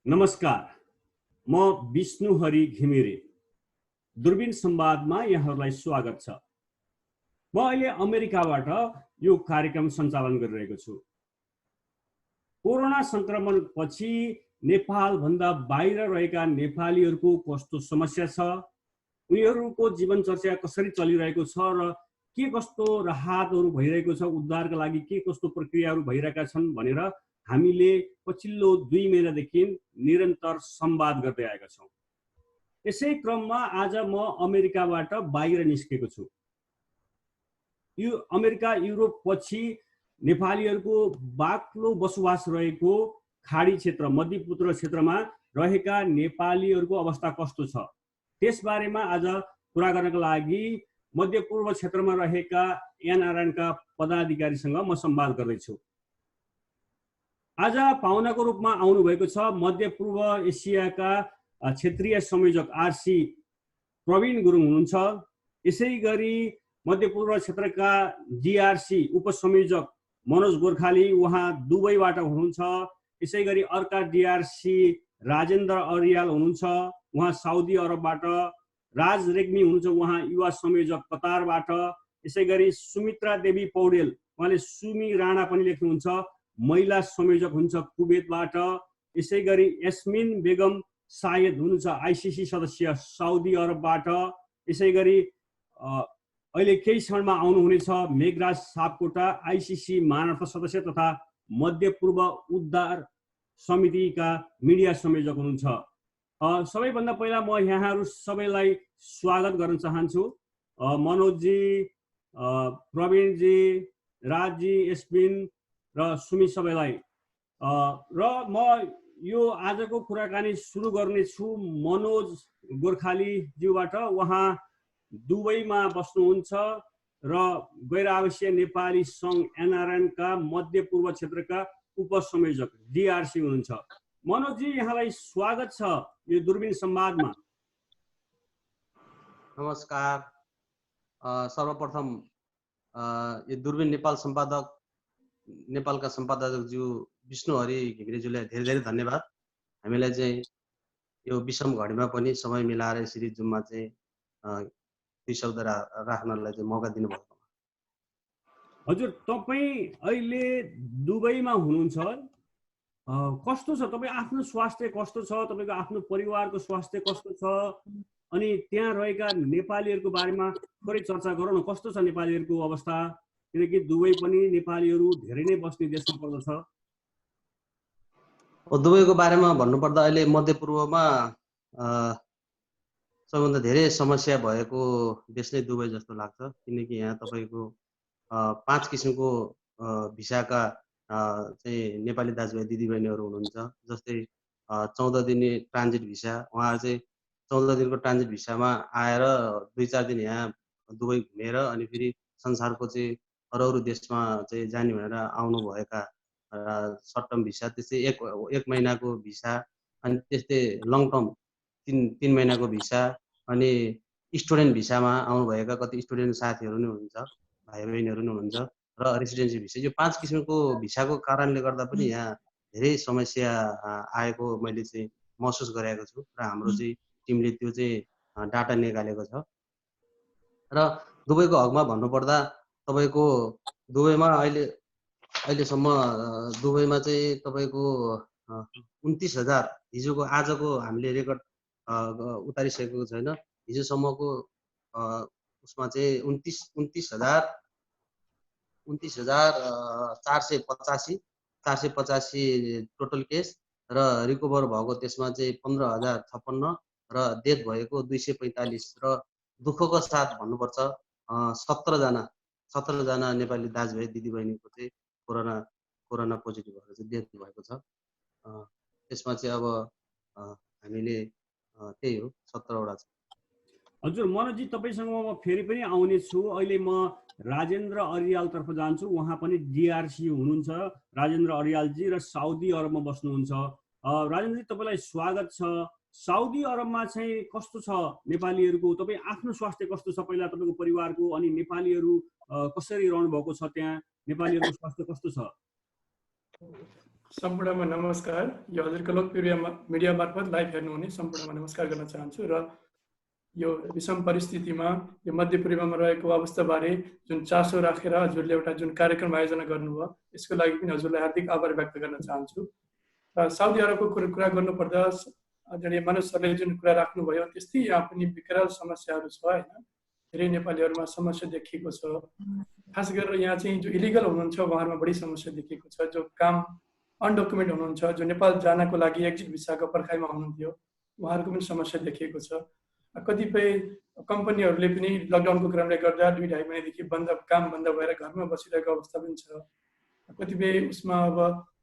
नमस्कार, म विष्णुहरि घिमिरे। दूरबीन संवादमा यहाँहरूलाई स्वागत छ। म अहिले अमेरिकाबाट यो कार्यक्रम सञ्चालन गरिरहेको छु। कोरोना संक्रमणपछि नेपालभन्दा बाहिर रहेका नेपालीहरूको कस्तो समस्या छ, उनीहरूको जीवनचर्या कसरी चलिरहेको छ र के कस्तो राहतहरू भइरहेको छ, उद्धारका लागि के कस्तो प्रक्रियाहरू भइरहेका छन् भनेर हामीले पछिल्लो 2 महिनादेखि निरन्तर संवाद गर्दै आएका छौँ। यसै क्रममा आज म अमेरिकाबाट बाहिर निस्केको छु। यो अमेरिका युरोप पछि नेपालीहरूको बाक्लो बसोबास रहेको खाडी क्षेत्र मध्यपूर्व क्षेत्रमा रहेका नेपालीहरूको अवस्था कस्तो छ त्यसबारेमा आज कुरा गर्नका लागि मध्यपूर्व क्षेत्रमा रहेका एनआरएनका पदाधिकारीसँग म संवाद गर्दैछु। आज पाहुनाको रूपमा आउनुभएको छ मध्यपूर्व एसियाका क्षेत्रीय संयोजक आरसी प्रवीण गुरुङ हुनुहुन्छ। यसै गरी मध्यपूर्व क्षेत्रका जीआरसी उपसंयोजक मनोज गोर्खाली उहाँ दुबईबाट हुनुहुन्छ। यसै गरी अर्का डीआरसी राजेन्द्र अरियाल हुनुहुन्छ, उहाँ साउदी अरबबाट। राज रेग्मी हुनुहुन्छ, उहाँ युवा संयोजक कतारबाट। यसै गरी सुमित्रा देवी पौडेल उहाँले सुमी राणा पनि लेख्नुहुन्छ, महिला संयोजक हुन्छ कुवेतबाट। यसै गरी यास्मिन बेगम सायद हुनुहुन्छ आईसीसी सदस्य साउदी अरबबाट। यसै गरी अहिले केही क्षणमा आउनुहुनेछ मेघराज सापकोटा आईसीसी महाराष्ट्र सदस्य तथा मध्यपूर्व उद्धार समितिका मिडिया संयोजक हुनुहुन्छ। सबैभन्दा पहिला म यहाँहरू सबैलाई स्वागत गर्न चाहन्छु। मनोजजी, प्रवीणजी, राजजी, एस्मिन र सुमी सबैलाई। र म यो आजको कुराकानी सुरु गर्नेछु मनोज गोर्खालीज्यूबाट। उहाँ दुबईमा बस्नुहुन्छ र गैर आवासीय नेपाली सङ्घ एनआरएनका मध्यपूर्व क्षेत्रका उपसंयोजक डीआरसी हुनुहुन्छ। मनोजजी, यहाँलाई स्वागत छ यो दूरबीन संवादमा। नमस्कार। सर्वप्रथम यो दूरबीन नेपालका सम्पादकज्यू विष्णुहरि घिमिरेज्यूलाई धेरै धेरै धन्यवाद। हामीलाई चाहिँ यो विषम घडीमा पनि समय मिलाएर यसरी जुममा चाहिँ 2 शब्द राख्नलाई चाहिँ मौका दिनुभएको। हजुर, तपाईँ अहिले दुबईमा हुनुहुन्छ। कस्तो छ तपाईँ आफ्नो स्वास्थ्य कस्तो छ, तपाईँको आफ्नो परिवारको स्वास्थ्य कस्तो छ, अनि त्यहाँ रहेका नेपालीहरूको बारेमा थोरै चर्चा गरौँ न। कस्तो छ नेपालीहरूको अवस्था, किनकि दुबई पनि नेपालीहरू धेरै नै बस्ने देशमा पर्दछ। दुबईको बारेमा भन्नुपर्दा अहिले मध्यपूर्वमा सबभन्दा धेरै समस्या भएको देश नै दुबई जस्तो लाग्छ। किनकि यहाँ तपाईँको 5 किसिमको भिसाका चाहिँ नेपाली दाजुभाइ दिदीबहिनीहरू हुनुहुन्छ। जस्तै 14 दिने ट्रान्जिट भिसा, उहाँहरू चाहिँ 14 दिनको ट्रान्जिट भिसामा आएर 2-4 दिन यहाँ दुबई घुमेर अनि फेरि संसारको चाहिँ अरू देशमा चाहिँ जाने भनेर आउनुभएका सर्ट टर्म भिसा, त्यस्तै एक महिनाको भिसा, अनि त्यस्तै लङ टर्म 3 महिनाको भिसा, अनि स्टुडेन्ट भिसामा आउनुभएका कति स्टुडेन्ट साथीहरू नै हुनुहुन्छ, भाइ बहिनीहरू नै हुनुहुन्छ, र रेसिडेन्सी भिसा। यो 5 किसिमको भिसाको कारणले गर्दा पनि यहाँ धेरै समस्या आएको मैले चाहिँ महसुस गरेको छु र हाम्रो चाहिँ टिमले त्यो चाहिँ डाटा निकालेको छ। र दुबईको हकमा भन्नुपर्दा तपाईँको दुबईमा अहिलेसम्म दुबईमा चाहिँ तपाईँको 29,000 हिजोको आजको हामीले रेकर्ड उतारिसकेको छैन। हिजोसम्मको उसमा चाहिँ 29,485 टोटल केस र रिकभर भएको त्यसमा चाहिँ 15,056 र डेथ भएको 245 र दुःखको साथ भन्नुपर्छ 17 जना नेपाली दाजुभाइ दिदीबहिनीको चाहिँ कोरोना पोजिटिभ भएर चाहिँ डेथ भएको छ। त्यसमा चाहिँ अब हामीले त्यही हो 17वटा छ। हजुर मनोजी, तपाईँसँग म फेरि पनि आउने छु। अहिले म राजेन्द्र अरियालतर्फ जान्छु। उहाँ पनि डीआरसी हुनुहुन्छ, राजेन्द्र अरियालजी, र साउदी अरबमा बस्नुहुन्छ। राजेन्द्रजी, तपाईँलाई स्वागत छ। साउदी अरबमा चाहिँ कस्तो छ नेपालीहरूको, तपाईँ आफ्नो स्वास्थ्य कस्तो छ पहिला, तपाईँको परिवारको, अनि नेपालीहरू कसरी रहनु भएको छ त्यहाँ, नेपालीहरूको स्वास्थ्य कस्तो छ? सम्पूर्णमा नमस्कार। यो हजुरको लोकप्रिय मिडिया मार्फत लाइभ हेर्नुहुने सम्पूर्णमा नमस्कार गर्न चाहन्छु र यो विषम परिस्थितिमा यो मध्यपूर्वमा रहेको अवस्थाबारे जुन चासो राखेर हजुरले एउटा जुन कार्यक्रम आयोजना गर्नुभयो यसको लागि पनि हजुरलाई हार्दिक आभार व्यक्त गर्न चाहन्छु। र साउदी अरबको कुरा गर्नुपर्दा आदरणीय मनोज सरले जुन कुरा राख्नुभयो त्यस्तै यहाँ पनि विकराल समस्याहरू छ हैन। धेरै नेपालीहरूमा समस्या देखिएको छ। खास गरेर यहाँ चाहिँ जो इलिगल हुनुहुन्छ उहाँहरूमा बढी समस्या देखिएको छ। जो काम अनडकुमेन्ट हुनुहुन्छ, जो नेपाल जानको लागि एक्जिट भिसाको पर्खाइमा हुनुहुन्थ्यो उहाँहरूको पनि समस्या देखिएको छ। कतिपय कम्पनीहरूले पनि लकडाउनको क्रमले गर्दा 2-2.5 महिनादेखि काम बन्द भएर घरमा बसिरहेको अवस्था पनि छ। कतिपय उसमा अब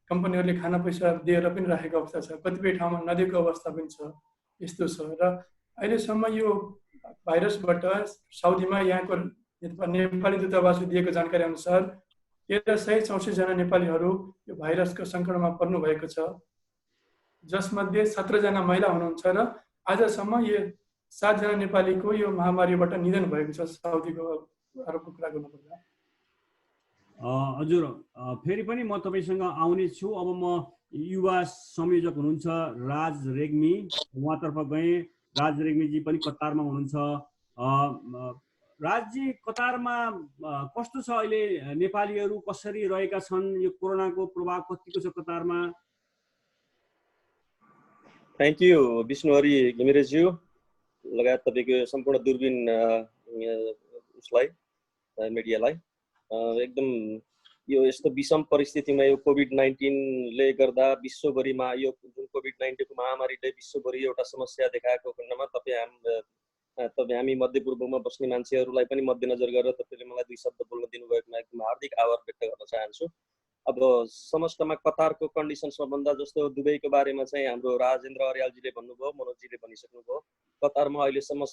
कम्पनीहरूले खाना पैसा दिएर पनि राखेको अवस्था छ, कतिपय ठाउँमा नदिएको अवस्था पनि छ। यस्तो छ र अहिलेसम्म यो भाइरसबाट साउदीमा यहाँको नेपाली दूतावासले दिएको जानकारी अनुसार 1364 जना नेपालीहरू यो भाइरसको सङ्कटमा पर्नु भएको छ, जसमध्ये 17 जना महिला हुनुहुन्छ र आजसम्म यो 7 जना नेपालीको यो महामारीबाट निधन भएको छ साउदीको अरबको कुरा गर्नुपर्दा। हजुर फेरि पनि म तपाईसँग आउने छु। अब म युवा संयोजक हुनुहुन्छ राज रेग्मी, उहाँतर्फ गएँ। राज रेग्मीजी पनि कतारमा हुनुहुन्छ। राजजी, कतारमा कस्तो छ अहिले? नेपालीहरू कसरी रहेका छन्? यो कोरोनाको प्रभाव कतिको छ कतारमा? थ्याङ्क यू विष्णुहरि घिमिरेज्यू लगायत तपाईँको सम्पूर्ण दूरबीन उसलाई मिडियालाई। एकदम यो यस्तो विषम परिस्थितिमा यो कोभिड-19 ले गर्दा विश्वभरिमा यो जुन कोभिड-19 को महामारीले विश्वभरि एउटा समस्या देखाएको खण्डमा हामी मध्यपूर्वमा बस्ने मान्छेहरूलाई पनि मध्यनजर गरेर तपाईँले मलाई 2 शब्द बोल्न दिनुभएकोमा एकदम हार्दिक आभार व्यक्त गर्न चाहन्छु। अब समष्टमा कतारको कन्डिसन सबभन्दा जस्तो दुबईको बारेमा चाहिँ हाम्रो राजेन्द्र अर्यालजीले भन्नुभयो, मनोजजीले भनिसक्नुभयो। कतारमा अहिलेसम्म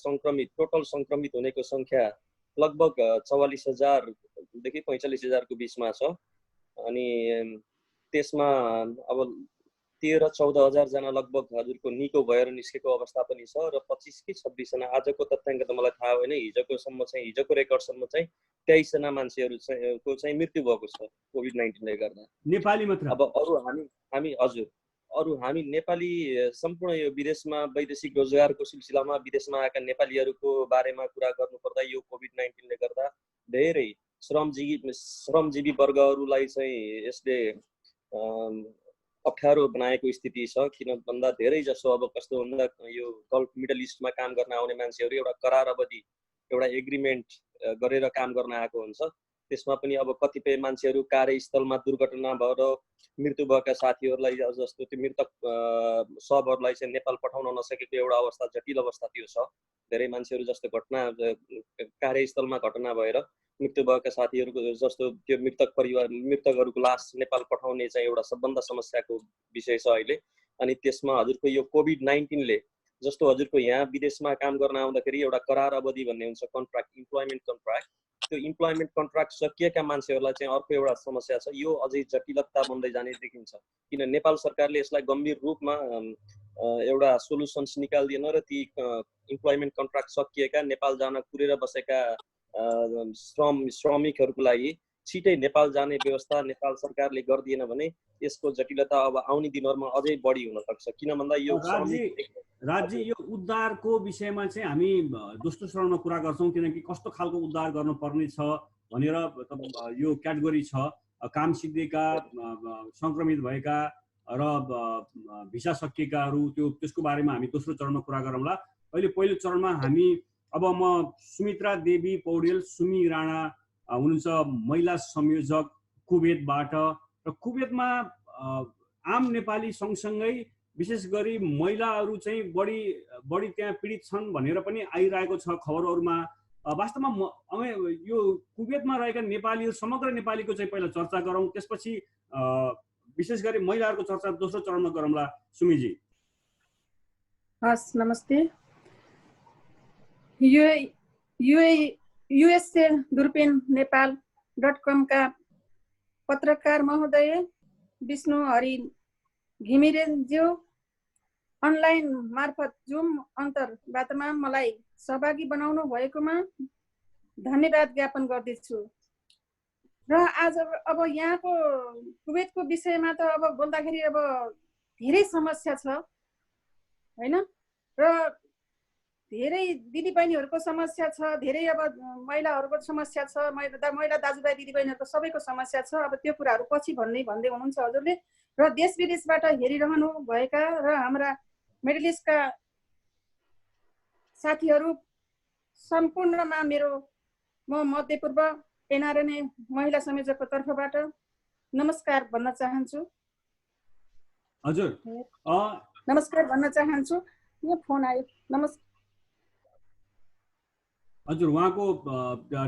टोटल सङ्क्रमित हुनेको सङ्ख्या लगभग 44,000 देखि 45,000 को बिचमा छ। अनि त्यसमा अब 13-14 हजार जना लगभग हजुरको निको भएर निस्केको अवस्था पनि छ र 25 कि 26 जना आजको तथ्याङ्क त मलाई थाहा होइन, हिजोको रेकर्डसम्म चाहिँ 23 जना मान्छेहरूको चाहिँ मृत्यु भएको छ कोभिड-19 ले गर्दा, नेपाली मात्र। अब अरू हामी नेपाली सम्पूर्ण यो विदेशमा वैदेशिक रोजगारको सिलसिलामा विदेशमा आएका नेपालीहरूको बारेमा कुरा गर्नुपर्दा यो कोभिड-19 ले गर्दा धेरै श्रमजीवी वर्गहरूलाई चाहिँ यसले अप्ठ्यारो बनाएको स्थिति छ। किन भन्दा धेरै जसो अब कस्तो भन्दा यो गल्फ मिडल इस्टमा काम गर्न आउने मान्छेहरू एउटा करार अवधि एउटा एग्रिमेन्ट गरेर काम गर्न आएको हुन्छ। त्यसमा पनि अब कतिपय मान्छेहरू कार्यस्थलमा दुर्घटना भएर मृत्यु भएका साथीहरूलाई जस्तो त्यो मृतक शवहरूलाई चाहिँ नेपाल पठाउन नसकेको एउटा अवस्था, जटिल अवस्था त्यो छ। धेरै मान्छेहरू जस्तो कार्यस्थलमा घटना भएर मृत्यु भएका साथीहरूको जस्तो त्यो मृतकहरूको लास नेपाल पठाउने चाहिँ एउटा सबभन्दा समस्याको विषय छ अहिले। अनि त्यसमा हजुरको यो कोभिड-19 ले जस्तो हजुरको यहाँ विदेशमा काम गर्न आउँदाखेरि एउटा करार अवधि भन्ने हुन्छ, कन्ट्र्याक्ट, इम्प्लोइमेन्ट कन्ट्र्याक्ट। त्यो इम्प्लोइमेन्ट कन्ट्र्याक्ट सकिएका मान्छेहरूलाई चाहिँ अर्को एउटा समस्या छ, यो अझै जटिलता बन्दै जाने देखिन्छ। किन नेपाल सरकारले यसलाई गम्भीर रूपमा एउटा सोलुसन्स निकाल्दिएन र ती इम्प्लोइमेन्ट कन्ट्र्याक्ट सकिएका नेपाल जान कुरेर बसेका श्रमिकहरूको लागि छिटै नेपाल जाने व्यवस्था नेपाल सरकारले गरिदिएन भने यसको जटिलता अब आउने दिनहरूमा अझै बढी हुन सक्छ। किन भन्दा यो राज्य यो उद्धारको विषयमा चाहिँ हामी दोस्रो चरणमा कुरा गर्छौँ, किनकि कस्तो खालको उद्धार गर्नुपर्ने छ भनेर यो क्याटेगोरी छ, काम सिक्दैका, सङ्क्रमित भएका र भिसा सकिएकाहरू, त्यसको बारेमा हामी दोस्रो चरणमा कुरा गरौँला। अहिले पहिलो चरणमा हामी अब म सुमित्रा देवी पौडेल, सुमी राणा हुनुहुन्छ महिला संयोजक कुवेतबाट, र कुवेतमा आम नेपाली सँगसँगै विशेष गरी महिलाहरू चाहिँ बढी त्यहाँ पीडित छन् भनेर पनि आइरहेको छ खबरहरूमा। वास्तवमा यो कुवेतमा रहेका नेपालीहरू, समग्र नेपालीको चाहिँ पहिला चर्चा गरौँ, त्यसपछि विशेष गरी महिलाहरूको चर्चा दोस्रो चरणमा गरौँला। सुमीजी। हस्, नमस्ते। USA दूरबीन नेपाल.com का पत्रकार महोदय विष्णु हरि घिमिरेज्यू अनलाइन मार्फत जुम अन्तर्वार्तामा मलाई सहभागी बनाउनु भएकोमा धन्यवाद ज्ञापन गर्दछु र आज अब यहाँको कुवेतको विषयमा त अब बोल्दाखेरि अब धेरै समस्या छ हैन, र धेरै दिदीबहिनीहरूको समस्या छ, धेरै अब महिलाहरूको समस्या छ, महिला दाजुभाइ दिदीबहिनीहरूको सबैको समस्या छ। अब त्यो कुराहरू पछि भन्दै हुनुहुन्छ हजुरले। र देश विदेशबाट हेरिरहनु भएका र हाम्रा मेडलिस्टका साथीहरू सम्पूर्णमा म मध्यपूर्व एनआरएनए महिला संयोजकको तर्फबाट नमस्कार भन्न चाहन्छु। हजुर नमस्कार भन्न चाहन्छु। यो फोन आयो। नमस्कार हजुर, उहाँको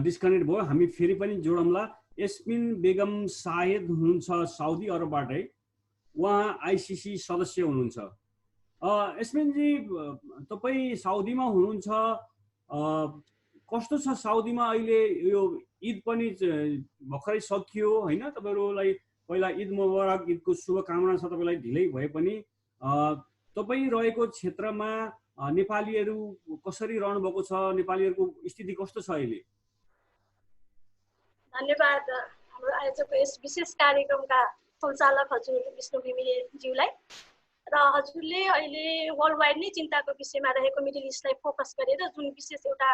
डिस्कनेक्ट भयो। हामी फेरि पनि जोडौँला। यस्मिन बेगम सायद हुनुहुन्छ साउदी अरबबाटै, उहाँ आइसिसी सदस्य हुनुहुन्छ। यस्मिनजी, तपाईँ साउदीमा हुनुहुन्छ, कस्तो छ साउदीमा अहिले? यो ईद पनि भर्खरै सकियो होइन? तपाईँहरूलाई पहिला ईद मुबारक, ईदको शुभकामना छ तपाईँलाई, ढिलै भए पनि। तपाईँ रहेको क्षेत्रमा नेपालीहरू कसरी रहनु भएको छ? नेपालीहरूको स्थिति कस्तो छ अहिले? धन्यवाद हाम्रो आयोजकको यस विशेष कार्यक्रमका सञ्चालक हजुर विष्णु घिमिरेज्यूलाई। र हजुरले अहिले वर्ल्ड वाइड नै चिन्ताको विषयमा रहेको मिडल इस्टलाई फोकस गरेर जुन विशेष एउटा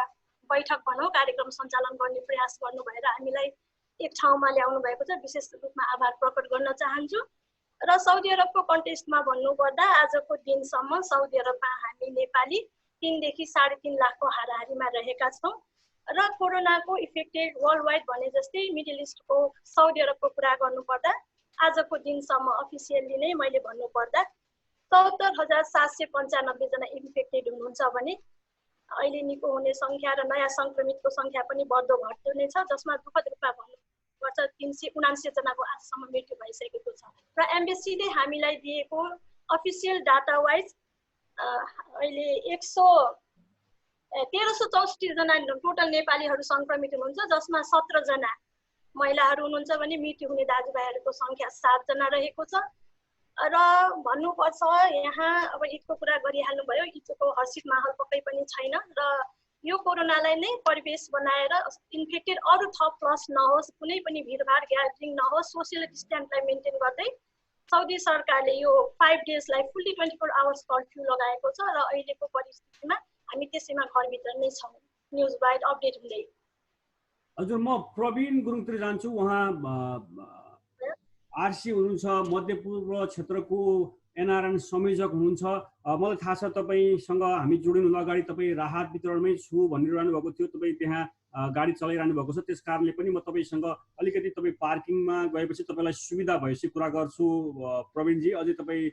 बैठक भनौँ कार्यक्रम सञ्चालन गर्ने प्रयास गर्नु भएर हामीलाई एक ठाउँमा ल्याउनु भएको छ, विशेष रूपमा आभार प्रकट गर्न चाहन्छु। र साउदी अरबको कन्टेक्स्टमा भन्नुपर्दा आजको दिनसम्म साउदी अरबमा हामी नेपाली 3 देखि 3.5 लाखको हाराहारीमा रहेका छौँ। र कोरोनाको इफेक्टेड वर्ल्ड वाइड भने जस्तै मिडल इस्टको साउदी अरबको कुरा गर्नुपर्दा आजको दिनसम्म अफिसियल्ली नै मैले भन्नुपर्दा ৭७,७९५ जना इन्फेक्टेड हुनुहुन्छ भने अहिले निको हुने सङ्ख्या र नयाँ सङ्क्रमितको सङ्ख्या पनि बढ्दो घट्दो नै छ, जसमा दुःखद रूपमा भन्नुपर्छ 379 जनाको आजसम्म मृत्यु भइसकेको छ। र एम्बेसीले हामीलाई दिएको अफिसियल डाटा वाइज अहिले 1364 जना टोटल नेपालीहरू सङ्क्रमित हुनुहुन्छ, जसमा 17 जना महिलाहरू हुनुहुन्छ भने मृत्यु हुने दाजुभाइहरूको सङ्ख्या 7 जना रहेको छ। र भन्नुपर्छ यहाँ अब ईदको कुरा गरिहाल्नु भयो, ईदको हर्षित माहौल पक्कै पनि छैन। र यो कोरोनालाई नै परिवेश बनाएर इन्फेक्टेड अरू थप प्लस नहोस्, कुनै पनि भिडभाड ग्यादरिङ नहोस्, सोसियल डिस्टेन्सलाई मेन्टेन गर्दै साउदी सरकारले यो 5 डेजलाई फुल्ली 24 आवर्स कर्फ्यू लगाएको छ। र अहिलेको परिस्थितिमा हामी त्यसैमा घरभित्र नै छौँ। न्युज वाइड अपडेट हुँदै। हजुर, म प्रवीण गुरुङतिर जान्छु। उहाँ आरसी हुनुहुन्छ, मध्यपूर्व क्षेत्रको एनआरएन संयोजक हुनुहुन्छ। मलाई थाहा छ तपाईँसँग हामी जोडिनु अगाडि तपाईँ राहत वितरणमै छु भनिरहनु भएको थियो। तपाईँ त्यहाँ गाडी चलाइरहनु भएको छ, त्यस कारणले पनि म तपाईँसँग अलिकति तपाईँ पार्किङमा गएपछि तपाईँलाई सुविधा भएपछि कुरा गर्छु। प्रवीणजी, अझै तपाईँ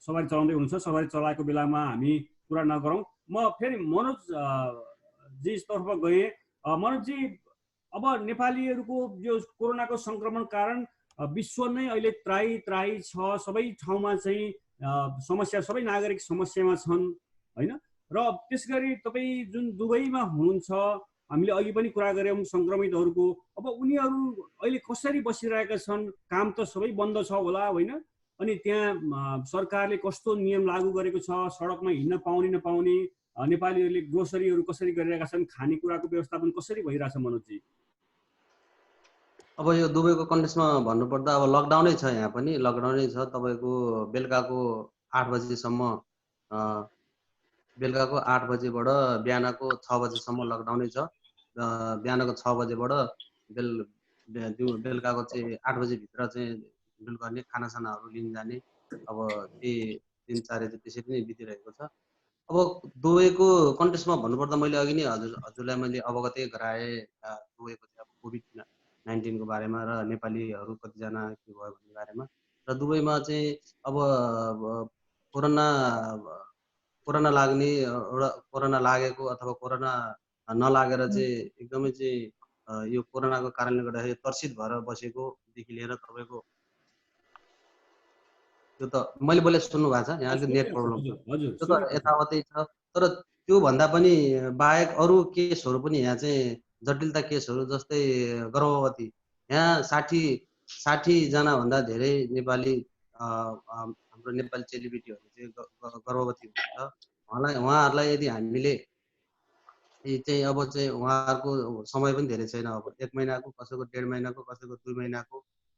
सवारी चलाउँदै हुनुहुन्छ, सवारी चलाएको बेलामा हामी कुरा नगरौँ। म फेरि मनोज जीतर्फ गएँ। मनोजजी, अब नेपालीहरूको यो कोरोनाको सङ्क्रमण कारण विश्व नै अहिले त्राही छ, सबै ठाउँमा चाहिँ समस्या, सबै नागरिक समस्यामा छन् होइन? र त्यस गरी तपाईँ जुन दुबईमा हुनुहुन्छ, हामीले अघि पनि कुरा गऱ्यौँ सङ्क्रमितहरूको, अब उनीहरू अहिले कसरी बसिरहेका छन्? काम त सबै बन्द छ होला होइन? अनि त्यहाँ सरकारले कस्तो नियम लागू गरेको छ? सडकमा हिँड्न पाउने नपाउने, नेपालीहरूले ग्रोसरीहरू कसरी गरिरहेका छन्, खानेकुराको व्यवस्थापन कसरी भइरहेछ मनोजजी? अब यो दुबईको कन्टेक्स्टमा भन्नुपर्दा अब लकडाउनै छ, यहाँ पनि लकडाउनै छ। तपाईँको बेलुकाको 8 बजीसम्म, बेलुकाको 8 बजेबाट बिहानको 6 बजेसम्म लकडाउनै छ। बिहानको 6 बजेबाट बेलुकाको चाहिँ 8 बजेभित्र चाहिँ ह्यान्डल गर्ने, खानासानाहरू लिन जाने, अब त्यही 3-4 त्यसरी नै बितिरहेको छ। अब दुबईको कन्टेक्स्टमा भन्नुपर्दा मैले अघि नै हजुरलाई मैले अवगतै गराएँ दुबईको कोभिड-19 को बारेमा र नेपालीहरू कतिजना के भयो भन्ने बारेमा। र दुबईमा चाहिँ अब कोरोना लाग्ने, कोरोना लागेको अथवा कोरोना नलागेर चाहिँ एकदमै चाहिँ यो कोरोनाको कारणले गर्दाखेरि तर्सित भएर बसेकोदेखि लिएर तपाईँको त्यो त मैले बोले सुन्नु भएको छ, यहाँ अलिकति नेट प्रब्लम छ, त्यो त यथावतै छ। तर त्योभन्दा पनि बाहेक अरू केसहरू पनि यहाँ चाहिँ जटिलता केसहरू, जस्तै गर्भवती, यहाँ 60 जनाभन्दा धेरै नेपाली हाम्रो नेपाली चेलीबेटीहरू चाहिँ गर्भवती हुनुहुन्छ। उहाँहरूलाई यदि हामीले चाहिँ अब चाहिँ उहाँहरूको समय पनि धेरै छैन, अब 1 महिनाको, कसैको 1.5 महिनाको, कसैको 2 महिनाको।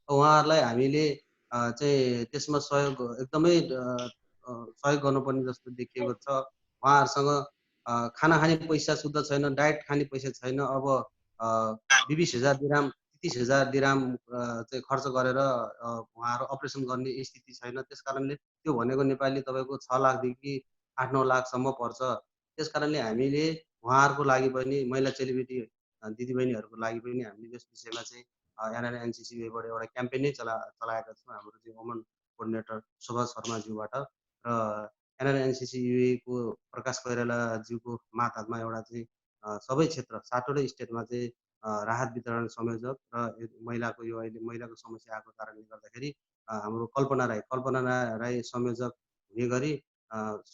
उहाँहरूलाई हामीले चाहिँ त्यसमा सहयोग एकदमै सहयोग गर्नुपर्ने जस्तो देखिएको छ। उहाँहरूसँग खाना खाने पैसा शुद्ध छैन, डाइट खाने पैसा छैन। अब 20,000 दिराम 30,000 दिराम चाहिँ खर्च गरेर उहाँहरू अपरेसन गर्ने स्थिति छैन। त्यस कारणले त्यो भनेको नेपाली तपाईँको 6 लाखदेखि 8-9 लाखसम्म पर्छ। त्यस कारणले हामीले उहाँहरूको लागि पनि महिला चेलीबेटी दिदीबहिनीहरूको लागि पनि हामीले यस विषयमा चाहिँ एनआरएनसिसीबाट एउटा क्याम्पेनै चलाएका छौँ। हाम्रो चाहिँ वुमन कोअर्डिनेटर शोभा शर्माज्यूबाट र एनआरएनसिसी को प्रकाश कोइरालाज्यूको मातहतमा एउटा चाहिँ सबै क्षेत्र 7वटै स्टेटमा चाहिँ राहत वितरण संयोजक र महिलाको यो अहिले महिलाको समस्या आएको कारणले गर्दाखेरि हाम्रो कल्पना राई संयोजक हुने गरी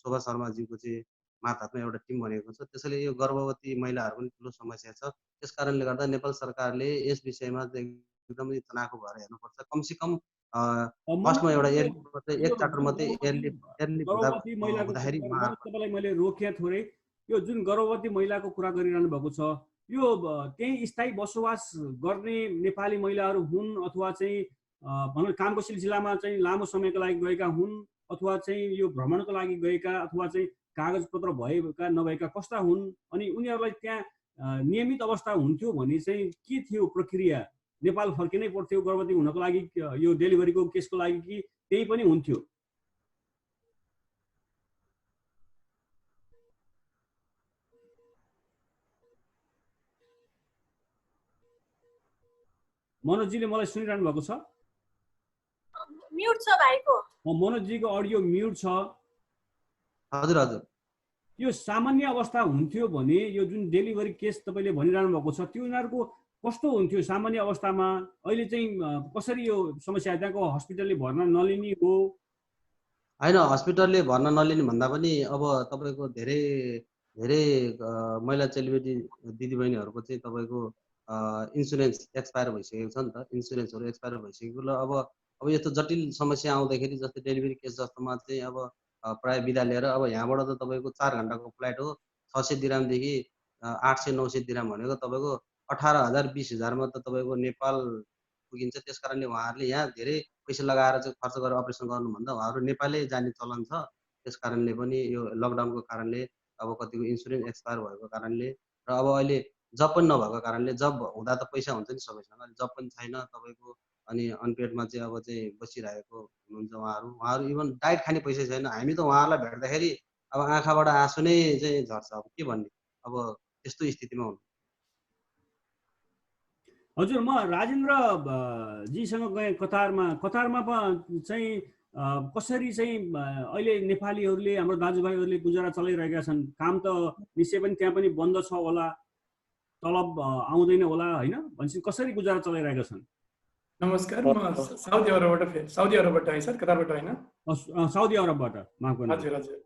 शोभा शर्माज्यूको चाहिँ मातहतमा एउटा टिम बनेको छ। त्यसैले यो गर्भवती महिलाहरूको पनि ठुलो समस्या छ। त्यस कारणले गर्दा नेपाल सरकारले यस विषयमा एकदमै तनाखु भएर हेर्नुपर्छ। कमसेकम फर्स्टमा एउटा एक चार्टर मात्रै एयरलिफ्ट गर्भवती महिलाको तपाईँलाई मैले रोकेँ थोरै। यो जुन गर्भवती महिलाको कुरा गरिरहनु भएको छ, यो त्यही स्थायी बसोबास गर्ने नेपाली महिलाहरू हुन् अथवा चाहिँ भनौँ कामको सिलसिलामा चाहिँ लामो समयको लागि गएका हुन् अथवा चाहिँ यो भ्रमणको लागि गएका अथवा चाहिँ कागजपत्र भएका नभएका कस्ता हुन्, अनि उनीहरूलाई त्यहाँ नियमित अवस्था हुन्थ्यो भने चाहिँ के थियो प्रक्रिया? नेपाल फर्किनै पर्थ्यो गर्भवती हुनको लागि, यो डेलिभरीको केसको लागि, कि त्यही पनि हुन्थ्यो? मनोजजीले मलाई सुनिरहनु भएको छ? म्युट छ भाइको। मनोजजीको अडियो म्युट छ। हजुर हजुर। यो सामान्य अवस्था हुन्थ्यो भने यो जुन डेलिभरी केस तपाईँले भनिरहनु भएको छ त्यो उनीहरूको कस्तो हुन्थ्यो सामान्य अवस्थामा? अहिले चाहिँ कसरी यो समस्या? त्यहाँको हस्पिटलले भर्ना नलिने हो? होइन, हस्पिटलले भर्ना नलिने भन्दा पनि अब तपाईँको धेरै धेरै महिला चेलीबेटी दिदीबहिनीहरूको चाहिँ तपाईँको इन्सुरेन्स एक्सपायर भइसकेको छ नि त। इन्सुरेन्सहरू एक्सपायर भइसकेको ल अब यस्तो जटिल समस्या आउँदाखेरि जस्तै डेलिभरी केस जस्तोमा चाहिँ अब प्राय बिदा लिएर अब यहाँबाट त तपाईँको 4 घन्टाको फ्लाइट हो, 600 दिरामदेखि 800-900 दिराम भनेको तपाईँको 18,000 20,000मा त तपाईँको नेपाल पुगिन्छ। त्यस कारणले उहाँहरूले यहाँ धेरै पैसा लगाएर चाहिँ खर्च गरेर अपरेसन गर्नुभन्दा उहाँहरू नेपालै जाने चलन छ। त्यस कारणले पनि यो लकडाउनको कारणले अब कतिको इन्सुरेन्स एक्सपायर भएको कारणले र अब अहिले जब पनि नभएको कारणले, जब हुँदा त पैसा हुन्छ नि सबैसँग, जब पनि छैन तपाईँको, अनि अनपेडमा चाहिँ अब चाहिँ बसिरहेको हुनुहुन्छ उहाँहरू इभन डाइट खाने पैसा छैन। हामी त उहाँहरूलाई भेट्दाखेरि अब आँखाबाट आँसु नै चाहिँ झर्छ। अब के भन्ने, अब त्यस्तो स्थितिमा हुनु। हजुर, म राजेन्द्र जीसँग गएँ कतारमा चाहिँ कसरी चाहिँ अहिले नेपालीहरूले, हाम्रो दाजुभाइहरूले गुजारा चलाइरहेका छन्? काम त निश्चय पनि त्यहाँ पनि बन्द छ होला, तलब आउँदैन होला होइन, भनेपछि कसरी गुजारा चलाइरहेका छन्? नमस्कार, म साउदी अरबबाट है सर, कतारबाट होइन। साउदी अरबबाट। हजुर हजुर।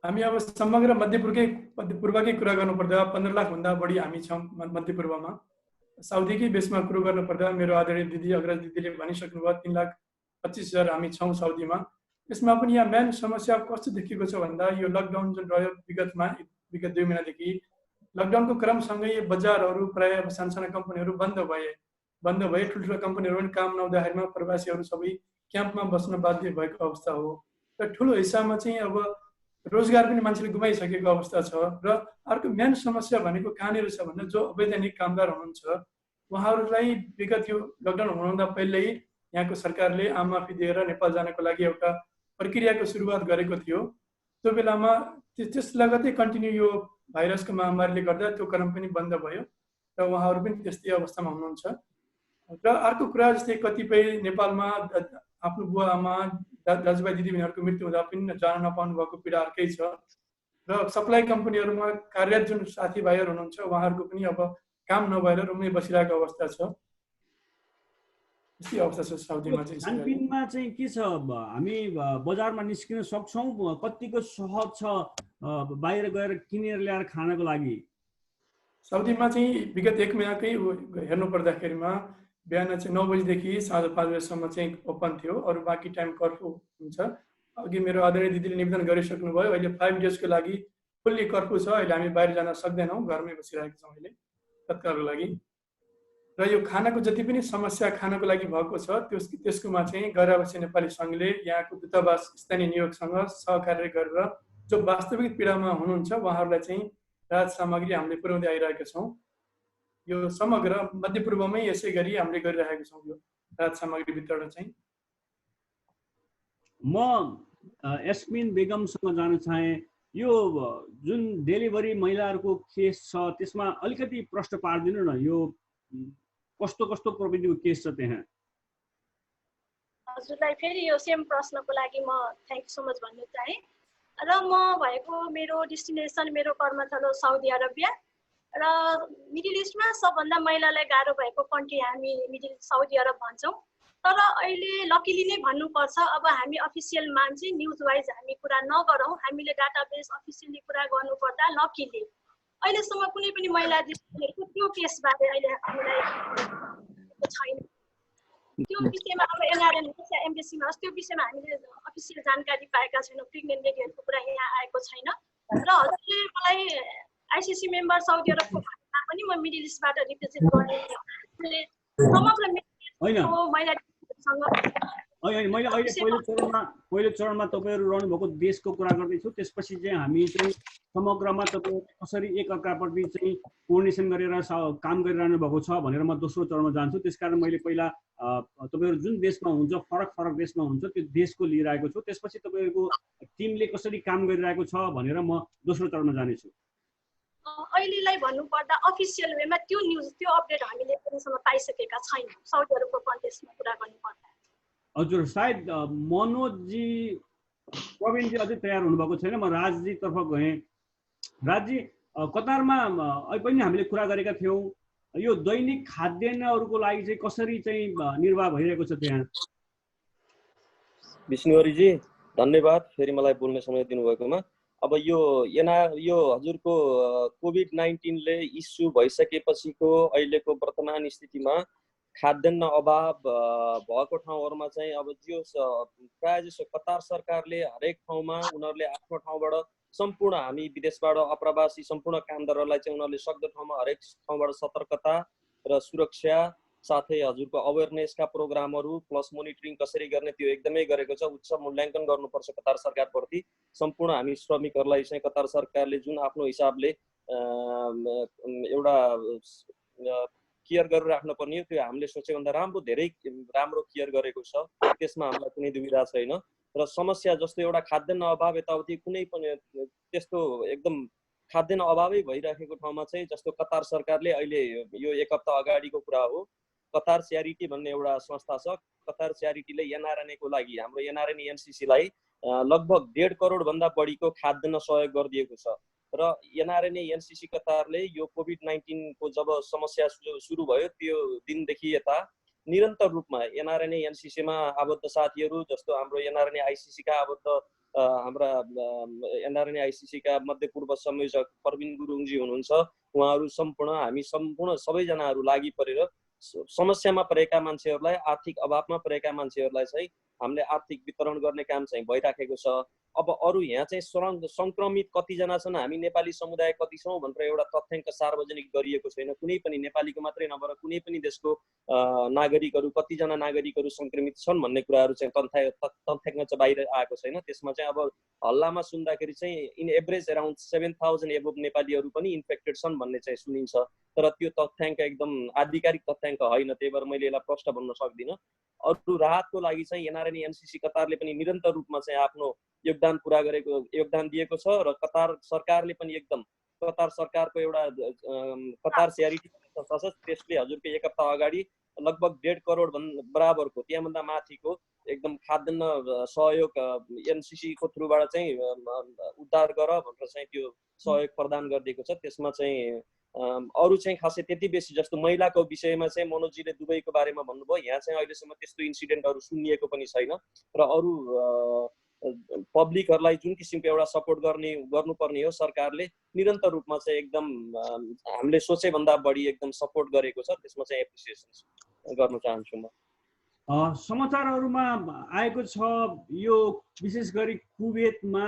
हामी अब समग्र मध्यपूर्वकै कुरा गर्नुपर्दा 15 लाखभन्दा बढी हामी छौँ मध्यपूर्वमा। साउदीकै बेसमा कुरो गर्नुपर्दा मेरो आदरणीय दिदी अग्रज दिदीले भनिसक्नुभयो 3,25,000 हामी छौँ साउदीमा। यसमा पनि यहाँ मेन समस्या कस्तो देखिएको छ भन्दा यो लकडाउन जुन रह्यो विगत 2 महिनादेखि, लकडाउनको क्रमसँगै बजारहरू प्रायः सानसाना कम्पनीहरू बन्द भए ठुल्ठुलो कम्पनीहरू पनि काम नहुँदाखेरिमा प्रवासीहरू सबै क्याम्पमा बस्न बाध्य भएको अवस्था हो। र ठुलो हिसाबमा चाहिँ अब रोजगार पनि मान्छेले गुमाइसकेको अवस्था छ। र अर्को मेन समस्या भनेको कहाँनिर छ भन्दा जो अवैधानिक कामदार हुनुहुन्छ उहाँहरूलाई विगत यो लकडाउन हुनुभन्दा पहिल्यै यहाँको सरकारले आम माफी दिएर नेपाल जानको लागि एउटा प्रक्रियाको सुरुवात गरेको थियो। त्यो बेलामा त्यस लगतै कन्टिन्यू यो भाइरसको महामारीले गर्दा त्यो क्रम पनि बन्द भयो र उहाँहरू पनि त्यस्तै अवस्थामा हुनुहुन्छ। र अर्को कुरा जस्तै कतिपय नेपालमा आफ्नो बुवा आमा दाजुभाइ दिदीबहिनीहरूको मृत्यु हुँदा पनि जान नपाउनु भएको पीडा अर्कै छ। र सप्लाई कम्पनीहरूमा कार्यरत जुन साथीभाइहरू हुनुहुन्छ उहाँहरूको पनि अब काम नभएर रुममै बसिरहेको अवस्था छ। यस्तै अवस्था छ साउदीमा चाहिँ। खानपिनमा चाहिँ के छ? हामी बजारमा निस्किन सक्छौँ? कतिको सहज छ बाहिर गएर किनेर ल्याएर खानको लागि? साउदीमा चाहिँ विगत 1 महिनाकै हेर्नु पर्दाखेरिमा बिहान चाहिँ 9 बजीदेखि साँझ 5 बजीसम्म चाहिँ ओपन थियो, अरू बाँकी टाइम कर्फ्यू हुन्छ। अघि मेरो आदरणीय दिदीले निवेदन गरिसक्नुभयो, अहिले 5 डेजको लागि फुल्ली कर्फ्यू छ, अहिले हामी बाहिर जान सक्दैनौँ, घरमै बसिरहेका छौँ अहिले तत्कालको लागि। र यो खानाको जति पनि समस्या खानको लागि भएको छ त्यसकोमा चाहिँ गैर आवासीय नेपाली सङ्घले यहाँको दूतावास स्थानीय नियोगसँग सहकार्य गरेर जो वास्तविक पीडामा हुनुहुन्छ उहाँहरूलाई चाहिँ राहत सामग्री हामीले पुर्याउँदै आइरहेका छौँ। यो समग्र मध्यपूर्वमै यसै गरी हामीले गरिरहेका छौँ यो राहत सामग्री वितरण चाहिँ। म यास्मिन बेगमसँग जान चाहे, यो जुन डेलिभरी महिलाहरूको केस छ त्यसमा अलिकति प्रश्न पारिदिनु न, यो कस्तो कस्तो प्रविधिको केस छ त्यहाँ? हजुरलाई फेरि यो सेम प्रश्नको लागि म थ्याङ्क यू सो मच भन्न चाहेँ। र म भएको मेरो डेस्टिनेसन मेरो कर्मस्थल हो साउदी अरबिया, र मिडल इस्टमा सबभन्दा महिलालाई गाह्रो भएको कन्ट्री हामी साउदी अरब भन्छौँ। तर अहिले लकिली नै भन्नुपर्छ, अब हामी अफिसियल मान्छे न्युज वाइज हामी कुरा नगरौँ, हामीले डाटाबेस अफिसियली कुरा गर्नुपर्दा लकिली अहिलेसम्म कुनै पनि महिला दृष्टिको त्यो केसबारे अहिले हामीलाई छैन। त्यो विषयमा अब एनआरएन एमबेसीमा त्यो विषयमा हामीले अफिसियल जानकारी पाएका छैनौँ, प्रेग्नेन्ट लेडीहरूको कुरा यहाँ आएको छैन। र हजुरले मलाई आइसिसी मेम्बर साउदी अरबको भन्दा पनि म मिडल इस्टबाट रिप्रेजेन्ट गर्ने समग्र महिला मैले अहिले पहिलो चरणमा तपाईँहरू रहनुभएको देशको कुरा गर्दैछु, त्यसपछि चाहिँ हामी चाहिँ समग्रमा तपाईँ कसरी एकअर्काप्रति चाहिँ कोअर्डिनेसन गरेर काम गरिरहनु भएको छ भनेर म दोस्रो चरणमा जान्छु। त्यसकारण मैले पहिला तपाईँहरू जुन देशमा हुन्छ फरक फरक देशमा हुन्छ त्यो देशको लिइरहेको छु, त्यसपछि तपाईँहरूको टिमले कसरी काम गरिरहेको छ भनेर म दोस्रो चरणमा जानेछु। अहिलेलाई भन्नुपर्दा अफिसियल वेमा त्यो न्युज त्यो अपडेट हामीले अहिलेसम्म पाइसकेका छैनौँ साउदी अरबको कन्टेक्स्टमा कुरा गर्नुपर्दा। हजुर, सायद मनोजजी प्रवीणजी अझै तयार हुनुभएको छैन, म राजजीतर्फ गएँ। राजजी, कतारमा अहिले पनि हामीले कुरा गरेका थियौँ, यो दैनिक खाद्यान्नहरूको लागि चाहिँ कसरी चाहिँ निर्वाह भइरहेको छ त्यहाँ? विष्णुहरीजी धन्यवाद फेरि मलाई बोल्ने समय दिनुभएकोमा। अब यो हजुरको कोभिड-19ले इस्यु भइसकेपछिको अहिलेको वर्तमान स्थितिमा खाद्यान्न अभाव भएको ठाउँहरूमा चाहिँ अब जो प्रायः जसो कतार सरकारले हरेक ठाउँमा उनीहरूले आफ्नो ठाउँबाट सम्पूर्ण हामी विदेशबाट अप्रवासी सम्पूर्ण कामदारहरूलाई चाहिँ उनीहरूले सक्दो ठाउँमा हरेक ठाउँबाट सतर्कता र सुरक्षा साथै हजुरको अवेरनेसका प्रोग्रामहरू प्लस मोनिटरिङ कसरी गर्ने त्यो एकदमै गरेको छ। उच्च मूल्याङ्कन गर्नुपर्छ कतार सरकारप्रति। सम्पूर्ण हामी श्रमिकहरूलाई चाहिँ कतार सरकारले जुन आफ्नो हिसाबले एउटा केयर गरेर राख्नुपर्ने हो त्यो हामीले सोचेभन्दा धेरै राम्रो केयर गरेको छ, त्यसमा हामीलाई कुनै दुविधा छैन। र समस्या जस्तो एउटा खाद्यान्न अभाव यताउति कुनै पनि त्यस्तो एकदम खाद्यान्न अभावै भइराखेको ठाउँमा चाहिँ जस्तो कतार सरकारले अहिले यो एक हप्ता अगाडिको कुरा हो, कतार च्यारिटी भन्ने एउटा संस्था छ, कतार च्यारिटीले एनआरएनएको लागि हाम्रो एनआरएन एनसिसीलाई लगभग 1.5 करोड भन्दा बढीको खाद्यान्न सहयोग गरिदिएको छ। र एनआरएनए एनसिसी कतारले यो कोभिड-19 को जब समस्या सुरु भयो त्यो दिनदेखि यता निरन्तर रूपमा एनआरएनए एनसिसीमा आबद्ध साथीहरू जस्तो हाम्रो एनआरएनए आइसिसीका आबद्ध हाम्रा एनआरएनए आइसिसीका मध्यपूर्व संयोजक प्रवीण गुरुङजी हुनुहुन्छ, उहाँहरू सम्पूर्ण हामी सम्पूर्ण सबैजनाहरू लागि परेर समस्यामा परेका मान्छेहरूलाई आर्थिक अभावमा परेका मान्छेहरूलाई चाहिँ हामीले आर्थिक वितरण गर्ने काम चाहिँ भइराखेको छ। अब अरू यहाँ चाहिँ संक्रमित कतिजना छन्, हामी नेपाली समुदाय कति छौँ भनेर एउटा तथ्याङ्क सार्वजनिक गरिएको छैन। कुनै पनि नेपालीको मात्रै नभएर कुनै पनि देशको नागरिकहरू कतिजना नागरिकहरू संक्रमित छन् भन्ने कुराहरू चाहिँ तथ्याङ्क चाहिँ बाहिर आएको छैन। त्यसमा चाहिँ अब हल्लामा सुन्दाखेरि चाहिँ इन एभरेज अराउन्ड 7,000 एबोभ नेपालीहरू पनि इन्फेक्टेड छन् भन्ने चाहिँ सुनिन्छ, तर त्यो तथ्याङ्क एकदम आधिकारिक तथ्याङ्क होइन, त्यही भएर मैले यसलाई प्रश्न भन्न सक्दिनँ। अरू राहतको लागि चाहिँ एनआरएन एनसिसी कतारले पनि निरन्तर रूपमा चाहिँ आफ्नो योगदान दिएको छ र कतार सरकारले पनि एकदम कतार सरकारको एउटा कतार च्यारिटी संस्था छ, त्यसले हजुरको एक हप्ता अगाडि लगभग 1.5 करोड बराबरको त्यहाँभन्दा माथिको एकदम खाद्यान्न सहयोग एनसिसीको थ्रुबाट चाहिँ उद्धार गर भनेर चाहिँ त्यो सहयोग प्रदान गरिदिएको छ। त्यसमा चाहिँ अरू चाहिँ खासै त्यति बेसी जस्तो महिलाको विषयमा चाहिँ मनोजीले दुबईको बारेमा भन्नुभयो, यहाँ चाहिँ अहिलेसम्म त्यस्तो इन्सिडेन्टहरू सुनिएको पनि छैन। र अरू पब्लिकहरूलाई जुन किसिमको एउटा सपोर्ट गर्नुपर्ने हो सरकारले निरन्तर रूपमा चाहिँ एकदम हामीले सोचेभन्दा बढी एकदम सपोर्ट गरेको छ, त्यसमा चाहिँ एप्रिसिएसन गर्न चाहन्छु म। समाचारहरूमा आएको छ यो विशेष गरी कुवेतमा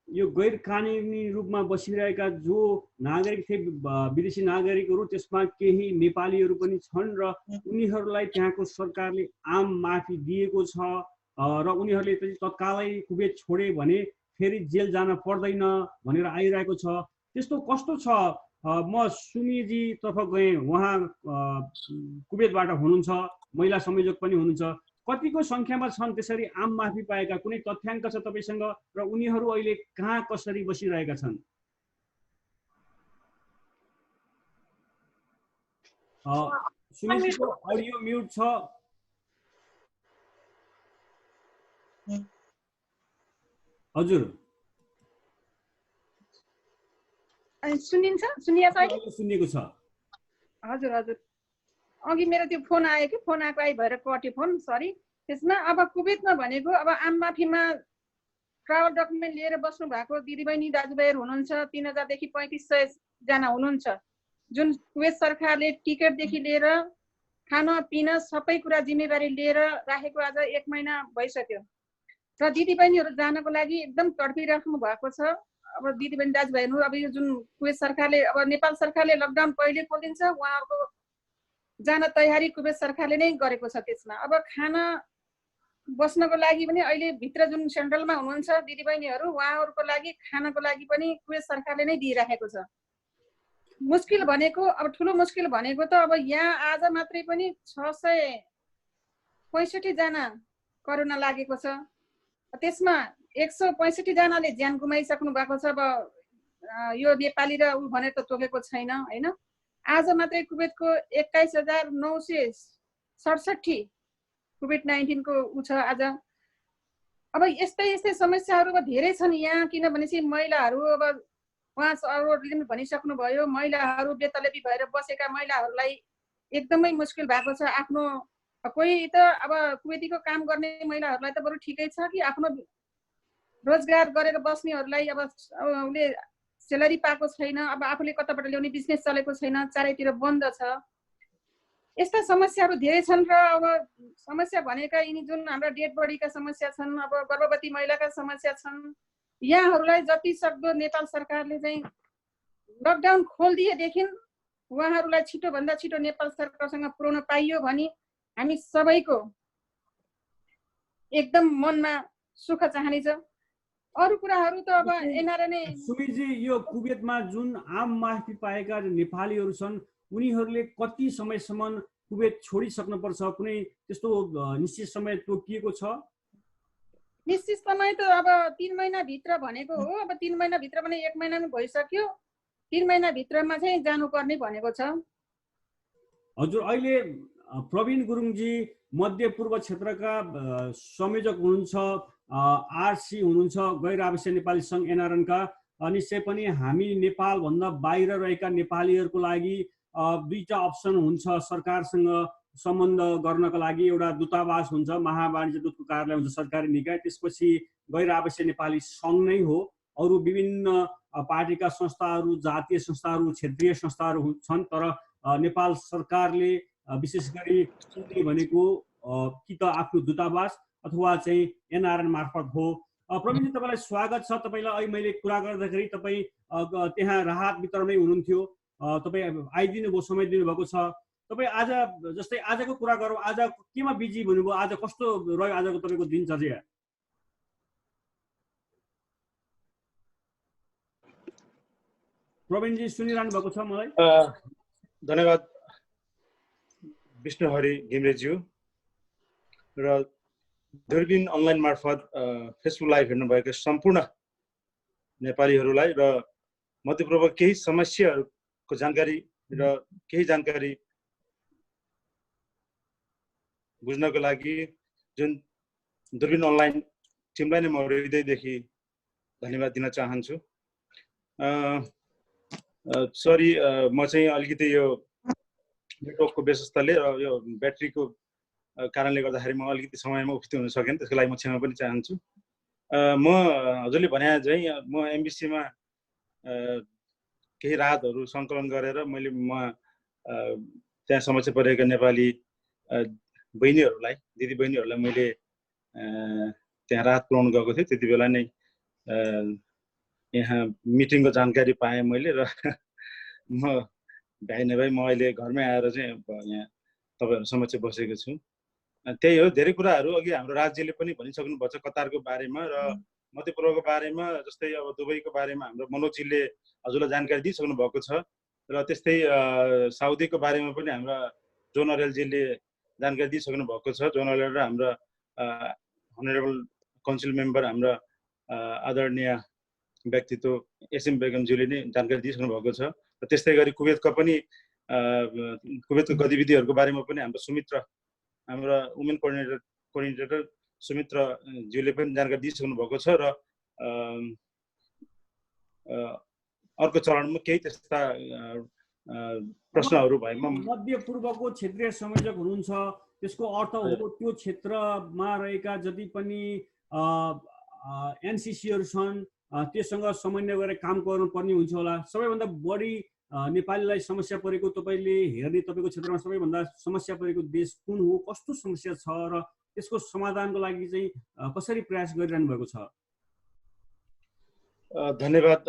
यो गैर कानुनी रूपमा बसिरहेका जो नागरिक थिए विदेशी नागरिकहरू त्यसमा केही नेपालीहरू पनि छन् र उनीहरूलाई त्यहाँको सरकारले आम माफी दिएको छ र उनीहरूले तत्कालै कुवेत छोडे भने फेरि जेल जान पर्दैन भनेर आइरहेको छ। त्यस्तो कस्तो छ? म सुमीजी तर्फ गएँ, उहाँ कुवेतबाट हुनुहुन्छ, महिला संयोजक पनि हुनुहुन्छ। कतिको संख्यामा छन् त्यसरी आम माफी पाएका? कुनै तथ्याङ्क छ तपाईसँग? र उनीहरू अहिले कहाँ कसरी बसिरहेका छन्? सुमितको अडियो म्युट छ। हजुर सुनिन्छ? सुनिया छ? सुनिएको छ। हजुर हजुर, अघि मेरो त्यो फोन आयो कि, फोन आएको भएर कट्यो फोन, सरी। त्यसमा अब कुवेतमा भनेको अब आम माफीमा ट्राभल डकुमेन्ट लिएर बस्नु भएको दिदीबहिनी दाजुभाइहरू हुनुहुन्छ, 3000 देखि 3500 जना हुनुहुन्छ, जुन कुवेत सरकारले टिकटदेखि लिएर खान पिन सबै कुरा जिम्मेवारी लिएर राखेको आज 1 महिना भइसक्यो र दिदीबहिनीहरू जानको लागि एकदम तडपिराख्नु भएको छ। अब दिदीबहिनी दाजुभाइहरू अब यो जुन कुवेत सरकारले, अब नेपाल सरकारले लकडाउन कहिले खोलिन्छ, उहाँहरूको जान तयारी कुवेत सरकारले नै गरेको छ। त्यसमा अब खाना बस्नको लागि पनि अहिले भित्र जुन सेन्ट्रलमा हुनुहुन्छ दिदीबहिनीहरू, उहाँहरूको लागि खानको लागि पनि कुवेत सरकारले नै दिइराखेको छ। मुस्किल भनेको, अब ठुलो मुस्किल भनेको त अब यहाँ आज मात्रै पनि 665 जना कोरोना लागेको छ। त्यसमा 165 जनाले ज्यान गुमाइसक्नु भएको छ। अब यो नेपाली र उ भनेर त तोकेको छैन हैन। आज मात्रै कुवेतको 21967 कोभिड-19 को उ छ आज। अब यस्तै समस्याहरू धेरै छन् यहाँ, किनभनेपछि महिलाहरू, अब उहाँहरूले भनिसक्नु भयो, महिलाहरू बेतलबी भएर बसेका महिलाहरूलाई एकदमै मुस्किल भएको छ। आफ्नो कोही त अब कुवेतीको काम गर्ने महिलाहरूलाई त बरु ठिकै छ कि आफ्नो रोजगार गरेर बस्नेहरूलाई अब उसले सेलरी पाएको छैन, अब आफूले कताबाट ल्याउने बिजनेस चलेको छैन, चारैतिर बन्द छ। यस्ता समस्याहरू धेरै छन् र अब समस्या भनेका यिनी जुन हाम्रा डेड बडीका समस्या छन्, अब गर्भवती महिलाका समस्या छन्, यहाँहरूलाई जति सक्दो नेपाल सरकारले चाहिँ लकडाउन खोलिदिएदेखि उहाँहरूलाई छिटोभन्दा छिटो नेपाल सरकारसँग पुर्याउन पाइयो भने हामी सबैको एकदम मनमा सुख चाहने छ। अरू कुराहरू त अब एनआरएनए। सुमितजी, यो कुवेतमा जुन आम माफी पाएका नेपालीहरू छन् उनीहरूले कति समयसम्म कुवेत छोडिसक्नुपर्छ? कुनै त्यस्तो निश्चित समय तोकिएको छ? निश्चित समय त अब 3 महिनाभित्र भनेको हो। अब 3 महिनाभित्र भने 1 महिना पनि भइसक्यो, 3 महिनाभित्रमा चाहिँ जानुपर्ने भनेको छ। हजुर, अहिले प्रवीण गुरुङजी मध्यपूर्व क्षेत्रका संयोजक हुनुहुन्छ, आरसी हुनुहुन्छ, गैर आवासीय नेपाली सङ्घ एनआरएनका। निश्चय पनि हामी नेपालभन्दा बाहिर रहेका नेपालीहरूको लागि दुईटा अप्सन हुन्छ सरकारसँग सम्बन्ध गर्नका लागि। एउटा दूतावास हुन्छ, महावाणिज्य दूतको कार्यालय हुन्छ, सरकारी निकाय। त्यसपछि गैर आवासीय नेपाली सङ्घ नै हो। अरू विभिन्न पार्टीका संस्थाहरू, जातीय संस्थाहरू, क्षेत्रीय संस्थाहरू छन्। तर नेपाल सरकारले विशेष गरी चुन्ने भनेको कि त आफ्नो दूतावास अथवा चाहिँ एनआरएन मार्फत हो। प्रवीणजी, तपाईँलाई स्वागत छ। तपाईँलाई अहिले मैले कुरा गर्दाखेरि तपाईँ त्यहाँ राहत वितरणमै हुनुहुन्थ्यो, तपाईँ आइदिनु भयो, समय दिनुभएको छ। तपाईँ आज जस्तै आजको कुरा गरौँ, आज केमा बिजी हुनुभयो? आज कस्तो रह्यो आजको तपाईँको दिनचर्या? प्रवीणजी सुनिरहनु भएको छ मलाई? धन्यवाद विष्णुहरि घिमिरेज्यू र दूरबीन अनलाइन मार्फत फेसबुक लाइभ हेर्नुभएका सम्पूर्ण नेपालीहरूलाई र मध्यपूर्व केही समस्याहरूको जानकारी र केही जानकारी बुझ्नको लागि जुन दूरबीन अनलाइन टिमलाई नै म हृदयदेखि धन्यवाद दिन चाहन्छु। सरी, म चाहिँ अलिकति यो नेटवर्कको व्यवस्थाले र यो ब्याट्रीको कारणले गर्दाखेरि म अलिकति समयमा उपस्थित हुन सकेन, त्यसको लागि म क्षमा पनि चाहन्छु। म हजुरले भने चाहिँ म एमबिसीमा केही राहतहरू सङ्कलन गरेर मैले त्यहाँ समस्या परेका नेपाली बहिनीहरूलाई, दिदीबहिनीहरूलाई मैले त्यहाँ राहत पुर्याउनु गएको थिएँ। त्यति बेला नै यहाँ मिटिङको जानकारी पाएँ मैले र म भ्याइन भाइ म अहिले घरमै आएर चाहिँ यहाँ तपाईँहरू समक्ष बसेको छु। त्यही हो, धेरै कुराहरू अघि हाम्रो राज्यले पनि भनिसक्नु भएको छ कतारको बारेमा र मध्यपूर्वको बारेमा, जस्तै अब दुबईको बारेमा हाम्रो मनोजीले हजुरलाई जानकारी दिइसक्नु भएको छ र त्यस्तै साउदीको बारेमा पनि हाम्रा जोन अरेलजीले जानकारी दिइसक्नु भएको छ। जोन अरेल र हाम्रा अनरेबल काउन्सिल मेम्बर हाम्रा आदरणीय व्यक्तित्व एसएम बेगमज्यूले नै जानकारी दिइसक्नु भएको छ। र त्यस्तै गरी कुवेतको पनि कुवेतको गतिविधिहरूको बारेमा पनि हाम्रो सुमित्र, हाम्रा वुमेन कोअर्डिनेटर सुमित्र ज्यूले पनि जानकारी दिइसक्नु भएको छ र अर्को चरणमा केही त्यस्ता प्रश्नहरू भएमा मध्यपूर्वको क्षेत्रीय संयोजक हुनुहुन्छ, त्यसको अर्थ हो त्यो क्षेत्रमा रहेका जति पनि एनसीसीहरू छन् त्योसँग समन्वय गरेर काम गर्नुपर्ने हुन्छ होला। सबैभन्दा बढी नेपालीलाई समस्या परेको तपाईँले हेर्ने, तपाईँको क्षेत्रमा सबैभन्दा समस्या परेको देश कुन हो, कस्तो समस्या छ र त्यसको समाधानको लागि चाहिँ कसरी प्रयास गरिरहनु भएको छ? धन्यवाद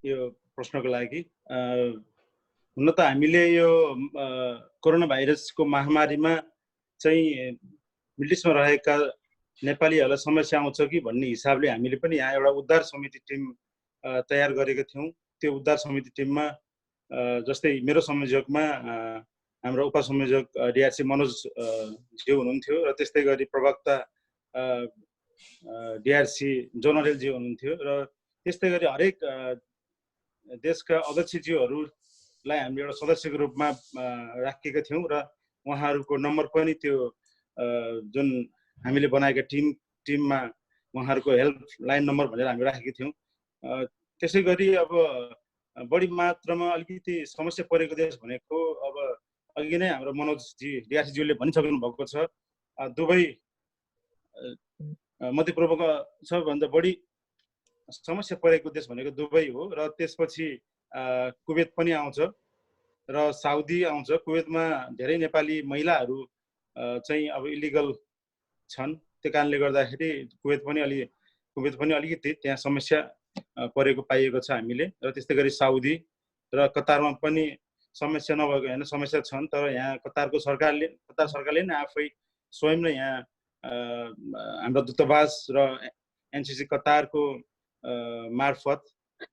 यो प्रश्नको लागि। हुन त हामीले यो कोरोना भाइरसको महामारीमा चाहिँ मिडल इस्टमा रहेका नेपालीहरूलाई समस्या आउँछ कि भन्ने हिसाबले हामीले पनि यहाँ एउटा उद्धार समिति टिम तयार गरेका थियौँ। त्यो उद्धार समिति टिममा जस्तै मेरो संयोजकमा हाम्रो उपसंयोजक डिआरसी मनोज ज्यू हुनुहुन्थ्यो र त्यस्तै गरी प्रवक्ता डिआरसी जोन अरेलज्यू हुनुहुन्थ्यो र त्यस्तै गरी हरेक देशका अध्यक्षज्यूहरूलाई हामीले एउटा सदस्यको रूपमा राखेका थियौँ र उहाँहरूको नम्बर पनि त्यो जुन हामीले बनाएका टिममा उहाँहरूको हेल्पलाइन नम्बर भनेर हामी राखेका थियौँ। त्यसै गरी अब बढी मात्रामा अलिकति समस्या परेको देश भनेको अब अघि नै हाम्रो मनोजजी डिआरसीज्यूले भनिसक्नु भएको छ, दुबई मध्यपूर्वको सबभन्दा बढी समस्या परेको देश भनेको दुबई हो र त्यसपछि कुवेत पनि आउँछ र साउदी आउँछ। कुवेतमा धेरै नेपाली महिलाहरू चाहिँ अब इलिगल छन्, त्यो कारणले गर्दाखेरि कुवेत पनि अलिकति त्यहाँ समस्या परेको पाइएको छ हामीले। र त्यस्तै गरी साउदी र कतारमा पनि समस्या नभएको होइन, समस्या छन्, तर यहाँ कतार सरकारले नै आफै स्वयं नै यहाँ हाम्रो दूतावास र एनसीसी कतारको मार्फत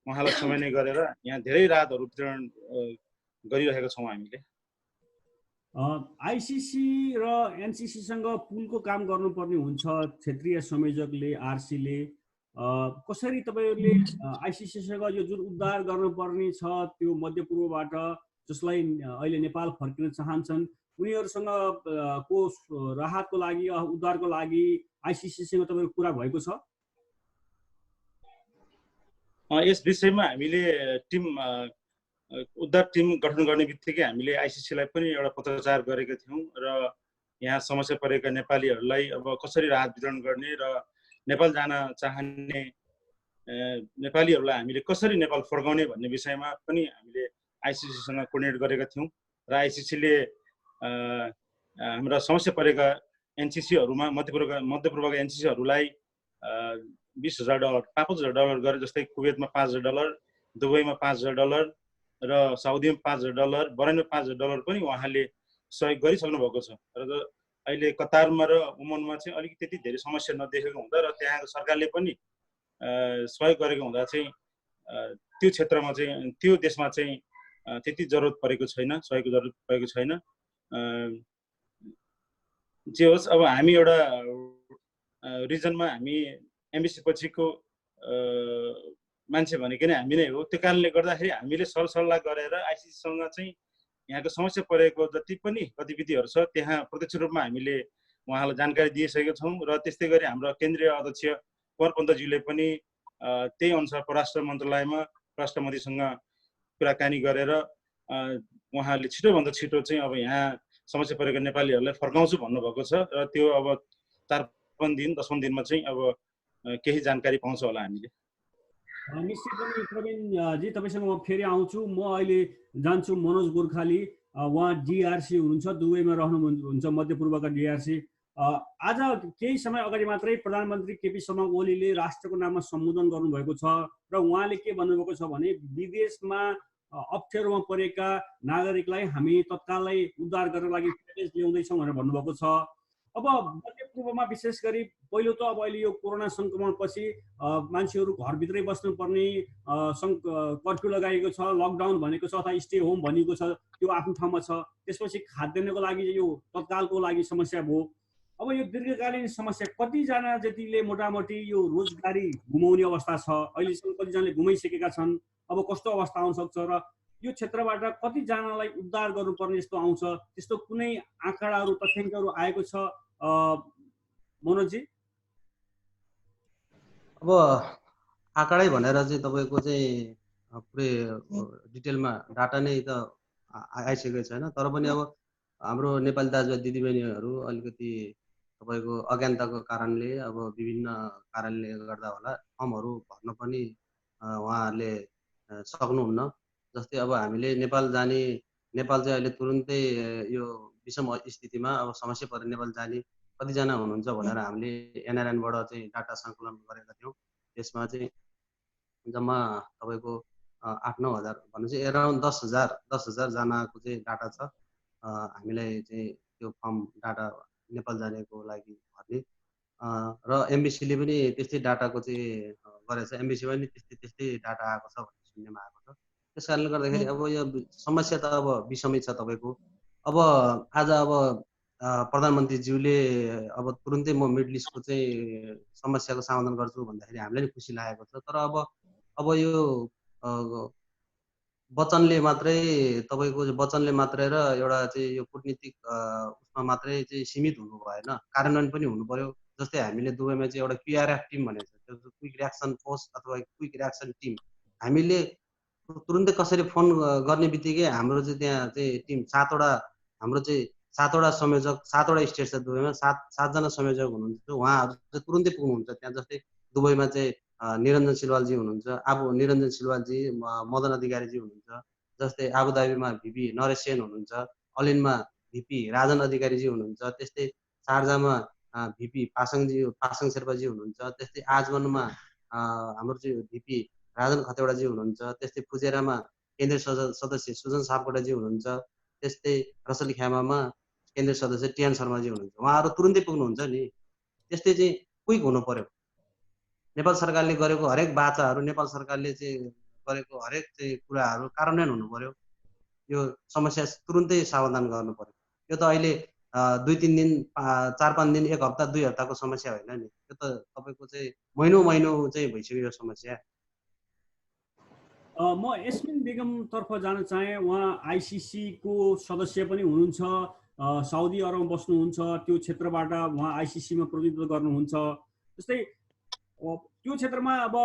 उहाँलाई समन्वय गरेर यहाँ धेरै राहतहरू वितरण गरिरहेका छौँ हामीले। आइसिसी र एनसीसीसँग पुलको काम गर्नुपर्ने हुन्छ क्षेत्रीय संयोजकले, आरसीले। कसरी तपाईँहरूले आइसिसीसँग यो जुन उद्धार गर्नुपर्ने छ त्यो मध्यपूर्वबाट जसलाई अहिले नेपाल फर्किन चाहन्छन् उनीहरूसँग को राहतको लागि, उद्धारको लागि आइसिसीसँग तपाईँको कुरा भएको छ? यस विषयमा हामीले उद्धार टिम गठन गर्ने बित्तिकै हामीले आइसिसीलाई पनि एउटा पत्रचार गरेका थियौँ र यहाँ समस्या परेका नेपालीहरूलाई अब कसरी राहत वितरण गर्ने र नेपाल जान चाहने नेपालीहरूलाई हामीले कसरी नेपाल फर्काउने भन्ने विषयमा पनि हामीले आइसिसीसँग कोर्डिनेट गरेका थियौँ र आइसिसीले हाम्रा समस्या परेका एनसीसीहरूमा मध्यपूर्वका एनसीसीहरूलाई $20,000 $5,000 गरे, जस्तै कुवेतमा $5,000, दुबईमा $5,000 र साउदीमा $5,000, बहराइनमा $5,000 पनि उहाँले सहयोग गरिसक्नु भएको छ। र अहिले कतारमा र ओमनमा चाहिँ अलिकति त्यति धेरै समस्या नदेखेको हुँदा र त्यहाँको सरकारले पनि सहयोग गरेको हुँदा चाहिँ त्यो क्षेत्रमा चाहिँ त्यो देशमा चाहिँ त्यति जरुरत परेको छैन, सहयोगको जरुरत परेको छैन। जे होस्, अब हामी एउटा रिजनमा हामी एमबिसी पछिको मान्छे भनेको नै हामी नै हो। त्यो कारणले गर्दाखेरि हामीले सरसल्लाह गरेर आइसिसीसँग चाहिँ यहाँको समस्या परेको जति पनि गतिविधिहरू छ त्यहाँ प्रत्यक्ष रूपमा हामीले उहाँलाई जानकारी दिइसकेका छौँ र त्यस्तै गरी हाम्रो केन्द्रीय अध्यक्ष कुमार पन्तज्यूले पनि त्यही अनुसार परराष्ट्र मन्त्रालयमा परराष्ट्र मन्त्रीसँग कुराकानी गरेर उहाँले छिटोभन्दा छिटो चाहिँ अब यहाँ समस्या परेका नेपालीहरूलाई फर्काउँछु भन्नुभएको छ र त्यो अब 4-5 दिन 10 दिनमा चाहिँ अब केही जानकारी पाउँछ होला हामीले। निश्चय पनि प्रवीणजी तपाईँसँग म फेरि आउँछु। म अहिले जान्छु मनोज गोर्खाली, उहाँ डिआरसी हुनुहुन्छ, दुबईमा रहनुहुन्छ, मध्यपूर्वका डिआरसी। आज केही समय अगाडि मात्रै प्रधानमन्त्री केपी शर्मा ओलीले राष्ट्रको नाममा सम्बोधन गर्नुभएको छ र उहाँले के भन्नुभएको छ भने विदेशमा अप्ठ्यारोमा परेका नागरिकलाई हामी तत्कालै उद्धार गर्नका लागि प्याकेज ल्याउँदैछौँ भनेर भन्नुभएको छ। अब मध्य पूर्वमा विशेष गरी पहिलो त अब अहिले यो कोरोना सङ्क्रमणपछि मान्छेहरू घरभित्रै बस्नुपर्ने कर्फ्यू लगाएको छ, लकडाउन भनेको छ अथवा स्टे होम भनिएको छ, त्यो आफ्नो ठाउँमा छ। त्यसपछि खाद्यान्नको लागि यो तत्कालको लागि समस्या भयो। अब यो दीर्घकालीन समस्या कतिजना जतिले मोटामोटी यो रोजगारी गुमाउने अवस्था छ, अहिलेसम्म कतिजनाले गुमाइसकेका छन्, अब कस्तो अवस्था आउन सक्छ र यो क्षेत्रबाट कतिजनालाई उद्धार गर्नुपर्ने जस्तो आउँछ, त्यस्तो कुनै आँकडाहरू तथ्याङ्कहरू आएको छ मनोजी? अब आँकडै भनेर चाहिँ तपाईँको चाहिँ पुरै डिटेलमा डाटा नै त आइसकेको छैन, तर पनि अब हाम्रो नेपाली दाजुभाइ दिदीबहिनीहरू अलिकति तपाईँको अज्ञानताको कारणले अब विभिन्न कारणले गर्दा होला फर्महरू भर्न पनि उहाँहरूले सक्नुहुन्न। जस्तै अब हामीले नेपाल जाने, नेपाल चाहिँ अहिले तुरुन्तै यो विषम स्थितिमा अब समस्या परेर नेपाल जाने कतिजना हुनुहुन्छ भनेर हामीले एनआरएनबाट चाहिँ डाटा सङ्कलन गरेका थियौँ। त्यसमा चाहिँ जम्मा तपाईँको 8-9 हजार भन्नु चाहिँ एराउन्ड 10,000 जनाको चाहिँ डाटा छ। हामीलाई चाहिँ त्यो फर्म डाटा नेपाल जानेको लागि भर्ने र एमबिसीले पनि त्यस्तै डाटाको चाहिँ गरेछ। एमबिसीमा पनि त्यस्तै डाटा आएको छ भन्ने सुन्नेमा आएको छ। त्यस कारणले गर्दाखेरि अब यो समस्या त अब विषमै छ तपाईँको। अब आज अब प्रधानमन्त्रीज्यूले अब तुरुन्तै म मिडल इस्टको चाहिँ समस्याको समाधान गर्छु भन्दाखेरि हामीलाई नि खुसी लागेको छ। तर अब यो वचनले मात्रै तपाईँको वचनले मात्रै र एउटा चाहिँ यो कुटनीतिक उसमा मात्रै चाहिँ सीमित हुनु भएन, कार्यान्वयन पनि हुनु पर्यो। जस्तै हामीले दुबईमा चाहिँ एउटा क्युआरएफ टिम भनेको छ, त्यो क्विक रियाक्सन फोर्स अथवा क्विक रियाक्सन टिम। हामीले तुरुन्तै कसरी फोन गर्ने बित्तिकै हाम्रो चाहिँ त्यहाँ चाहिँ टिम 7वटा, हाम्रो चाहिँ 7वटा संयोजक, 7वटा स्टेट छ दुबईमा, 7जना संयोजक हुनुहुन्छ। उहाँहरू चाहिँ तुरुन्तै पुग्नुहुन्छ त्यहाँ। जस्तै दुबईमा चाहिँ निरञ्जन सिलवालजी हुनुहुन्छ, निरञ्जन सिलवालजी, मदन अधिकारीजी हुनुहुन्छ। जस्तै आबुधाबीमा भिपी नरेश सेन हुनुहुन्छ, अलिनमा भिपी राजन अधिकारीजी हुनुहुन्छ। त्यस्तै शारजामा भिपी पासाङ शेर्पाजी हुनुहुन्छ। त्यस्तै आजमनमा हाम्रो चाहिँ भिपी राजन खतेवडाजी हुनुहुन्छ। त्यस्तै फुजेरामा केन्द्रीय सदस्य सुजन सापकोटाजी हुनुहुन्छ। त्यस्तै रसली ख्यामामा केन्द्रीय सदस्य टिएन शर्माजी हुनुहुन्छ। उहाँहरू तुरुन्तै पुग्नुहुन्छ नि। त्यस्तै चाहिँ क्विक हुनु पर्यो। नेपाल सरकारले गरेको हरेक बाचाहरू, नेपाल सरकारले चाहिँ गरेको हरेक चाहिँ कुराहरू कार्यान्वयन हुनु पर्यो। यो समस्या तुरुन्तै समाधान गर्नु पर्यो। यो त अहिले 2-3 दिन, 4-5 दिन, 1 हप्ता, 2 हप्ताको समस्या होइन नि। यो त तपाईँको चाहिँ महिनौ चाहिँ भइसक्यो यो समस्या। म यस्मिन बेगमतर्फ जान चाहे। उहाँ आइसिसीको सदस्य पनि हुनुहुन्छ, साउदी अरबमा बस्नुहुन्छ, त्यो क्षेत्रबाट उहाँ आइसिसीमा प्रतिनिधित्व गर्नुहुन्छ। जस्तै त्यो क्षेत्रमा अब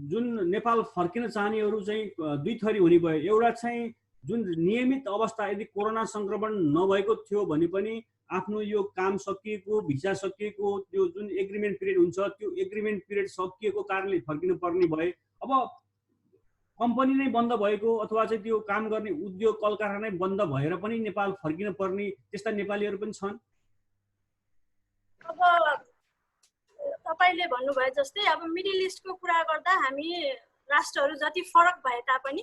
जुन नेपाल फर्किन चाहनेहरू चाहिँ दुई थरी हुने भयो। एउटा चाहिँ जुन नियमित अवस्था, यदि कोरोना सङ्क्रमण नभएको थियो भने पनि आफ्नो यो काम सकिएको, भिसा सकिएको, त्यो जुन एग्रिमेन्ट पिरियड हुन्छ, त्यो एग्रिमेन्ट पिरियड सकिएको कारणले फर्किनु पर्ने भए। अब कम्पनी नै बन्द भएको अथवा चाहिँ त्यो काम गर्ने उद्योग कल कारखाना नै बन्द भएर पनि नेपाल फर्किन पर्ने त्यस्ता नेपालीहरू पनि छन्। अब तपाईँले भन्नुभयो जस्तै अब मिडल इस्टको कुरा गर्दा हामी राष्ट्रहरू जति फरक भए तापनि,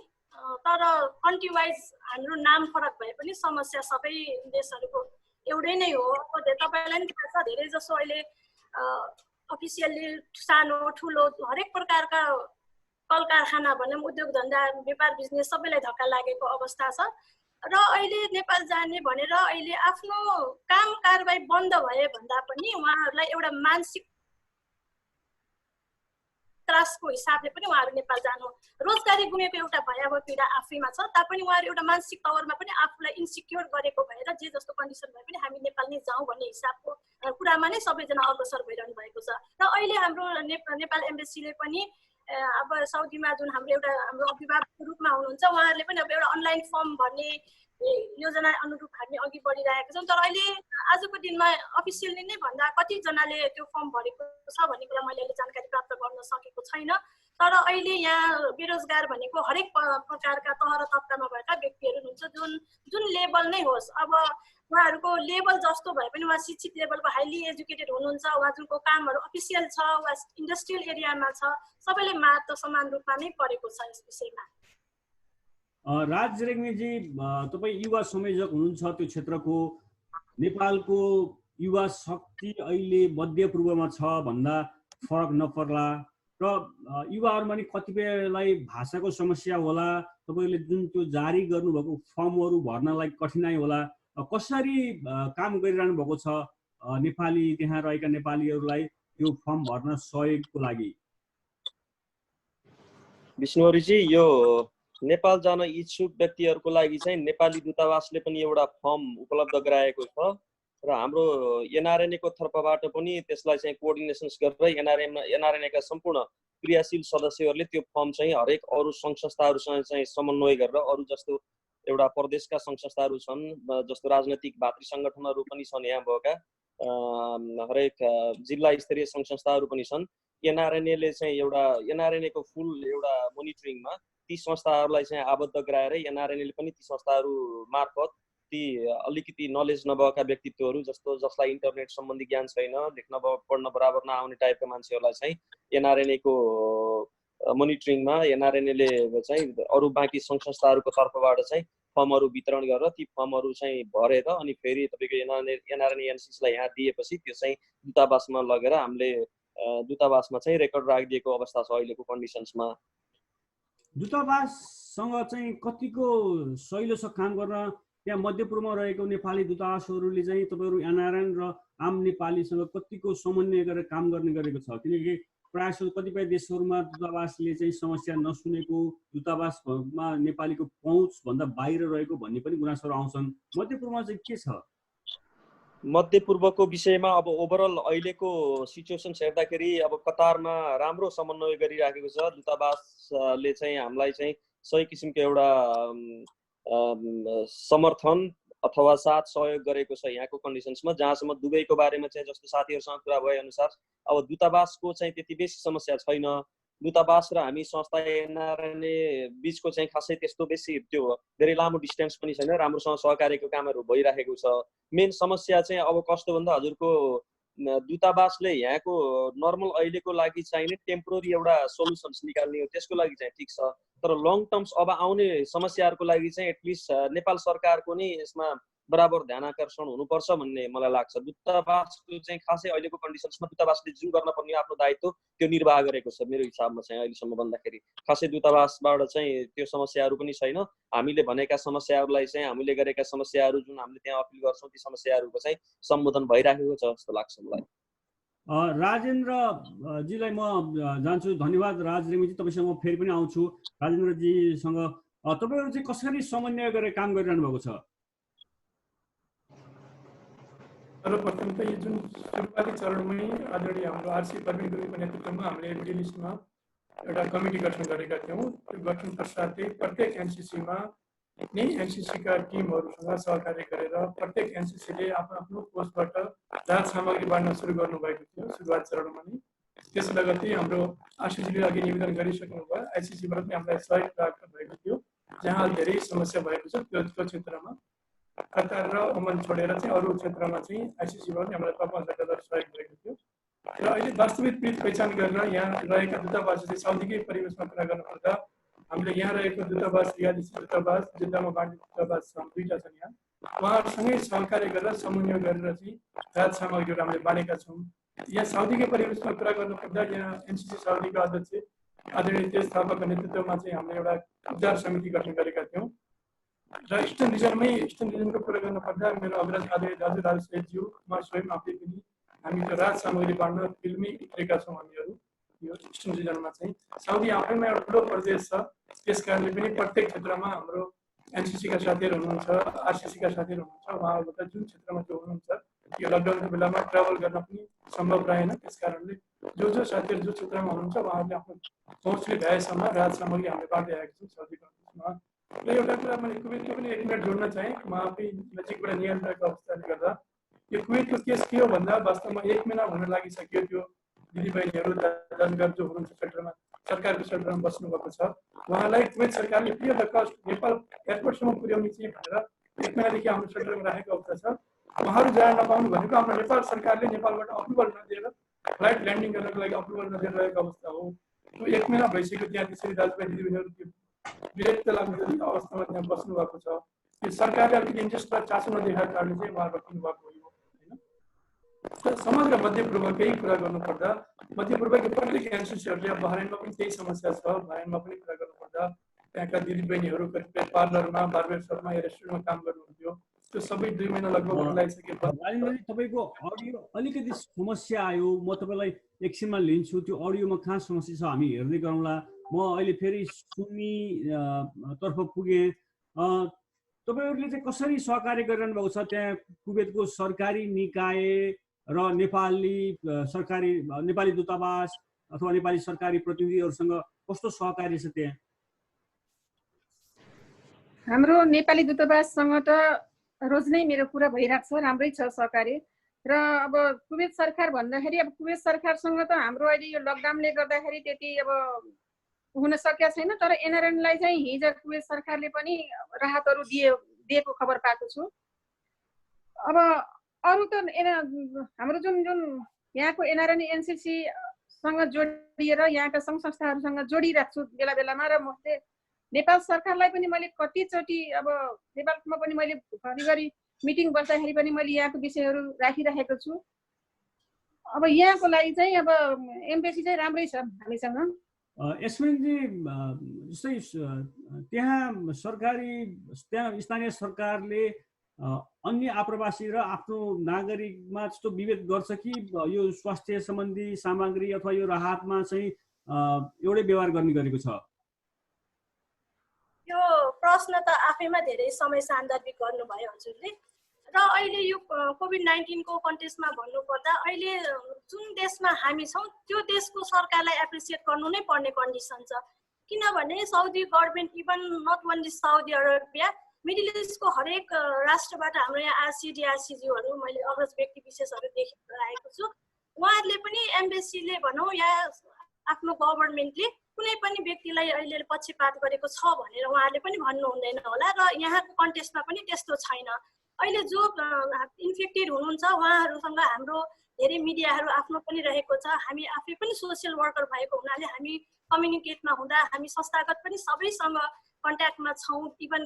तर कन्ट्री वाइज हाम्रो नाम फरक भए पनि समस्या सबै देशहरूको एउटै नै हो। तपाईँलाई पनि थाहा छ, धेरै जसो अहिले अफिसियल्ली सानो ठुलो हरेक प्रकारका कल कारखाना भनौँ, उद्योग धन्दा, व्यापार बिजनेस सबैलाई धक्का लागेको अवस्था छ। र अहिले नेपाल जाने भनेर अहिले आफ्नो काम कारबाही बन्द भए भन्दा पनि उहाँहरूलाई एउटा मानसिक त्रासको हिसाबले पनि उहाँहरू नेपाल जानु, रोजगारी गुमेको एउटा भयावह पीडा आफैमा छ। तापनि उहाँहरू एउटा मानसिक तवरमा पनि आफूलाई इन्सिक्योर गरेको भएर जे जस्तो कन्डिसन भए पनि हामी नेपाल नै जाउँ भन्ने हिसाबको कुरामा नै सबैजना अग्रसर भइरहनु भएको छ। र अहिले हाम्रो नेपाल एम्बेसीले पनि अब साउदीमा जुन हाम्रो अभिभावकको रूपमा हुनुहुन्छ, उहाँहरूले पनि अब एउटा अनलाइन फर्म भर्ने योजना अनुरूप हामी अघि बढिरहेका छौँ। तर अहिले आजको दिनमा अफिसियली नै भन्दा कतिजनाले त्यो फर्म भरेको छ भन्ने कुरा मैले अहिले जानकारी प्राप्त गर्न सकेको छैन। तर अहिले यहाँ बेरोजगार भनेको हरेक प्रकारका तह र तबकामा भएका व्यक्तिहरू हुनुहुन्छ, जुन लेभल नै होस्। अब उहाँहरूको लेभल जस्तो भए पनि उहाँ शिक्षित लेभलको हाइली एजुकेटेड हुनुहुन्छ, उहाँ जुनको कामहरू अफिसियल छ, उहाँ इन्डस्ट्रियल एरियामा छ, सबैले महत्त्व समान रूपमा नै परेको छ यस विषयमा। राज रेग्मीजी, तपाईँ युवा संयोजक हुनुहुन्छ त्यो क्षेत्रको। नेपालको युवा शक्ति अहिले मध्यपूर्वमा छ भन्दा फरक नपर्ला र युवाहरूमा नि कतिपयलाई भाषाको समस्या होला, तपाईँले जुन त्यो जारी गर्नुभएको फर्महरू भर्नलाई कठिनाइ होला, कसरी काम गरिरहनु भएको छ नेपाली त्यहाँ रहेका नेपालीहरूलाई यो फर्म भर्न सहयोगको लागि? विष्णुहरीजी, यो नेपाल जान इच्छुक व्यक्तिहरूको लागि चाहिँ नेपाली दूतावासले पनि एउटा फर्म उपलब्ध गराएको छ र हाम्रो एनआरएनएको तर्फबाट पनि त्यसलाई चाहिँ कोअर्डिनेसन्स गरेर एनआरएनएका सम्पूर्ण क्रियाशील सदस्यहरूले त्यो फर्म चाहिँ हरेक अरू सङ्घ संस्थाहरूसँग चाहिँ समन्वय गरेर, अरू जस्तो एउटा प्रदेशका सङ्घ संस्थाहरू छन्, जस्तो राजनैतिक भातृ सङ्गठनहरू पनि छन्, यहाँ भएका हरेक जिल्ला स्तरीय सङ्घ संस्थाहरू पनि छन्। एनआरएनएले चाहिँ एउटा एनआरएनएको फुल एउटा मोनिटरिङमा ती संस्थाहरूलाई चाहिँ आबद्ध गराएर एनआरएनएले पनि ती संस्थाहरू मार्फत ती अलिकति नलेज नभएका व्यक्तित्वहरू जसलाई इन्टरनेट सम्बन्धी ज्ञान छैन, लेख्न पढ्न बराबर नआउने टाइपका मान्छेहरूलाई चाहिँ एनआरएनएको मोनिटरिङमा एनआरएनएले चाहिँ अरू बाँकी सङ्घ संस्थाहरूको तर्फबाट चाहिँ फर्महरू वितरण गरेर ती फर्महरू चाहिँ भरेर अनि फेरि तपाईँको एनआरएनए एनसिसीलाई यहाँ दिएपछि त्यो चाहिँ दूतावासमा लगेर हामीले दूतावासमा चाहिँ रेकर्ड राखिदिएको अवस्था छ अहिलेको कन्डिसन्समा। दूतावाससँग चाहिँ कतिको सहिलो छ काम गर्न? त्यहाँ मध्यपूर्वमा रहेको नेपाली दूतावासहरूले चाहिँ तपाईँहरू एनआरएन र आम नेपालीसँग कतिको समन्वय गरेर काम गर्ने गरेको छ? किनकि प्रायः जस्तो कतिपय देशहरूमा दूतावासले चाहिँ समस्या नसुनेको, दूतावासमा नेपालीको पहुँचभन्दा बाहिर रहेको भन्ने पनि गुनासोहरू आउँछन्। मध्यपूर्वमा चाहिँ के छ? मध्यपूर्वको विषयमा अब ओभरअल अहिलेको सिचुएसन्स हेर्दाखेरि अब कतारमा राम्रो समन्वय गरिराखेको छ। दूतावासले चाहिँ हामीलाई चाहिँ सही किसिमको एउटा समर्थन अथवा साथ सहयोग गरेको छ यहाँको कन्डिसन्समा। जहाँसम्म दुबईको बारेमा चाहिँ जस्तो साथीहरूसँग कुरा भए अनुसार अब दूतावासको चाहिँ त्यति बेसी समस्या छैन। दूतावास र हामी संस्था एनआरएनए बिचको चाहिँ खासै त्यस्तो बेसी त्यो धेरै लामो डिस्टेन्स पनि छैन, राम्रोसँग सहकार्यको कामहरू भइराखेको छ। मेन समस्या चाहिँ अब कस्तो भन्दा हजुरको दूतावासले यहाँको नर्मल अहिलेको लागि चाहिने टेम्पोररी एउटा सोल्युसन्स निकाल्ने हो, त्यसको लागि चाहिँ ठिक छ। तर लङ टर्म्स अब आउने समस्याहरूको लागि चाहिँ एटलिस्ट नेपाल सरकारको नै यसमा बराबर ध्यान आकर्षण हुनुपर्छ भन्ने मलाई लाग्छ। दूतावासको चाहिँ खासै अहिलेको कन्डिसन्समा दूतावासले जुन गर्न पर्ने आफ्नो दायित्व त्यो निर्वाह गरेको छ मेरो हिसाबमा चाहिँ अहिलेसम्म भन्दाखेरि। खासै दूतावासबाट चाहिँ त्यो समस्याहरू पनि छैन। हामीले भनेका समस्याहरूलाई चाहिँ हामीले गरेका समस्याहरू जुन हामीले त्यहाँ अपिल गर्छौँ ती समस्याहरूको चाहिँ सम्बोधन भइराखेको छ जस्तो लाग्छ मलाई। राजेन्द्रजीलाई म जान्छु। धन्यवाद राज रेग्मीजी, तपाईँसँग म फेरि पनि आउँछु। राजेन्द्रजीसँग तपाईँहरू चाहिँ कसरी समन्वय गरेर काम गरिरहनु भएको छ? सर्वप्रथम त यो जुन सुरुवाती चरणमै आदरणीय हाम्रो आरसी परवीन गुरुङको नेतृत्वमा हामीले मिडल इस्टमा एउटा कमिटी गठन गरेका थियौँ। त्यो गठन पश्चातै प्रत्येक एनसिसीमा नै एनसिसीका टिमहरूसँग सहकार्य गरेर प्रत्येक एनसिसीले आफ्नो आफ्नो पोस्टबाट राहत सामग्री बाँड्न सुरु गर्नुभएको थियो सुरुवात चरणमा नै। त्यस लगत्तै हाम्रो आरसिसीले अघि निवेदन गरिसक्नुभयो, आइसिसीबाट पनि हामीलाई सहयोग प्राप्त भएको थियो। जहाँ धेरै समस्या भएको छ त्यो क्षेत्रमा कतार र ओमान छोडेर चाहिँ अरू क्षेत्रमा चाहिँ आइसिसीबाट पनि हामीलाई $5,000 सहयोग भएको थियो। र अहिले वास्तविक पहिचान गरेर यहाँ रहेका दूतावास चाहिँ साउदीकै परिवेशमा कुरा गर्नुपर्दा हामीले यहाँ रहेको दूतावास, रियाद स्थित दूतावास, जिद्दामा बाँड्ने दूतावास दुईवटा छन्। यहाँ उहाँहरूसँगै सहकार्य गरेर समन्वय गरेर चाहिँ राहत सामग्रीहरू हामीले बाँडेका छौँ। यहाँ साउदीकै परिवेशमा कुरा गर्नुपर्दा यहाँ एनसिसी साउदीका अध्यक्ष आदरणीय तेज थापाको नेतृत्वमा चाहिँ हामीले एउटा उद्धार समिति गठन गरेका थियौँ। र इस्टर्न रिजनको कुरा गर्नुपर्दा मेरो अग्रज आदरणीय दाजु राज सेठज्यू, म स्वयं आफै पनि हामी त्यो राहत सामग्री बाँड्न फिल्मी उत्रेका छौँ। हामीहरू यो इस्टर्न रिजनमा चाहिँ साउदी आफैमा एउटा ठुलो प्रदेश छ, त्यस कारणले पनि प्रत्येक क्षेत्रमा हाम्रो एनसिसीका साथीहरू हुनुहुन्छ, आरसिसीका साथीहरू हुनुहुन्छ। उहाँहरूबाट जुन क्षेत्रमा जो हुनुहुन्छ यो लकडाउनको बेलामा ट्राभल गर्न पनि सम्भव रहेन। त्यस कारणले जो साथीहरू जो क्षेत्रमा हुनुहुन्छ उहाँहरूले आफ्नो पहुँचले भ्याएसम्म राहत सामग्री हामीले बाँड्दै आएको छौँ साउदीको देशमा। र एउटा कुरा मैले कुवेतको पनि 1 मिनट जोड्न चाहेँ। म आफै नजिकबाट नियन्त्रकको अवस्थाले गर्दा यो कुवेतको केस के हो भन्दा वास्तवमा 1 महिना हुन लागिसक्यो। त्यो दिदीबहिनीहरू दाजुभाइ जो हुनुहुन्छ सेक्टरमा, सरकारको सेक्टरमा बस्नुभएको छ, उहाँलाई कुवेत सरकारले free of the cost Nepal एयरपोर्टसम्म पुर्याउने चाहिँ भनेर 1 महिनादेखि हाम्रो सेल्टरमा राखेको अवस्था छ। उहाँहरू जान नपाउनु भनेको हाम्रो नेपाल सरकारले नेपालबाट अप्रुभल नदिएर फ्लाइट ल्यान्डिङ गर्नको लागि अप्रुभल नदिएर रहेको अवस्था हो। 1 महिना भइसक्यो त्यहाँ त्यसरी दाजुभाइ दिदीबहिनीहरू त्यो विरक्त लाग्ने अवस्थामा त्यहाँ बस्नु भएको छ। यो सरकारले अलिकति इन्ट्रेस्टलाई चासो नदेखाएको कारणले चाहिँ उहाँहरू रोकिनु भएको हो होइन। समग्र मध्यपूर्वकै कुरा गर्नुपर्दा मध्यपूर्वको प्रत्येक एनसिसीहरूले बहराइनमा पनि त्यही समस्या छ। बहराइनमा पनि कुरा गर्नुपर्दा त्यहाँका दिदीबहिनीहरू कतिपय पार्लरमा बार्बरसपमा या रेस्टुरेन्टमा काम गर्नुहुन्थ्यो, त्यो सबै 2 महिना लगभग लगाइसकेपछि तपाईँको अडियो अलिकति समस्या आयो। म तपाईँलाई एकछिनमा लिन्छु, त्यो अडियोमा कहाँ समस्या छ हामी हेर्दै गरौँला। म अहिले फेरि सुन्नी तर्फ पुगेँ। तपाईँहरूले चाहिँ कसरी सहकार्य गरिरहनु भएको छ त्यहाँ कुवेतको सरकारी निकाय र नेपाली दूतावास अथवा नेपाली सरकारी प्रतिनिधिहरूसँग कस्तो सहकार्य छ त्यहाँ? हाम्रो नेपाली दूतावाससँग त रोज नै मेरो कुरा भइरहेको छ, राम्रै छ सहकार्य। र अब कुवेत सरकार भन्दाखेरि अब कुवेत सरकारसँग त हाम्रो अहिले यो लकडाउनले गर्दाखेरि त्यति अब हुन सकेको छैन। तर एनआरएनलाई चाहिँ हिजो कुवेत सरकारले पनि राहतहरू दिएको खबर पाएको छु। अब अरू त हाम्रो जुन यहाँको एनआरएन एनसिसीसँग जोडिएर यहाँका सङ्घ संस्थाहरूसँग जोडिरहेको छु बेला बेलामा। र म चाहिँ नेपाल सरकारलाई पनि मैले कतिचोटि अब नेपालमा पनि मैले घरिघरि मिटिङ बस्दाखेरि पनि मैले यहाँको विषयहरू राखिरहेको छु। अब यहाँको लागि चाहिँ अब एम्बेसी चाहिँ राम्रै छ हामीसँग। यसमेजी जस्तै त्यहाँ स्थानीय सरकारले अन्य आप्रवासी र आफ्नो नागरिकमा जस्तो विभेद गर्छ कि यो स्वास्थ्य सम्बन्धी सामग्री अथवा यो राहतमा चाहिँ एउटै व्यवहार गर्ने गरेको छ? यो प्रश्न त आफैमा धेरै समय सान्दर्भिक गर्नुभयो हजुरले। र अहिले यो कोभिड-19 को कन्टेक्स्टमा भन्नुपर्दा अहिले जुन देशमा हामी छौँ त्यो देशको सरकारलाई एप्रिसिएट गर्नु नै पर्ने कन्डिसन छ। किनभने Saudi government even not only Saudi Arabia, middle इस्टको हरेक राष्ट्रबाट हाम्रो यहाँ आरसिडीआरसिजीहरू मैले अग्रज व्यक्ति विशेषहरू देखिरहेको छु। उहाँहरूले पनि एम्बेसीले भनौँ या आफ्नो गभर्मेन्टले कुनै पनि व्यक्तिलाई अहिले पक्षपात गरेको छ भनेर उहाँहरूले पनि भन्नु हुँदैन होला। र यहाँको कन्टेक्स्टमा पनि त्यस्तो छैन। अहिले जो इन्फेक्टेड हुनुहुन्छ उहाँहरूसँग हाम्रो धेरै मिडियाहरू आफ्नो पनि रहेको छ। हामी आफै पनि सोसियल वर्कर भएको हुनाले हामी कम्युनिकेटमा हुँदा हामी संस्थागत पनि सबैसँग कन्ट्याक्टमा छौँ। इभन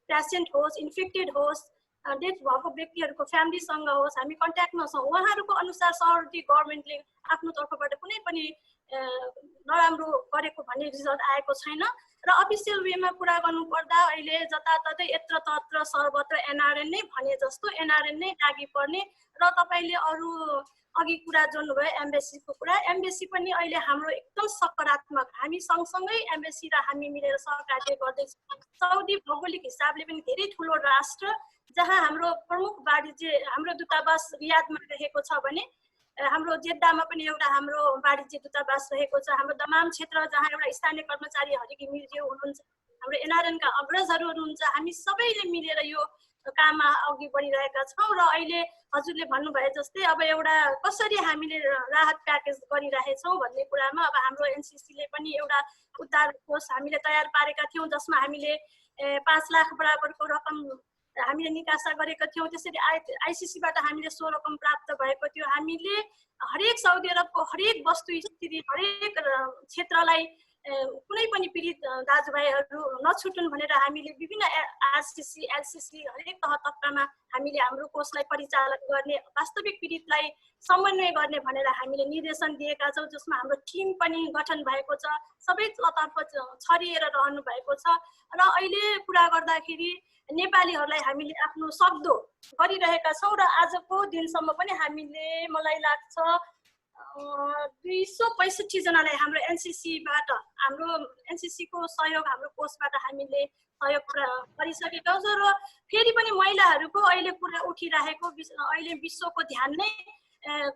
पेसेन्ट होस्, इन्फेक्टेड होस्, डेथ भएको व्यक्तिहरूको फ्यामिलीसँग होस्, हामी कन्ट्याक्टमा छौँ। उहाँहरूको अनुसार साउदी गभर्मेन्टले आफ्नो तर्फबाट कुनै पनि नराम्रो गरेको भन्ने रिजल्ट आएको छैन। र अफिसियल वेमा कुरा गर्नुपर्दा अहिले जताततै यत्र तत्र सर्वत्र एनआरएन नै भने जस्तो एनआरएन नै लागि पर्ने। र तपाईँले अरू अघि कुरा जोड्नुभयो एम्बेसीको कुरा, एम्बेसी पनि अहिले हाम्रो एकदम सकारात्मक, हामी सँगसँगै एम्बेसी र हामी मिलेर सहकार्य गर्दैछौँ। साउदी भौगोलिक हिसाबले पनि धेरै ठुलो राष्ट्र जहाँ हाम्रो प्रमुख वाणिज्य हाम्रो दूतावास रियादमा रहेको छ भने हाम्रो जेद्दामा पनि एउटा हाम्रो वाणिज्य दूतावास रहेको छ। हाम्रो दमाम क्षेत्र जहाँ एउटा स्थानीय कर्मचारी हरिकी मिर्ज्यू हुनुहुन्छ, हाम्रो एनआरएनका अग्रजहरू हुनुहुन्छ, हामी सबैले मिलेर यो काममा अघि बढिरहेका छौँ। र अहिले हजुरले भन्नुभए जस्तै अब एउटा कसरी हामीले राहत प्याकेज गरिरहेछौँ भन्ने कुरामा अब हाम्रो एनसिसीले पनि एउटा उद्धार कोष हामीले तयार पारेका थियौँ, जसमा हामीले 5 लाख बराबरको रकम हामीले निकासा गरेका थियौँ। त्यसरी आइसिसीबाट हामीले सो रकम प्राप्त भएको थियो। हामीले हरेक साउदी अरबको हरेक वस्तुस्थिति हरेक क्षेत्रलाई कुनै पनि पीडित दाजुभाइहरू नछुटुन् भनेर हामीले विभिन्न आरसिसी एलसिसी हरेक तह तबकामा हामीले हाम्रो कोषलाई परिचालन गर्ने, वास्तविक पीडितलाई समन्वय गर्ने भनेर हामीले निर्देशन दिएका छौँ, जसमा हाम्रो टिम पनि गठन भएको छ, सबै तर्फ छरिएर रहनु भएको छ। र अहिले कुरा गर्दाखेरि नेपालीहरूलाई हामीले आफ्नो सक्दो गरिरहेका छौँ। र आजको दिनसम्म पनि हामीले मलाई लाग्छ 265 जनालाई हाम्रो एनसिसीबाट हाम्रो एनसिसीको सहयोग हाम्रो कोषबाट हामीले सहयोग गरिसकेका छौँ। र फेरि पनि महिलाहरूको अहिले कुरा उठिरहेको अहिले विश्वको ध्यान नै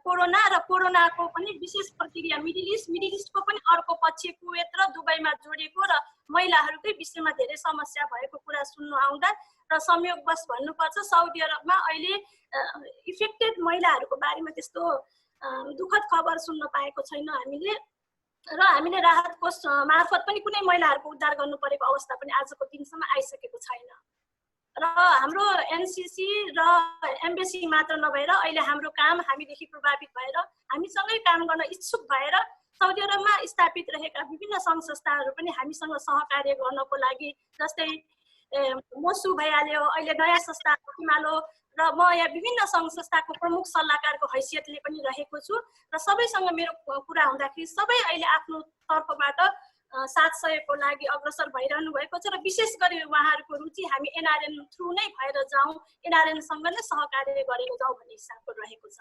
कोरोना र कोरोनाको पनि विशेष प्रक्रिया मिडल इस्टको पनि अर्को पक्ष कुवेत र दुबईमा जोडिएको र महिलाहरूकै विषयमा धेरै समस्या भएको कुरा सुन्नु आउँदा र संयोगवश भन्नुपर्छ साउदी अरबमा अहिले इफेक्टेड महिलाहरूको बारेमा त्यस्तो दुःखद खबर सुन्न पाएको छैन हामीले। र हामीले राहत कोष मार्फत पनि कुनै महिलाहरूको उद्धार गर्नु परेको अवस्था पनि आजको दिनसम्म आइसकेको छैन। र हाम्रो एनसीसी र एम्बेसी मात्र नभएर अहिले हाम्रो काम हामीदेखि प्रभावित भएर हामीसँगै काम गर्न इच्छुक भएर साउदी अरबमा स्थापित रहेका विभिन्न सङ्घ संस्थाहरू पनि हामीसँग सहकार्य गर्नको लागि, जस्तै मोसु भइहाल्यो, अहिले नयाँ संस्था हिमालो, र म यहाँ विभिन्न सङ्घ संस्थाको प्रमुख सल्लाहकारको हैसियतले पनि रहेको छु र सबैसँग मेरो कुरा हुँदाखेरि सबै अहिले आफ्नो तर्फबाट साथ सहयोगको लागि अग्रसर भइरहनु भएको छ र विशेष गरी उहाँहरूको रुचि हामी एनआरएन थ्रु नै भएर जाउँ, एनआरएनसँग नै सहकार्य गरेर जाउँ भन्ने हिसाबको रहेको छ।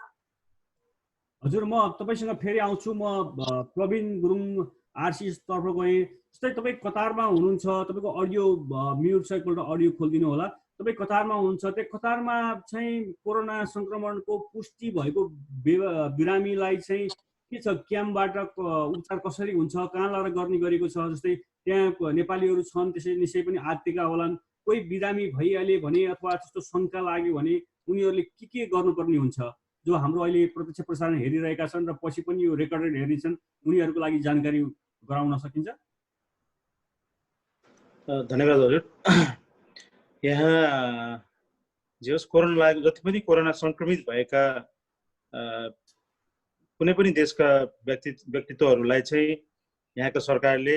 हजुर, म तपाईसँग फेरि आउँछु। म प्रवीण गुरुङ आरसी तर्फ गएँ। जस्तै तपाईँ कतारमा हुनुहुन्छ, तपाईँको अडियो म्युट छ, एकपल्ट अडियो खोलिदिनु होला। तपाईँ कतारमा हुनुहुन्छ, त्यो कतारमा चाहिँ कोरोना सङ्क्रमणको पुष्टि भएको बिरामीलाई चाहिँ के छ, क्याम्पबाट उपचार कसरी हुन्छ, कहाँ लगेर गर्ने गरेको छ? जस्तै त्यहाँ नेपालीहरू छन्, त्यसै निश्चय पनि आत्तिका होलान्। कोही बिरामी भइहाल्यो भने अथवा त्यस्तो शङ्का लाग्यो भने उनीहरूले के गर्नुपर्ने हुन्छ? जो हाम्रो अहिले प्रत्यक्ष प्रसारण हेरिरहेका छन् र पछि पनि यो रेकर्डेड हेर्नेछन्, उनीहरूको लागि जानकारी गराउन सकिन्छ? धन्यवाद हजुर। यहाँ जे होस्, कोरोना लागेको जति पनि कोरोना सङ्क्रमित भएका कुनै पनि देशका व्यक्तित्वहरूलाई चाहिँ यहाँको सरकारले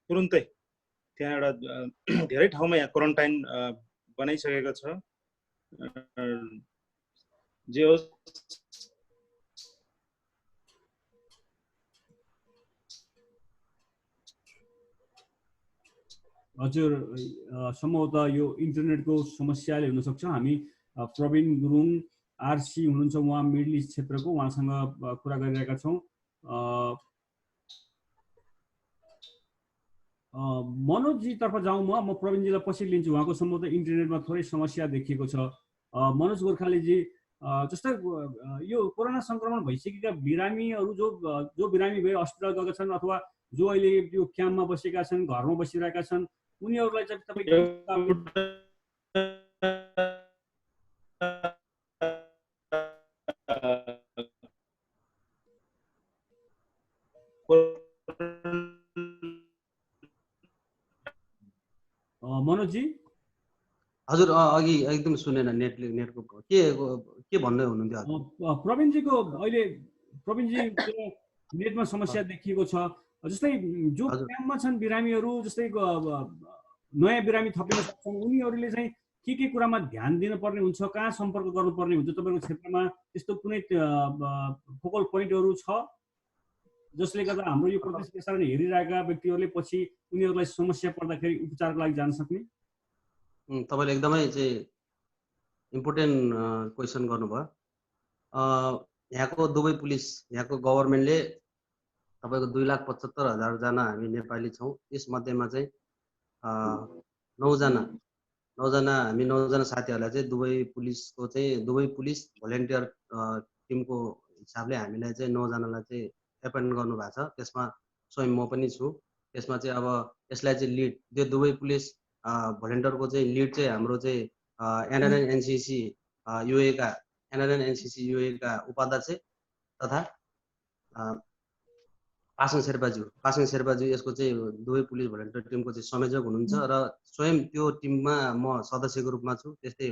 तुरुन्तै त्यहाँ एउटा धेरै ठाउँमा यहाँ क्वारेन्टाइन बनाइसकेको छ। जे होस्, हजुर, सम्भवतः यो इन्टरनेटको समस्याले हुनसक्छ। हामी प्रवीण गुरुङ आरसी हुनुहुन्छ, उहाँ मिडल इस्ट क्षेत्रको, उहाँसँग कुरा गरिरहेका छौँ। मनोजजीतर्फ जाउँ। म प्रवीणजीलाई पछि लिन्छु, उहाँको सम्भवतः इन्टरनेटमा थोरै समस्या देखिएको छ। मनोज गोर्खालीजी, जस्तै यो कोरोना सङ्क्रमण भइसकेका बिरामीहरू जो बिरामी भए अस्पताल गएका छन् अथवा जो अहिले यो क्याम्पमा बसेका छन्, घरमा बसिरहेका छन्, उनीहरूलाई चाहिँ तपाईँ मनोजजी? हजुर, अघि एकदम सुनेन, नेटको के भन्दै हुनुहुन्थ्यो? प्रवीणजीको अहिले नेटमा समस्या देखिएको छ। जस्तै जो क्याम्पमा छन् बिरामीहरू, जस्तै नयाँ बिरामी थपिन सक्छन्, उनीहरूले चाहिँ के कुरामा ध्यान दिनुपर्ने हुन्छ, कहाँ सम्पर्क गर्नुपर्ने हुन्छ? तपाईँको क्षेत्रमा त्यस्तो कुनै फोकल पोइन्टहरू छ जसले गर्दा हाम्रो यो प्रत्यक्ष प्रसारण हेरिरहेका व्यक्तिहरूले पछि उनीहरूलाई समस्या पर्दाखेरि उपचारको लागि जान सक्ने? तपाईँले एकदमै चाहिँ इम्पोर्टेन्ट क्वेसन गर्नुभयो। यहाँको दुबई पुलिस, यहाँको गभर्मेन्टले तपाईँको 2,75,000 हामी नेपाली छौँ। यसमध्येमा चाहिँ 9जना साथीहरूलाई चाहिँ दुबई पुलिस भोलिन्टियर टिमको हिसाबले हामीलाई चाहिँ 9जनालाई चाहिँ एपोइन्ट गर्नुभएको छ। त्यसमा स्वयं म पनि छु। त्यसमा चाहिँ अब यसलाई चाहिँ लिड, त्यो दुबई पुलिस भोलिन्टियरको चाहिँ लिड चाहिँ हाम्रो चाहिँ एनआरएन-एनसीसी युएका उपाध्यक्ष तथा पासाङ शेर्पाज्यू यसको चाहिँ दुबई पुलिस भोलिन्टियर टिमको चाहिँ संयोजक हुनुहुन्छ र स्वयं त्यो टिममा म सदस्यको रूपमा छु। त्यस्तै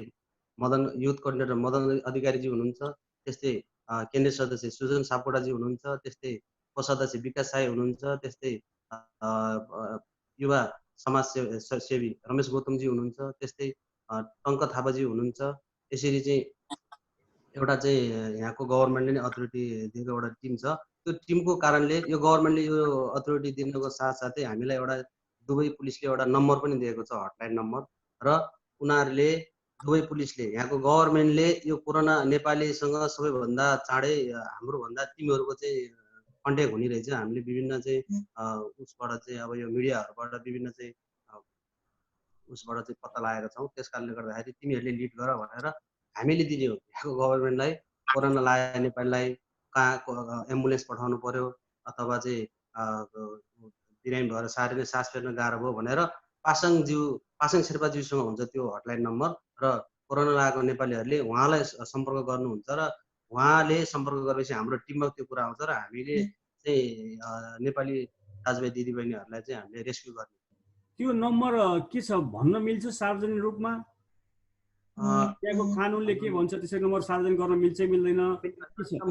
युथ कोअर्डिनेटर मदन अधिकारीजी हुनुहुन्छ, त्यस्तै केन्द्रीय सदस्य सुजन सापकोटाजी हुनुहुन्छ, त्यस्तै कोषाध्यक्ष विकास साई हुनुहुन्छ, त्यस्तै युवा समाज सेवी रमेश गौतमजी हुनुहुन्छ, त्यस्तै टङ्क थापाजी हुनुहुन्छ। यसरी चाहिँ एउटा चाहिँ यहाँको गभर्मेन्टले नै अथोरिटी दिएको एउटा टिम छ। त्यो टिमको कारणले यो गभर्मेन्टले यो अथोरिटी दिनको साथसाथै हामीलाई एउटा दुबई पुलिसले एउटा नम्बर पनि दिएको छ, हटलाइन नम्बर। र उनीहरूले दुबई पुलिसले, यहाँको गभर्मेन्टले यो कोरोना नेपालीसँग सबैभन्दा चाँडै हाम्रोभन्दा टिमहरूको चाहिँ कन्ट्याक्ट हुने रहेछ। हामीले विभिन्न चाहिँ उसबाट चाहिँ अब यो मिडियाहरूबाट विभिन्न चाहिँ उसबाट चाहिँ पत्ता लागेका छौँ। त्यस कारणले गर्दाखेरि तिमीहरूले लिड गर भनेर हामीले दिने हो। यहाँको गभर्मेन्टलाई कोरोना लागेको नेपालीलाई कहाँ एम्बुलेन्स पठाउनु पर्यो अथवा चाहिँ बिरामी भएर साह्रै नै सास फेर्न गाह्रो भयो भनेर पासाङ शेर्पाज्यूसँग हुन्छ त्यो हटलाइन नम्बर। र कोरोना लागेको नेपालीहरूले उहाँलाई सम्पर्क गर्नुहुन्छ र उहाँले सम्पर्क गरेपछि हाम्रो टिममा त्यो कुरा आउँछ र हामीले चाहिँ नेपाली दाजुभाइ दिदीबहिनीहरूलाई चाहिँ हामीले रेस्क्यु गर्ने। त्यो नम्बर के छ भन्न मिल्छ सार्वजनिक रूपमा? त्यहाँको कानुनले के भन्छ त्यसरी नम्बर सार्वजनिक गर्न मिल्छ मिल्दैन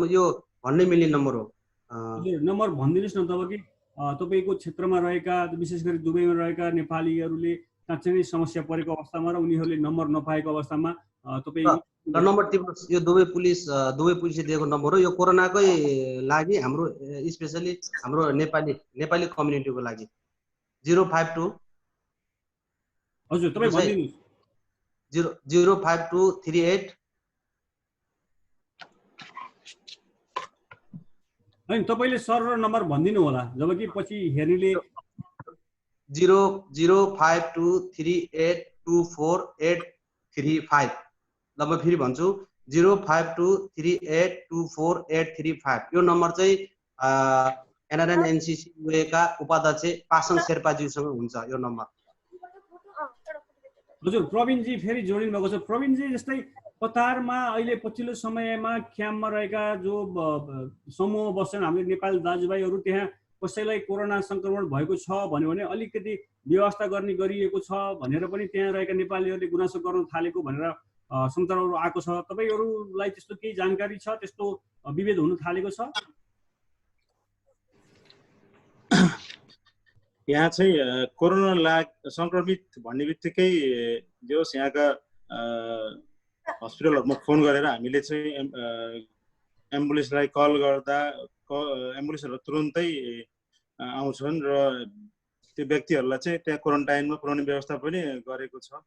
यो भन्नै मिल्ने नम्बर हो। हजुर नम्बर भनिदिनुहोस् न तब कि तपाईँको क्षेत्रमा रहेका विशेष गरी दुबईमा रहेका नेपालीहरूले साँच्चै नै समस्या परेको अवस्थामा र उनीहरूले नम्बर नपाएको अवस्थामा तपाईँ नम्बर टिप्नुहोस्। यो दुबई पुलिसले दिएको नम्बर हो। यो कोरोनाकै लागि हाम्रो स्पेसली हाम्रो नेपाली कम्युनिटीको लागि 052 हजुर तपाईँ भनिदिनुहोस् 05238 हैन तपाईले सर्भर नम्बर भनिदिनु होला जबकि पछि हेर्नेले 052382485 ल म फेरि भन्छु 052382485 यो नम्बर चाहिँ एनआरएन एनसीसी का उपाध्यक्ष पासाङ शेर्पाज्यूसँग हुन्छ यो नम्बर। हजुर प्रवीणजी फेरि जोडिनु भएको छ। प्रवीणजी जस्तै कतारमा अहिले पछिल्लो समयमा क्याम्पमा रहेका जो समूह बस्छन् हाम्रो नेपाली दाजुभाइहरू त्यहाँ कसैलाई कोरोना संक्रमण भएको छ भन्यो भने अलिकति व्यवस्था गर्ने गरिएको छ भनेर पनि त्यहाँ रहेका नेपालीहरूले गुनासो गर्न थालेको भनेर समाचारहरू आएको छ। तपाईहरुलाई त्यस्तो केही जानकारी छ? त्यस्तो विभेद हुन थालेको छ? यहाँ चाहिँ कोरोना संक्रमित भन्ने बित्तिकै जो यहाँका हस्पिटलहरुमा फोन गरेर हामीले चाहिँ एम्बुलेन्सलाई कल गर्दा एम्बुलेन्सहरु तुरुन्तै आउँछन् र त्यो व्यक्तिहरुलाई चाहिँ त्यहाँ क्वारेन्टाइनमा पुर्याउने व्यवस्था पनि गरेको छ।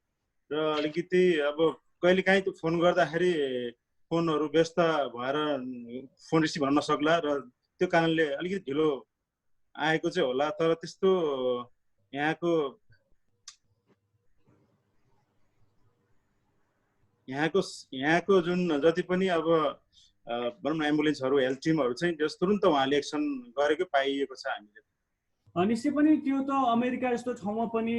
र अलिकति अब कहिलेकाहीँ त्यो फोन गर्दाखेरि फोनहरु व्यस्त भएर फोन रिसिभ गर्न नसक्ला र त्यो कारणले अलिकति ढिलो आएको चाहिँ होला। तर त्यस्तो यहाँको जुन जति पनि अब भनौँ न एम्बुलेन्सहरु हेल्थ टिमहरु चाहिँ जस तुरुन्त उहाँले एक्सन गरेको पाइएको छ हामीले। निश्चय पनि त्यो त अमेरिका जस्तो ठाउँमा पनि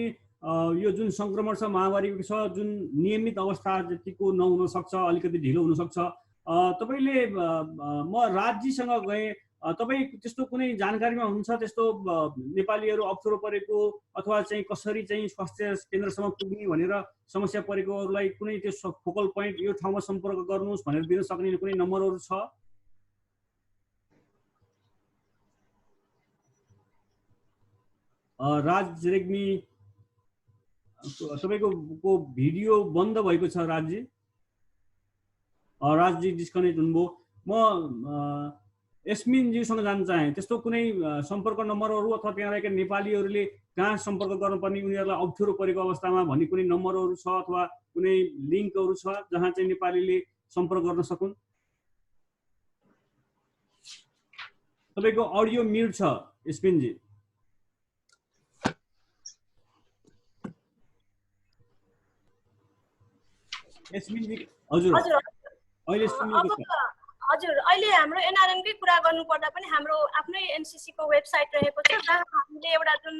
यो जुन संक्रमण छ महामारीको छ जुन नियमित अवस्था जतिको नहुन सक्छ अलिकति ढिलो हुन सक्छ। तपाईले म राजजीसँग गए तपाई त्यस्तो कुनै जानकारीमा हुन्छ त्यस्तो नेपालीहरु अप्ठ्यारो परेको अथवा चाहिँ कसरी चाहिँ स्वास्थ्य केन्द्रसम्म पुग्ने भनेर समस्या परेकोहरुलाई कुनै त्यो फोकल प्वाइन्ट यो ठाउँमा सम्पर्क गर्नुस् भनेर दिन सक्ने कुनै नम्बरहरु छ? राज रेग्मी तपाईको भिडियो बन्द भएको छ राजजी। राजजी डिस्कनेक्ट हुनुभयो। म एस्मिनज्यूसँग जान्न चाहे त्यस्तो कुनै सम्पर्क नम्बरहरु अथवा त्यहाँ रहेका नेपालीहरुले कहाँ सम्पर्क गर्नुपर्ने उनीहरुलाई अप्ठ्यारो परेको अवस्थामा भन्ने कुनै नम्बरहरु छ अथवा कुनै लिंकहरु छ जहाँ चाहिँ नेपालीले सम्पर्क गर्न सकुन्? तपाईको अडियो म्युट छ एस्मिनजी। एस्मिनजी हजुर अहिले सुनिएको छ? हजुर अहिले हाम्रो एनआरएन कै कुरा गर्नु पर्दा पनि हाम्रो आफ्नै एनसीसी को वेबसाइट रहेको छ जहाँ हामीले एउटा जुन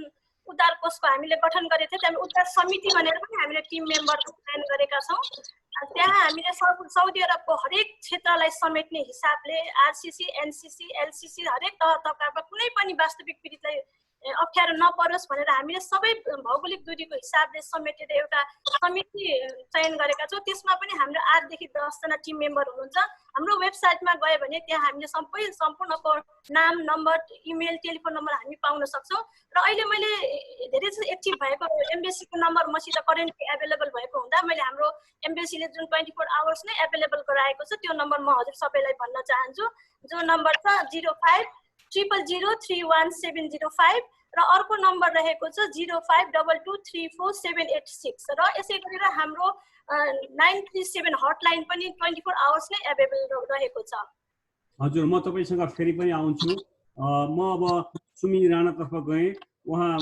उद्धार कोषको हामीले गठन गरेको थियो त्यहाँ उद्धार समिति भनेर पनि हामीले टिम मेम्बरको चयन गरेका छौं। त्यहाँ हामीले साउदी अरबको हरेक क्षेत्रलाई समेट्ने हिसाबले आरसीसी एनसीसी एलसीसी हरेक तह तहका कुनै पनि वास्तविक पीडितलाई अप्ठ्यारो नपरोस् भनेर हामीले सबै भौगोलिक दूरीको हिसाबले समेटेर एउटा समिति चयन गरेका छौं। त्यसमा पनि हाम्रो 8 देखि 10 जना टिम मेम्बर हुनुहुन्छ। हाम्रो वेबसाइटमा गए भने त्यहाँ हामीले सम्पूर्णको नाम नम्बर इमेल टेलिफोन नम्बर हामी पाउन सक्छौं। र अहिले मैले धेरै एक्टिभ भएको एम्बेसीको नम्बर मसित करेन्टली अवेलेबल भएको हुँदा मैले हाम्रो एम्बेसीले जुन 24 आवर्स नै अवेलेबल गराएको छ त्यो नम्बर म हजुर सबैलाई भन्न चाहन्छु। जो नम्बर छ 0500031705 र अर्को नम्बर रहेको छ 0522347886 र यसै गरेर हाम्रो 937 हटलाइन पनि 24 आवर्स नै अवेलेबल रहेको छ। हजुर म तपाईसँग फेरि पनि आउँछु। म अब सुमी राणा तर्फ गए उहाँ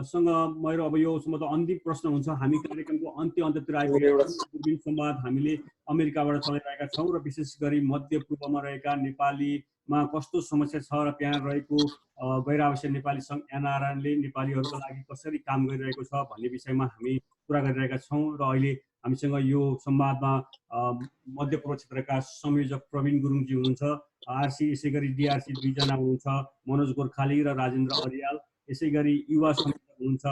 सँग मेरो अब यो मतलब अन्तिम प्रश्न हुन्छ। हामी कार्यक्रमको अन्त्यतिर आइपुगेका छौं। संवाद हामीले अमेरिकाबाट चलाइरहेका छौं र विशेष गरी मध्य पूर्वमा रहेका नेपालीमा कस्तो समस्या छ र त्यहाँ रहेको गैर आवश्यक नेपाली संघ एनआरएनले नेपालीहरुको लागि कसरी काम गरिरहेको छ भन्ने विषयमा हामी कुरा गरिरहेका छौं। र अहिले हामीसँग यो संवादमा मध्य पूर्व क्षेत्रका संयोजक प्रवीण गुरुङजी हुनुहुन्छ, आरसी यसै गरी डीआरसी 2 जना हुनुहुन्छ, मनोज गोर्खाली र राजेन्द्र अरियाल, यसै गरी युवा संयोजक हुनुहुन्छ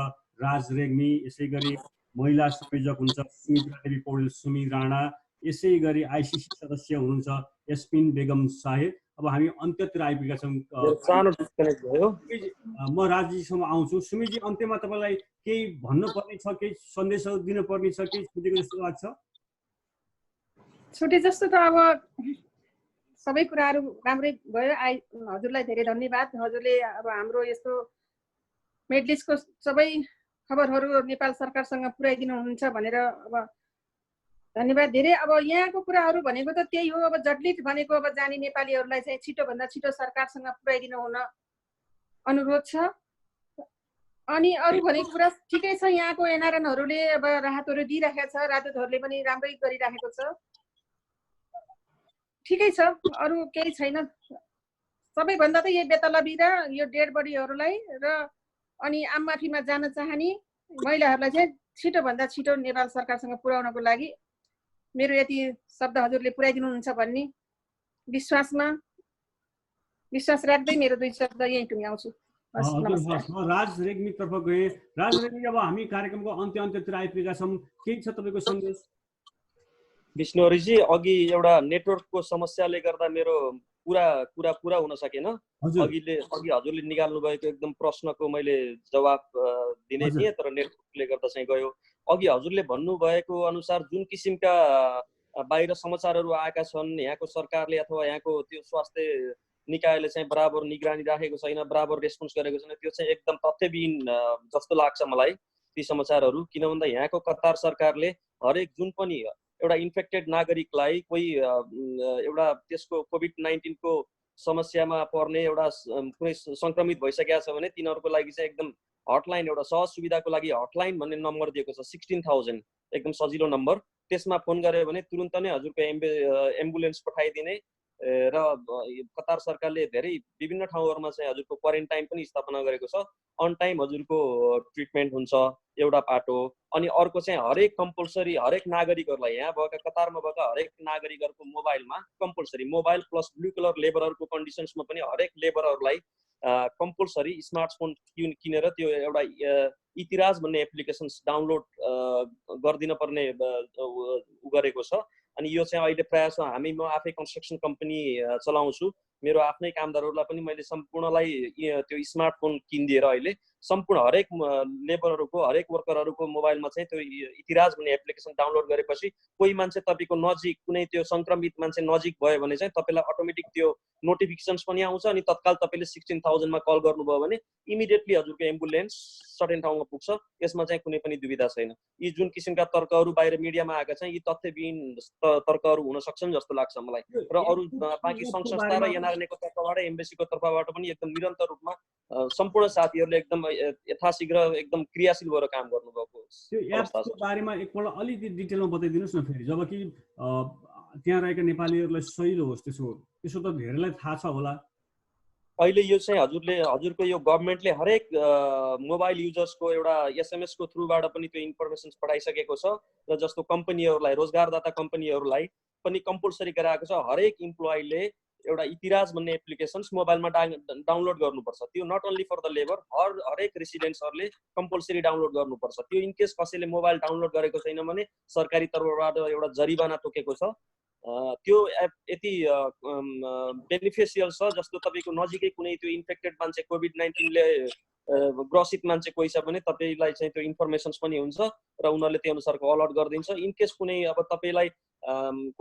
राज रेग्मी, यसै गरी महिला संयोजक हुन्छ सुमित्रा देवी पौडेल सुमी राणा, यसै गरी आइसिसी सदस्य हुनुहुन्छ यस्मिन बेगम साहेब। अब हामी अन्त्यतिर आइपुगेका छौँ। सानो डिस्कनेक्ट भयो। म राजजीसम्म आउँछु। सुमितजी, अन्त्यमा तपाईँलाई केही भन्नुपर्ने छ, केही सन्देशहरू दिनुपर्ने छ, केही छुटेको जस्तो लाग्छ? छुटे जस्तो त अब सबै कुराहरू राम्रै भयो। हजुरलाई धेरै धन्यवाद। हजुरले अब हाम्रो यस्तो मेडलिस्टको सबै खबरहरू नेपाल सरकारसँग पुर्याइदिनुहुन्छ भनेर अब धन्यवाद धेरै। अब यहाँको कुराहरू भनेको त त्यही हो। अब जडलिट भनेको अब जाने नेपालीहरूलाई चाहिँ छिटोभन्दा छिटो सरकारसँग पुर्याइदिनु हुन अनुरोध छ। अनि अरू भनेको कुरा ठिकै छ। यहाँको एनआरएनहरूले अब राहतहरू दिइराखेको छ, राजदूतहरूले पनि राम्रै गरिराखेको छ, ठिकै छ। अरू केही छैन। सबैभन्दा त यही बेतलबी र यो डेड बडीहरूलाई र अनि आम माफीमा जान चाहने महिलाहरूलाई चाहिँ छिटोभन्दा छिटो नेपाल सरकारसँग पुर्याउनको लागि मेरो यति शब्द हजुरले पुर्याइदिनुहुन्छ भन्ने विश्वास राख्दै मेरो दुई शब्द यही टुङ्ग्याउँछु। राज रेग्मीतर्फ गए। राज रेग्मी, अब हामी कार्यक्रमको अन्त्यतिर आइपुगेका छौँ। केही छ तपाईँको सन्देश? विष्णुहरीजी, अघि एउटा नेटवर्कको समस्याले गर्दा मेरो कुरा हुन सकेन। अघि हजुरले निकाल्नु भएको एकदम प्रश्नको मैले जवाब दिने थिएँ, तर नेटवर्कले गर्दा चाहिँ गयो। अघि हजुरले भन्नुभएको अनुसार जुन किसिमका बाहिर समाचारहरू आएका छन्, यहाँको सरकारले अथवा यहाँको त्यो स्वास्थ्य निकायले चाहिँ बराबर निगरानी राखेको छैन, बराबर रेस्पोन्स गरेको छैन, त्यो चाहिँ एकदम तथ्यविहीन जस्तो लाग्छ मलाई ती समाचारहरू। किन भन्दा यहाँको कतार सरकारले हरेक जुन पनि एउटा इन्फेक्टेड नागरिकलाई कोही एउटा त्यसको कोभिड-19 को समस्यामा पर्ने एउटा कुनै सङ्क्रमित भइसकेको छ भने तिनीहरूको लागि चाहिँ एकदम हटलाइन, एउटा सहज सुविधाको लागि हटलाइन भन्ने नम्बर दिएको छ, 16,000, एकदम सजिलो नम्बर। त्यसमा फोन गर्यो भने तुरुन्त नै हजुरको एम्बुलेन्स पठाइदिने र कतार सरकारले धेरै विभिन्न ठाउँहरूमा चाहिँ हजुरको क्वारेन्टाइन पनि स्थापना गरेको छ। अन टाइम हजुरको ट्रिटमेन्ट हुन्छ एउटा पाटो। अनि अर्को चाहिँ हरेक कम्पलसरी हरेक नागरिकहरूलाई, यहाँ भएका कतारमा भएका हरेक नागरिकहरूको मोबाइलमा compulsory mobile plus blue colour लेबरहरूको कन्डिसन्समा पनि हरेक लेबरहरूलाई कम्पलसरी स्मार्टफोन किनेर त्यो एउटा इतिराज भन्ने एप्लिकेसन्स डाउनलोड गरिदिन पर्ने गरेको छ। अनि यो चाहिँ अहिले प्रायः म आफै कन्स्ट्रक्सन कम्पनी चलाउँछु। मेरो आफ्नै कामदारहरूलाई पनि मैले सम्पूर्णलाई त्यो स्मार्टफोन किनिदिएर अहिले सम्पूर्ण हरेक लेबरहरूको हरेक वर्करहरूको मोबाइलमा चाहिँ त्यो इतिराज भन्ने एप्लिकेसन डाउनलोड गरेपछि कोही मान्छे तपाईँको नजिक कुनै त्यो सङ्क्रमित मान्छे नजिक भयो भने चाहिँ तपाईँलाई अटोमेटिक त्यो नोटिफिकेसन्स पनि आउँछ। अनि तत्काल तपाईँले 16,000मा कल गर्नुभयो भने इमिडिएटली हजुरको एम्बुलेन्स सर्टेन ठाउँमा पुग्छ। यसमा चाहिँ कुनै पनि दुविधा छैन। यी जुन किसिमका तर्कहरू बाहिर मिडियामा आएका छन् यी तथ्यविहीन तर्कहरू हुन सक्छन् जस्तो लाग्छ मलाई। र अरू बाँकी सङ्घ संस्था र एनआरएनको तर्फबाट एम्बेसीको तर्फबाट पनि एकदम निरन्तर रूपमा सम्पूर्ण साथीहरूले एकदम यथाशीघ्र एकदम क्रियाशील भएर काम गर्नुभएको त्यो एप्सको बारेमा एकपल्ट अलिकति डिटेलमा बताइदिनुहोस् न फेरि, जबकि त्यहाँ रहेका नेपालीहरूलाई सहिलो होस्। त्यसो त धेरैलाई थाहा छ होला। अहिले यो चाहिँ हजुरको यो गभर्मेन्टले हरेक मोबाइल युजर्सको एउटा एसएमएस को थ्रुबाट पनि त्यो इन्फर्मेसन पठाइसकेको छ। र जस्तो कम्पनीहरूलाई, रोजगारदाता कम्पनीहरूलाई पनि कम्पलसरी गराएको छ हरेक इम्प्लोइले एउटा इतिराज भन्ने एप्लिकेसन्स मोबाइलमा डाउनलोड गर्नुपर्छ। त्यो not only for the labour, हरेक रेसिडेन्ट्सहरूले कम्पलसरी डाउनलोड गर्नुपर्छ। त्यो इनकेस कसैले मोबाइल डाउनलोड गरेको छैन भने सरकारी तर्फबाट एउटा जरिवाना तोकेको छ। त्यो एप यति बेनिफिसियल छ जस्तो तपाईँको नजिकै कुनै त्यो इन्फेक्टेड मान्छे कोभिड-19ले ग्रसित मान्छे कोही छ भने तपाईँलाई चाहिँ त्यो इन्फर्मेसन्स पनि हुन्छ र उनीहरूले त्यो अनुसारको अलर्ट गरिदिन्छ। इनकेस कुनै अब तपाईँलाई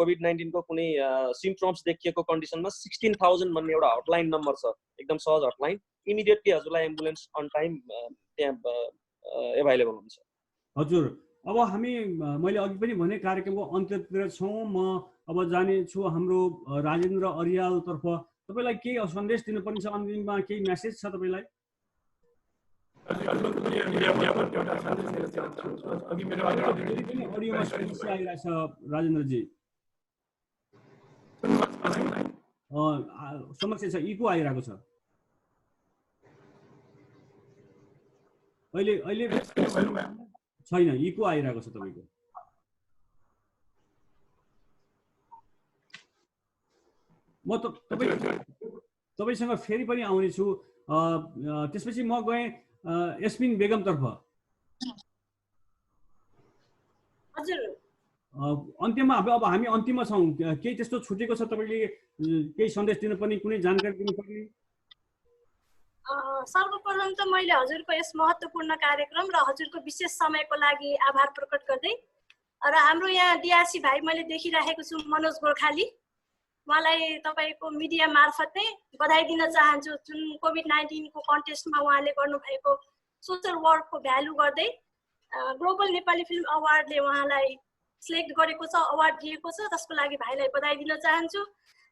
कोभिड-19 को कुनै सिम्पटम्स देखिएको कन्डिसनमा 16,000 भन्ने एउटा हटलाइन नम्बर छ, एकदम सहज हटलाइन। इमिडिएटली हजुरलाई एम्बुलेन्स अन टाइम त्यहाँ एभाइलेबल हुन्छ। हजुर, अब हामी मैले अघि पनि भने कार्यक्रमको अन्त्यतिर छौँ। म अब जानेछु हाम्रो राजेन्द्र अरियालतर्फ। तपाईँलाई केही सन्देश दिनुपर्ने छ? अन्तिममा केही मेसेज छ तपाईँलाई? अडियोमा समस्या आइरहेछ राजेन्द्रजी, समस्या छ, इको आइरहेको छ। अहिले छैन, इको आइरहेको छ तपाईँको। म तपाईँसँग फेरि पनि आउनेछु। त्यसपछि म गएँ यस्मिन बेगमतर्फ। हजुर अन्त्यमा अब हामी अन्तिममा छौँ, केही त्यस्तो छुटेको छ तपाईँले केही सन्देश दिनुपर्ने, कुनै जानकारी दिनुपर्ने? सर्वप्रथम त मैले हजुरको यस महत्त्वपूर्ण कार्यक्रम र हजुरको विशेष समयको लागि आभार प्रकट गर्दै र हाम्रो यहाँ डिआरसी भाइ मैले देखिरहेको छु मनोज गोर्खाली, उहाँलाई तपाईँको मिडिया मार्फत नै बधाई दिन चाहन्छु। जुन कोभिड-19 को कन्टेस्टमा उहाँले गर्नुभएको सोसल वर्कको भ्यालु गर्दै ग्लोबल नेपाली फिल्म अवार्डले उहाँलाई सिलेक्ट गरेको छ, अवार्ड दिएको छ, त्यसको लागि भाइलाई बधाई दिन चाहन्छु।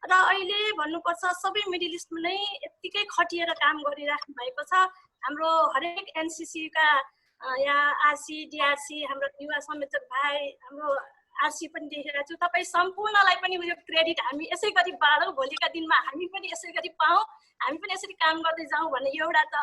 र अहिले भन्नुपर्छ सबै मिडल इस्टमा नै यत्तिकै खटिएर काम गरिराख्नु भएको छ। हाम्रो हरेक एनसीसीका यहाँ आरसी डिआरसी हाम्रो युवा संयोजक भाइ हाम्रो आरसी पनि देखिरहेको छु। तपाईँ सम्पूर्णलाई पनि यो क्रेडिट हामी यसै गरी बाँडौँ, भोलिका दिनमा हामी पनि यसै गरी पाऊँ, हामी पनि यसरी काम गर्दै जाउँ भन्ने एउटा त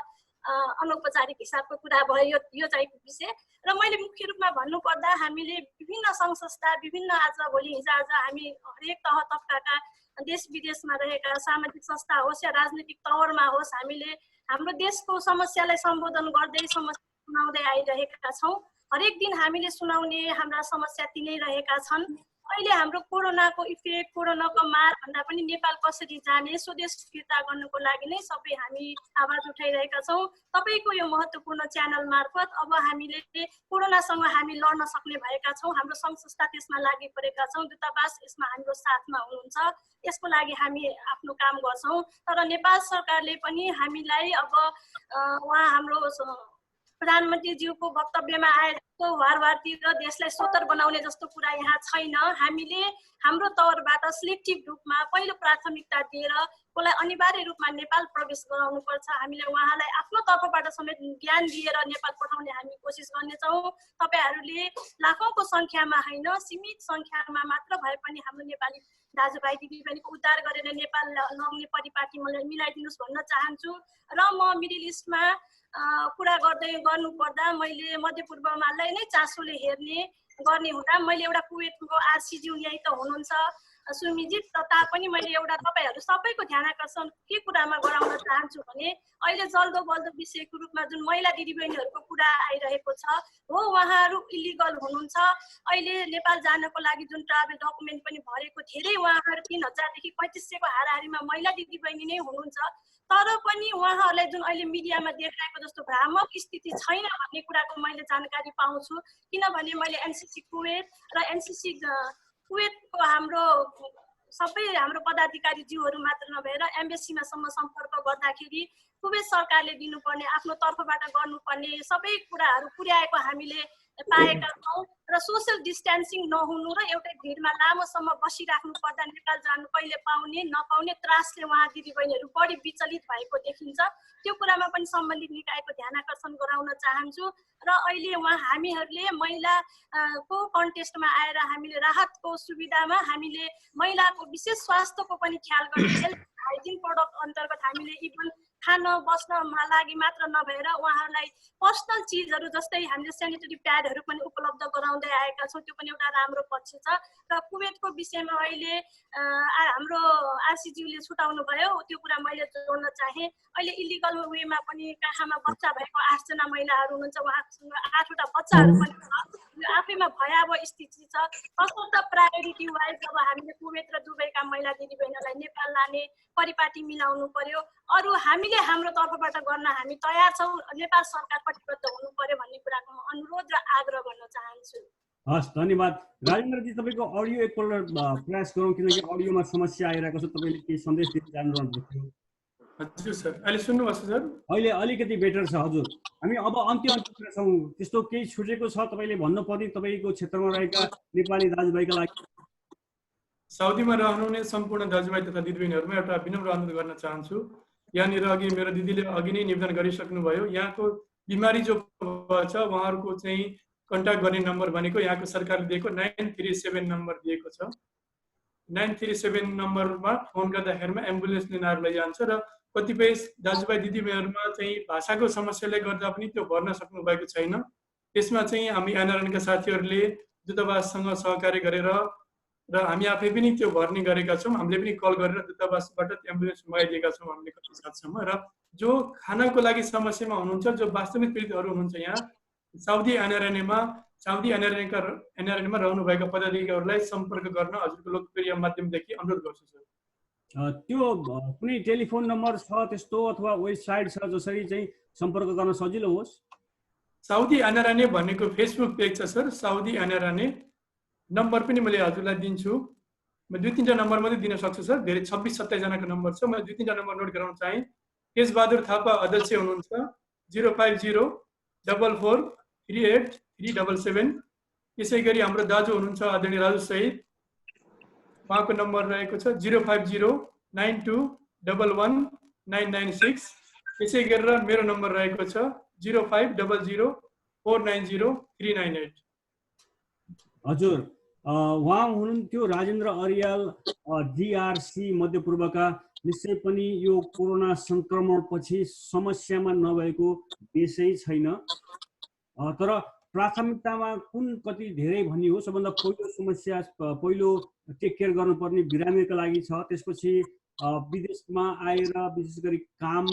अनौपचारिक हिसाबको कुरा भयो यो चाहिँ विषय। र मैले मुख्य रूपमा भन्नुपर्दा हामीले विभिन्न सङ्घ संस्था, विभिन्न आज भोलि हिजोआज हामी हरेक तह तबकाका देश विदेशमा रहेका सामाजिक संस्था होस् या राजनीतिक तवरमा होस्, हामीले हाम्रो देशको समस्यालाई सम्बोधन गर्दै समस्या सुनाउँदै आइरहेका छौँ। हरेक दिन हामीले सुनाउने हाम्रा समस्या तिनै रहेका छन्। अहिले हाम्रो कोरोनाको इफेक्ट, कोरोनाको मार भन्दा पनि नेपाल कसरी जाने, स्वदेश फिर्ता गर्नुको लागि नै सबै हामी आवाज उठाइरहेका छौँ। तपाईँको यो महत्त्वपूर्ण च्यानल मार्फत अब हामीले कोरोनासँग हामी लड्न सक्ने भएका छौँ। हाम्रो सङ्घ संस्था त्यसमा लागि परेका छौँ, दूतावास यसमा हाम्रो साथमा हुनुहुन्छ। यसको लागि हामी आफ्नो काम गर्छौँ। तर नेपाल सरकारले पनि हामीलाई अब उहाँ हाम्रो प्रधानमन्त्रीज्यूको वक्तव्यमा आए जस्तो वारवारतिर देशलाई स्वतन्त्र बनाउने जस्तो कुरा यहाँ छैन। हामीले हाम्रो तौरबाट सिलेक्टिभ रूपमा पहिलो प्राथमिकता दिएर उसलाई अनिवार्य रूपमा नेपाल प्रवेश गराउनुपर्छ। हामीले उहाँलाई आफ्नो तर्फबाट समेत ज्ञान दिएर नेपाल पठाउने हामी कोसिस गर्नेछौँ। तपाईँहरूले लाखौँको सङ्ख्यामा होइन, सीमित सङ्ख्यामा मात्र भए पनि हाम्रो नेपाली दाजुभाइ दिदीबहिनीको उद्धार गरेर नेपाल लग्ने परिपाटी मलाई मिलाइदिनुहोस् भन्न चाहन्छु। र म मिडल इस्टमा कुरा गर्नुपर्दा मैले मध्यपूर्वमालाई नै चासोले गर्ने हुँदा मैले एउटा कुवेतको आरसीज्यू यही त हुनुहुन्छ सुमिजित, तापनि मैले एउटा तपाईँहरू सबैको ध्यान आकर्षण के कुरामा गराउन चाहन्छु भने अहिले जल्दो बल्दो विषयको रूपमा जुन महिला दिदीबहिनीहरूको कुरा आइरहेको छ हो, उहाँहरू इलिगल हुनुहुन्छ। अहिले नेपाल जानको लागि जुन ट्राभल डकुमेन्ट पनि भरेको धेरै उहाँहरू 3000 देखि 3500को हाराहारीमा महिला दिदीबहिनी नै हुनुहुन्छ। तर पनि उहाँहरूलाई जुन अहिले मिडियामा देखाएको जस्तो भ्रामक स्थिति छैन भन्ने कुराको मैले जानकारी पाउँछु। किनभने मैले एनसीसी कुवेत र एनसीसी कुवेतको सबै हाम्रो पदाधिकारी ज्यूहरू मात्र नभएर एम्बेसीमा सम्पर्क गर्दाखेरि कुवेत सरकारले दिनुपर्ने आफ्नो तर्फबाट गर्नुपर्ने सबै कुराहरू पुर्याएको हामीले पाएका छौँ। र सोसियल डिस्टेन्सिङ नहुनु र एउटै भिडमा लामोसम्म बसिराख्नु पर्दा नेपाल जानु कहिले पाउने नपाउने त्रासले उहाँ दिदीबहिनीहरू बढी विचलित भएको देखिन्छ। त्यो कुरामा पनि सम्बन्धित निकायको ध्यान आकर्षण गराउन चाहन्छु। र अहिले हामीहरूले महिलाको कन्टेस्टमा आएर हामीले राहतको सुविधामा हामीले महिलाको विशेष स्वास्थ्यको पनि ख्याल गर्ने हेल्थ हाइजिन प्रोडक्ट अन्तर्गत हामीले इभन खान बस्नमा लागि मात्र नभएर उहाँहरूलाई पर्सनल चिजहरू जस्तै हामीले सेनिटरी प्याडहरू पनि उपलब्ध गराउँदै आएका छौँ। त्यो पनि एउटा राम्रो पक्ष छ। र कुवेतको विषयमा अहिले हाम्रो आरसीज्यूले छुटाउनु भयो, त्यो कुरा मैले जोड्न चाहेँ। अहिले इलिगल वेमा पनि काखामा बच्चा भएको 8 जना महिलाहरू हुनुहुन्छ, उहाँसँग 8वटा बच्चाहरू पनि छ। यो आफैमा भयावह स्थिति छ। तसर्थ प्रायोरिटी वाइज अब हामीले कुवेत र दुबईका महिला दिदीबहिनीलाई नेपाल लाने परिपाटी मिलाउनु पर्यो। अरू हामीले हाम्रो तर्फबाट गर्न हामी तयार छौँ। नेपाल सरकार कटिबद्ध हुनु पर्यो भन्ने कुराको म अनुरोध र आग्रह गर्न चाहन्छु। हस्, धन्यवाद। राजेन्द्रजी, तपाईँको अडियो एकपल्ट प्रयास गरौँ, किनकि अडियोमा समस्या आइरहेको छ। तपाईँले केही सन्देश दिन चाहनुहुन्छ? हजुर सर, अहिले सुन्नुभएको छ सर? अहिले अलिकति बेटर छ हजुर। हामी अब अन्त्यमा छौँ। त्यस्तो केही छुटेको छ तपाईँले भन्नुपर्ने तपाईँको क्षेत्रमा रहेका नेपाली दाजुभाइका लागि? साउदीमा रहनुहुने सम्पूर्ण दाजुभाइ तथा दिदीबहिनीहरूमा एउटा विनम्र अनुरोध गर्न चाहन्छु। यहाँनिर अघि मेरो दिदीले अघि नै निवेदन गरिसक्नुभयो। यहाँको बिमारी जो छ उहाँहरूको चाहिँ कन्ट्याक्ट गर्ने नम्बर भनेको यहाँको सरकारले दिएको 937 नम्बर दिएको छ। 937 नम्बरमा फोन गर्दाखेरिमा एम्बुलेन्स लिन लैजान्छ। र कतिपय दाजुभाइ दिदीबहिनीहरूमा चाहिँ भाषाको समस्याले गर्दा पनि त्यो भर्न सक्नु भएको छैन। त्यसमा चाहिँ हामी एनआरएनका साथीहरूले दूतावाससँग सहकार्य गरेर र हामी आफै पनि त्यो भर्ने गरेका छौँ। हामीले पनि कल गरेर दूतावासबाट एम्बुलेन्स मगाइदिएका छौँ हामीले कति साथसम्म। र जो खानाको लागि समस्यामा हुनुहुन्छ, जो वास्तविक पीडितहरू हुनुहुन्छ यहाँ, साउदी एनआरएनएमा रहनुभएका पदाधिकारीहरूलाई सम्पर्क गर्न हजुरको लोकप्रिय माध्यमदेखि अनुरोध गर्छु सर। त्यो कुनै टेलिफोन नम्बर छ त्यस्तो अथवा वेबसाइट छ जसरी चाहिँ सम्पर्क गर्न सजिलो होस्? साउदी एनआरएनए भनेको फेसबुक पेज छ सर, साउदी एनआरएनए। नम्बर पनि मैले हजुरलाई दिन्छु। म 2-3 नम्बर मात्रै दिन सक्छु सर, धेरै 26-27 जनाको नम्बर छ। म 2-3 नम्बर नोट गराउन चाहे। तेजबहादुर थापा अध्यक्ष हुनुहुन्छ, 05044383777। त्यसै गरी हाम्रो दाजु हुनुहुन्छ आदरणीय राजु सहित, उहाँको नम्बर रहेको छ 05092111996। त्यसै गरेर मेरो नम्बर रहेको छ 0500490398। हजुर, उहाँ हुनुहुन्थ्यो राजेन्द्र अर्याल, DRC मध्यपूर्वका। निश्चय पनि यो कोरोना संक्रमणपछि समस्यामा नभएको देशै छैन। तर प्राथमिकतामा कुन कति धेरै भन्ने हो, सबभन्दा पहिलो समस्या पहिलो टेक केयर गर्नुपर्ने बिरामीका लागि छ। त्यसपछि विदेशमा आएर विशेष गरी काम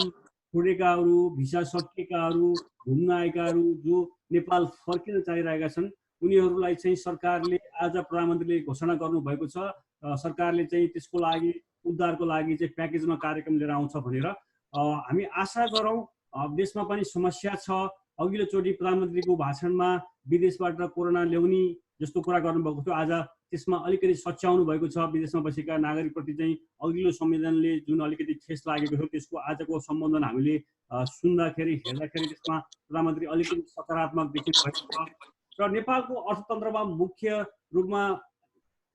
छोडेकाहरू, भिसा सकिएकाहरू, घुम्न आएकाहरू जो नेपाल फर्किन चाहिरहेका छन्, उनीहरूलाई चाहिँ सरकारले आज प्रधानमन्त्रीले घोषणा गर्नुभएको छ, सरकारले चाहिँ त्यसको लागि उद्धारको लागि चाहिँ प्याकेजमा कार्यक्रम लिएर आउँछ भनेर। हामी आशा गरौँ। देशमा पनि समस्या छ। अघिल्लोचोटि प्रधानमन्त्रीको भाषणमा विदेशबाट कोरोना ल्याउने जस्तो कुरा गर्नुभएको थियो, आज त्यसमा अलिकति सच्याउनु भएको छ। विदेशमा बसेका नागरिकप्रति चाहिँ अघिल्लो संविधानले जुन अलिकति ठेस लागेको थियो त्यसको आजको सम्बोधन हामीले सुन्दाखेरि हेर्दाखेरि त्यसमा प्रधानमन्त्री अलिकति सकारात्मक देखिनु भएको छ। र नेपालको अर्थतन्त्रमा मुख्य रूपमा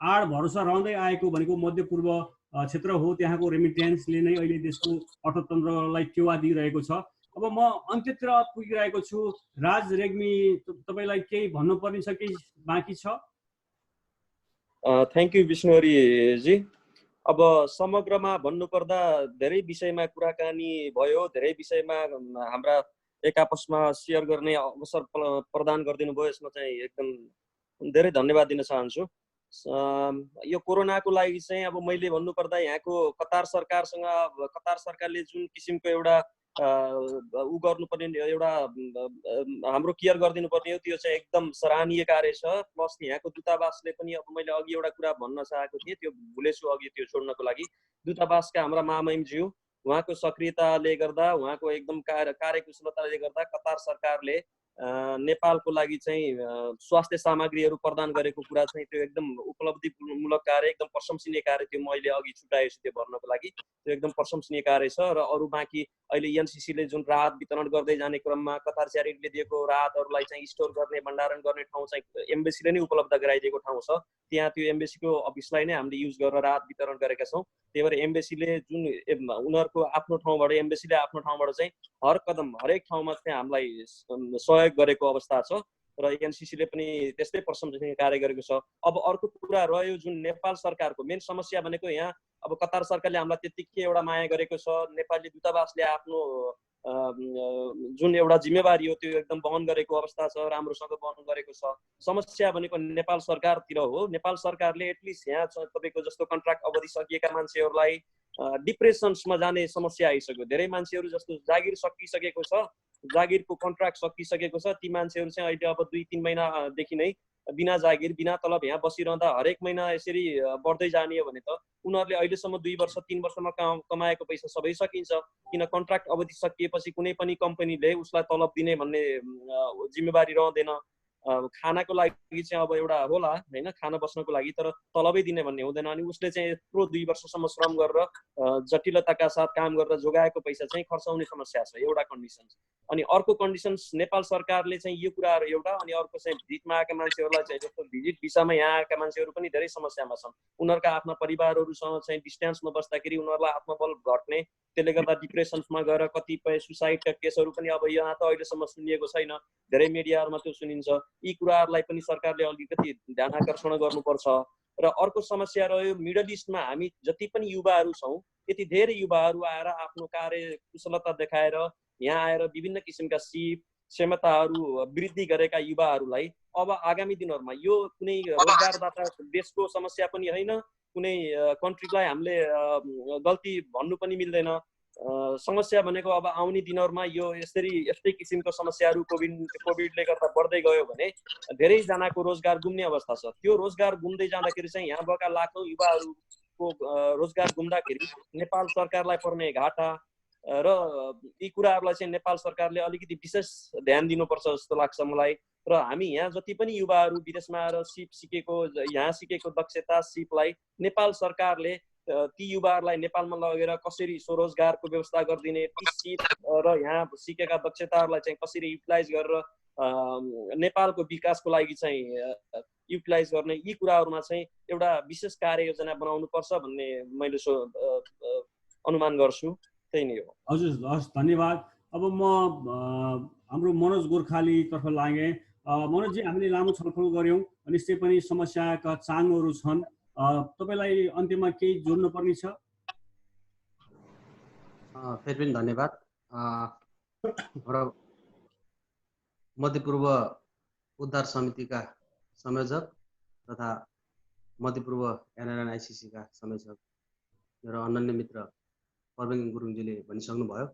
आड भरोसा रहँदै आएको भनेको मध्यपूर्व क्षेत्र हो। त्यहाँको रेमिटेन्सले नै अहिले देशको अर्थतन्त्रलाई टेवा दिइरहेको छ। अब म अन्त्यतिर पुगिरहेको छु। राज रेग्मी, तपाईलाई केही भन्नुपर्ने छ कि बाँकी छ? Thank you विष्णुहरिजी। अब समग्रमा भन्नुपर्दा धेरै विषयमा कुराकानी भयो, धेरै विषयमा हाम्रा एक आपसमा सेयर गर्ने अवसर प्रदान गरिदिनु भयो। यसमा चाहिँ एकदम धेरै धन्यवाद दिन चाहन्छु। यो कोरोनाको लागि चाहिँ अब मैले भन्नुपर्दा यहाँको कतार सरकारले जुन किसिमको एउटा उ गर्नुपर्ने एउटा हाम्रो केयर गरिदिनु पर्ने हो, त्यो चाहिँ एकदम सराहनीय कार्य छ। प्लस यहाँको दूतावासले पनि, अब मैले अघि एउटा कुरा भन्न चाहेको थिएँ, त्यो भुलेछु अघि त्यो छोड्नको लागि। दूतावासका हाम्रा महामहिमज्यू, उहाँको सक्रियताले गर्दा, उहाँको एकदम कार्यकुशलताले गर्दा कतार सरकारले नेपालको लागि चाहिँ स्वास्थ्य सामग्रीहरू प्रदान गरेको कुरा चाहिँ त्यो एकदम उपलब्धिमूलक कार्य, एकदम प्रशंसनीय कार्य। त्यो मैले अघि छुटाएछु त्यो भर्नको लागि, त्यो एकदम प्रशंसनीय कार्य छ। र अरू बाँकी अहिले एनसीसीले जुन राहत वितरण गर्दै जाने क्रममा कतार च्यारिटीले दिएको राहतहरूलाई चाहिँ स्टोर गर्ने, भण्डारण गर्ने ठाउँ चाहिँ एम्बेसीले नै उपलब्ध गराइदिएको ठाउँ छ। त्यहाँ त्यो एम्बेसीको अफिसलाई नै हामीले युज गरेर राहत वितरण गरेका छौँ। त्यही भएर एम्बेसीले जुन उनीहरूको आफ्नो ठाउँबाट, एम्बेसीले आफ्नो ठाउँबाट चाहिँ हर कदम हरेक ठाउँमा चाहिँ हामीलाई सहयोग गरेको अवस्था छ र एनसीसीले पनि त्यस्तै प्रशंसनीय कार्य गरेको छ। अब अर्को कुरा रह्यो जुन नेपाल सरकारको मेन समस्या भनेको, यहाँ अब कतार सरकारले हामीलाई त्यतिकै एउटा माया गरेको छ, नेपाली दूतावासले आफ्नो जुन एउटा जिम्मेवारी हो त्यो एकदम वहन गरेको अवस्था छ, राम्रोसँग वहन गरेको छ। समस्या भनेको नेपाल सरकारतिर हो। नेपाल सरकारले एटलिस्ट यहाँ तपाईँको जस्तो कन्ट्र्याक्ट अवधि सकिएका मान्छेहरूलाई डिप्रेसन्समा जाने समस्या आइसक्यो। धेरै मान्छेहरू जस्तो जागिर सकिसकेको छ, जागिरको कन्ट्र्याक्ट सकिसकेको छ, ती मान्छेहरू चाहिँ अहिले अब 2-3 महिनादेखि नै बिना जागिर बिना तलब यहाँ बसिरहँदा हरेक महिना यसरी बढ्दै जाने हो भने त उनीहरूले अहिलेसम्म 2 वर्ष 3 वर्षमा कमाएको पैसा सबै सकिन्छ। किन कन्ट्र्याक्ट अवधि सकिएपछि कुनै पनि कम्पनीले उसलाई तलब दिने भन्ने जिम्मेवारी रहँदैन। खानाको लागि चाहिँ अब एउटा होला होइन, खाना बस्नको लागि, तर तलबै दिने भन्ने हुँदैन। अनि उसले चाहिँ यत्रो 2 वर्षसम्म श्रम गरेर जटिलताका साथ काम गरेर जोगाएको पैसा चाहिँ खर्चाउने समस्या छ, एउटा कन्डिसन। अनि अर्को कन्डिसन नेपाल सरकारले चाहिँ यो कुराहरू एउटा, अनि अर्को चाहिँ भिजिटमा आएका मान्छेहरूलाई चाहिँ जस्तो भिजिट भिसामा यहाँ आएका मान्छेहरू पनि धेरै समस्यामा छन्। उनीहरूका आफ्ना परिवारहरूसँग चाहिँ डिस्टेन्समा बस्दाखेरि उनीहरूलाई आत्मबल घट्ने, त्यसले गर्दा डिप्रेसन्समा गएर कतिपय सुसाइडका केसहरू पनि अब यहाँ त अहिलेसम्म सुनिएको छैन, धेरै मिडियाहरूमा त्यो सुनिन्छ। यी कुराहरूलाई पनि सरकारले अलिकति ध्यान आकर्षण गर्नुपर्छ। र अर्को समस्या रह्यो मिडल इस्टमा हामी जति पनि युवाहरू छौँ, यति धेरै युवाहरू आएर आफ्नो कार्यकुशलता देखाएर यहाँ आएर विभिन्न किसिमका सिप क्षमताहरू वृद्धि गरेका युवाहरूलाई अब आगामी दिनहरूमा यो कुनै रोजगारदाता देशको समस्या पनि होइन, कुनै कन्ट्रीलाई हामीले गल्ती भन्नु पनि मिल्दैन। समस्या भनेको अब आउने दिनहरूमा यस्तै किसिमको समस्याहरू कोभिडले गर्दा बढ्दै गयो भने धेरैजनाको रोजगार गुम्ने अवस्था छ। त्यो रोजगार गुम्दै जाँदाखेरि चाहिँ यहाँ भएका लाखौँ युवाहरूको रोजगार गुम्दाखेरि नेपाल सरकारलाई पर्ने घाटा र यी कुराहरूलाई चाहिँ नेपाल सरकारले अलिकति विशेष ध्यान दिनुपर्छ जस्तो लाग्छ मलाई। र हामी यहाँ जति पनि युवाहरू विदेशमा आएर यहाँ सिकेको दक्षता सिपलाई नेपाल सरकारले ती युवाहरूलाई नेपालमा लगेर कसरी स्वरोजगारको व्यवस्था गरिदिने, ती सिप र यहाँ सिकेका दक्षताहरूलाई चाहिँ कसरी युटिलाइज गरेर नेपालको विकासको लागि चाहिँ युटिलाइज गर्ने, यी कुराहरूमा चाहिँ एउटा विशेष कार्ययोजना बनाउनु पर्छ भन्ने मैले अनुमान गर्छु। त्यही नै हो। हजुर, हस्, धन्यवाद। अब म हाम्रो मनोज गोर्खाली तर्फ लागेँ। मनोजजी, हामीले लामो छलफल गऱ्यौँ, निश्चय पनि समस्याका चाङहरू छन्। तपाईलाई अन्त्यमा केही जोड्नु पर्ने छ? फेरि पनि धन्यवाद। मध्यपूर्व उद्धार समितिका संयोजक तथा मध्यपूर्व एनआरएन आइसिसीका संयोजक मेरो अनन्य मित्र प्रवीण गुरुङजीले भनिसक्नुभयो।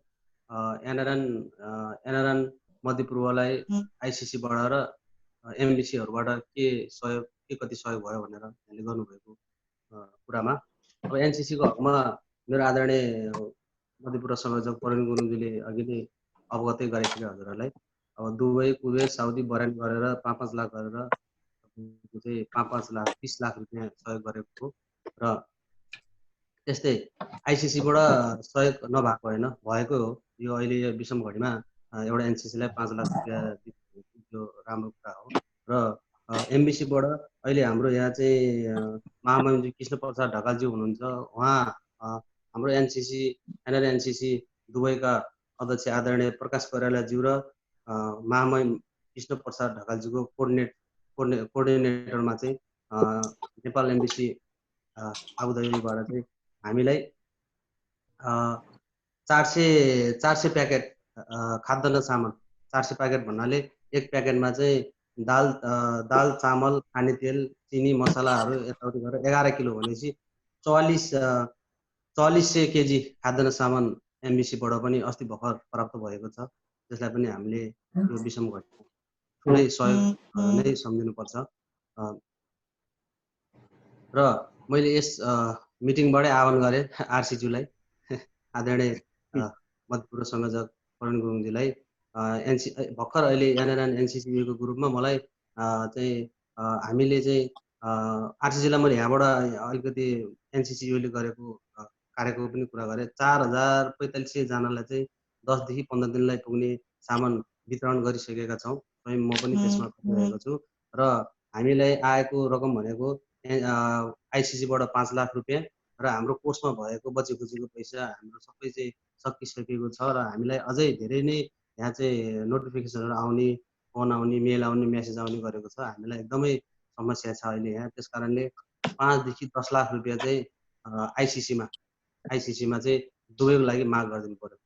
एनआरएन मध्यपूर्वलाई आइसिसीबाट र एमबिसीहरूबाट कति सहयोग भयो भनेर यहाँले गर्नुभएको कुरामा अब एनसिसीको हकमा मेरो आदरणीय मध्यपूर्व संयोजक प्रवीण गुरुङजीले अघि नै अवगतै गरेको हजुरहरूलाई। अब दुबई, कुवेत, साउदी, बरान गरेर 5-5 लाख गरेर चाहिँ 5-5 लाख 30 लाख रुपियाँ सहयोग गरेको हो। र त्यस्तै आइसिसीबाट सहयोग नभएको होइन, भएको हो। यो अहिले यो विषम घडीमा एउटा एनसिसीलाई 5 लाख रुपियाँ यो राम्रो कुरा हो। र एमबिसीबाट अहिले हाम्रो यहाँ चाहिँ महामहिमजी कृष्ण प्रसाद ढकालजी हुनुहुन्छ। उहाँ हाम्रो एनसिसी दुबईका अध्यक्ष आदरणीय प्रकाश कोइरालाज्यू र महामहिम कृष्ण प्रसाद ढकालजीको कोअर्डिनेटरमा चाहिँ नेपाल एमबिसी आबुधाबीबाट चाहिँ हामीलाई 400 प्याकेट खाद्यान्न सामान, 400 प्याकेट भन्नाले एक प्याकेटमा चाहिँ दाल, चामल, खाने तेल, चिनी, मसलाहरू यताउति गरेर 11 किलो भनेपछि 4400 केजी खाद्यान्न सामान एमबिसीबाट पनि अस्ति भर्खर प्राप्त भएको छ। त्यसलाई पनि हामीले यो विषम घडीमा ठुलै सहयोग नै सम्झिनुपर्छ। र मैले यस मिटिङबाटै आह्वान गरेँ आरसिज्यूलाई, आदरणीय मध्यपूर्व संयोजक प्रवीण गुरुङजीलाई। भर्खर अहिले एनआरएन एनसिसीको ग्रुपमा मलाई चाहिँ हामीले चाहिँ आरसिजीलाई मैले यहाँबाट अलिकति एनसिसीले गरेको कार्यको पनि कुरा गरेँ। 4045 जनालाई चाहिँ 10 देखि 15 दिनलाई पुग्ने सामान वितरण गरिसकेका छौँ। स्वयं म पनि त्यसमा रहेको छु। र हामीलाई आएको रकम भनेको आइसिसीबाट 5 लाख रुपियाँ र हाम्रो कोर्समा भएको बचेखुचेको पैसा हाम्रो सबै चाहिँ सकिसकेको छ। र हामीलाई अझै धेरै नै यहाँ चाहिँ नोटिफिकेसनहरू आउने, फोन आउने, मेल आउने, मेसेज आउने गरेको छ। हामीलाई एकदमै समस्या छ अहिले यहाँ। त्यस कारणले 5 देखि 10 लाख रुपियाँ चाहिँ आइसिसीमा चाहिँ दुबईको लागि माग गरिदिनु पर्यो।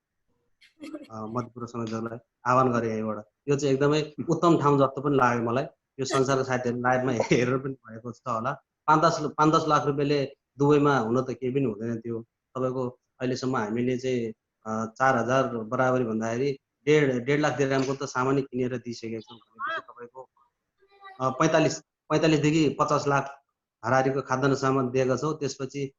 मध्यपूर्व संयोजकलाई आह्वान गरेँ यहीँबाट। यो चाहिँ एकदमै उत्तम ठाउँ जस्तो पनि लाग्यो मलाई। यो संसारको साथीहरू लाइभमा हेरेर पनि भएको छ होला। 5-10 लाख रुपियाँले दुबईमा हुन त केही पनि हुँदैन। त्यो तपाईँको अहिलेसम्म हामीले चाहिँ 4000 बराबरी भन्दाखेरि 1.5 लाख दिरहमको त सामानै किनेर दिइसकेको छौँ भनेपछि तपाईँको 45 देखि 50 लाख हाराहारीको खाद्यान्न सामान दिएका छौँ। त्यसपछि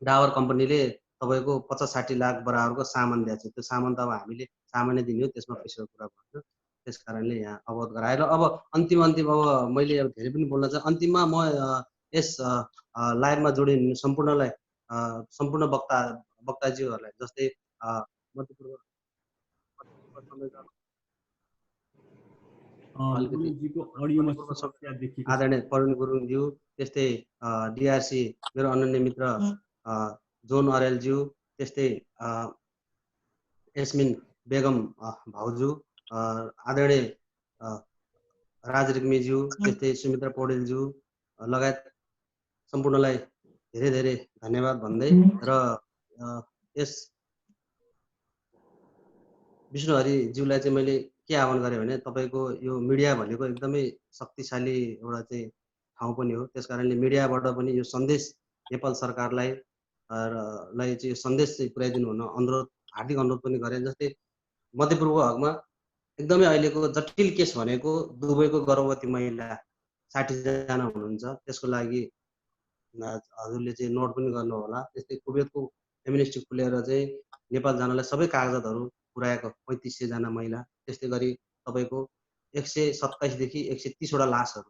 डाबर कम्पनीले तपाईँको 50-60 लाख बराबरको सामान दिएको छ। त्यो सामान त अब हामीले सामानै दिने हो, त्यसमा पैसाको कुरा गर्छु। त्यस कारणले यहाँ अवगत गराएर अब अन्तिम अब मैले अब धेरै पनि बोल्न चाहन्छु। अन्तिममा म यस लाइभमा जोडिनु सम्पूर्ण वक्ताज्यूहरूलाई जस्तै आदरणीय प्रवीण गुरुङज्यू, त्यस्तै डिआरसी मेरो अनन्य मित्र जोन अरेलज्यू, त्यस्तै एस्मिन बेगम भाउजू, आदरणीय राज रेग्मीज्यू, त्यस्तै सुमित्रा पौडेलज्यू लगायत सम्पूर्णलाई धेरै धेरै धन्यवाद भन्दै र यस विष्णुहरिज्यूलाई चाहिँ मैले के आह्वान गरेँ भने तपाईँको यो मिडिया भनेको एकदमै शक्तिशाली एउटा चाहिँ ठाउँ पनि हो। त्यस कारणले मिडियाबाट पनि यो सन्देश नेपाल सरकारलाई लाई चाहिँ सन्देश चाहिँ पुर्याइदिनु हुन अनुरोध हार्दिक अनुरोध पनि गरेँ। जस्तै मध्यपूर्व हकमा एकदमै अहिलेको जटिल केस भनेको दुबईको गर्भवती महिला 60 जना हुनुहुन्छ। त्यसको लागि हजुरले चाहिँ नोट पनि गर्नु होला। त्यस्तै कुवेतको एमनेस्टी खुलेर चाहिँ नेपाल जानलाई सबै कागजातहरू पुर्याएको 3500 जना महिला। त्यस्तै गरी तपाईँको 127 देखि 130 वटा लासहरू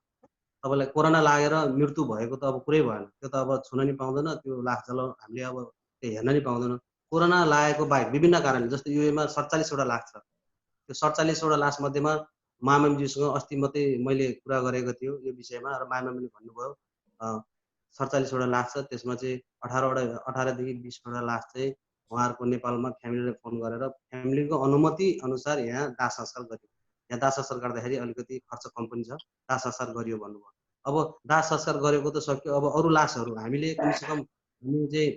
तपाईँलाई कोरोना लागेर मृत्यु भएको त अब कुरै भएन, त्यो त अब छुन नि पाउँदैन, त्यो लास जल हामीले अब त्यो हेर्न नि पाउँदैन। कोरोना लागेको बाहेक विभिन्न कारणले जस्तै युएमा 47 वटा लास छ। त्यो 47 वटा लास मध्येमा महामहिमज्यूसँग अस्ति मात्रै मैले कुरा गरेको थियो यो विषयमा र महामहिमले भन्नुभयो 47 वटा लास छ, त्यसमा चाहिँ 18 देखि 20 वटा लास चाहिँ उहाँहरूको नेपालमा फ्यामिलीले फोन गरेर फ्यामिलीको अनुमति अनुसार यहाँ दाह संस्कार गरियो। यहाँ दाह संस्कार गर्दाखेरि अलिकति खर्च कम पनि छ, दाह संस्कार गरियो भन्नुभयो। अब दाह संस्कार गरेको त सक्यो, अब अरू लासहरू हामीले कमसेकम हामी चाहिँ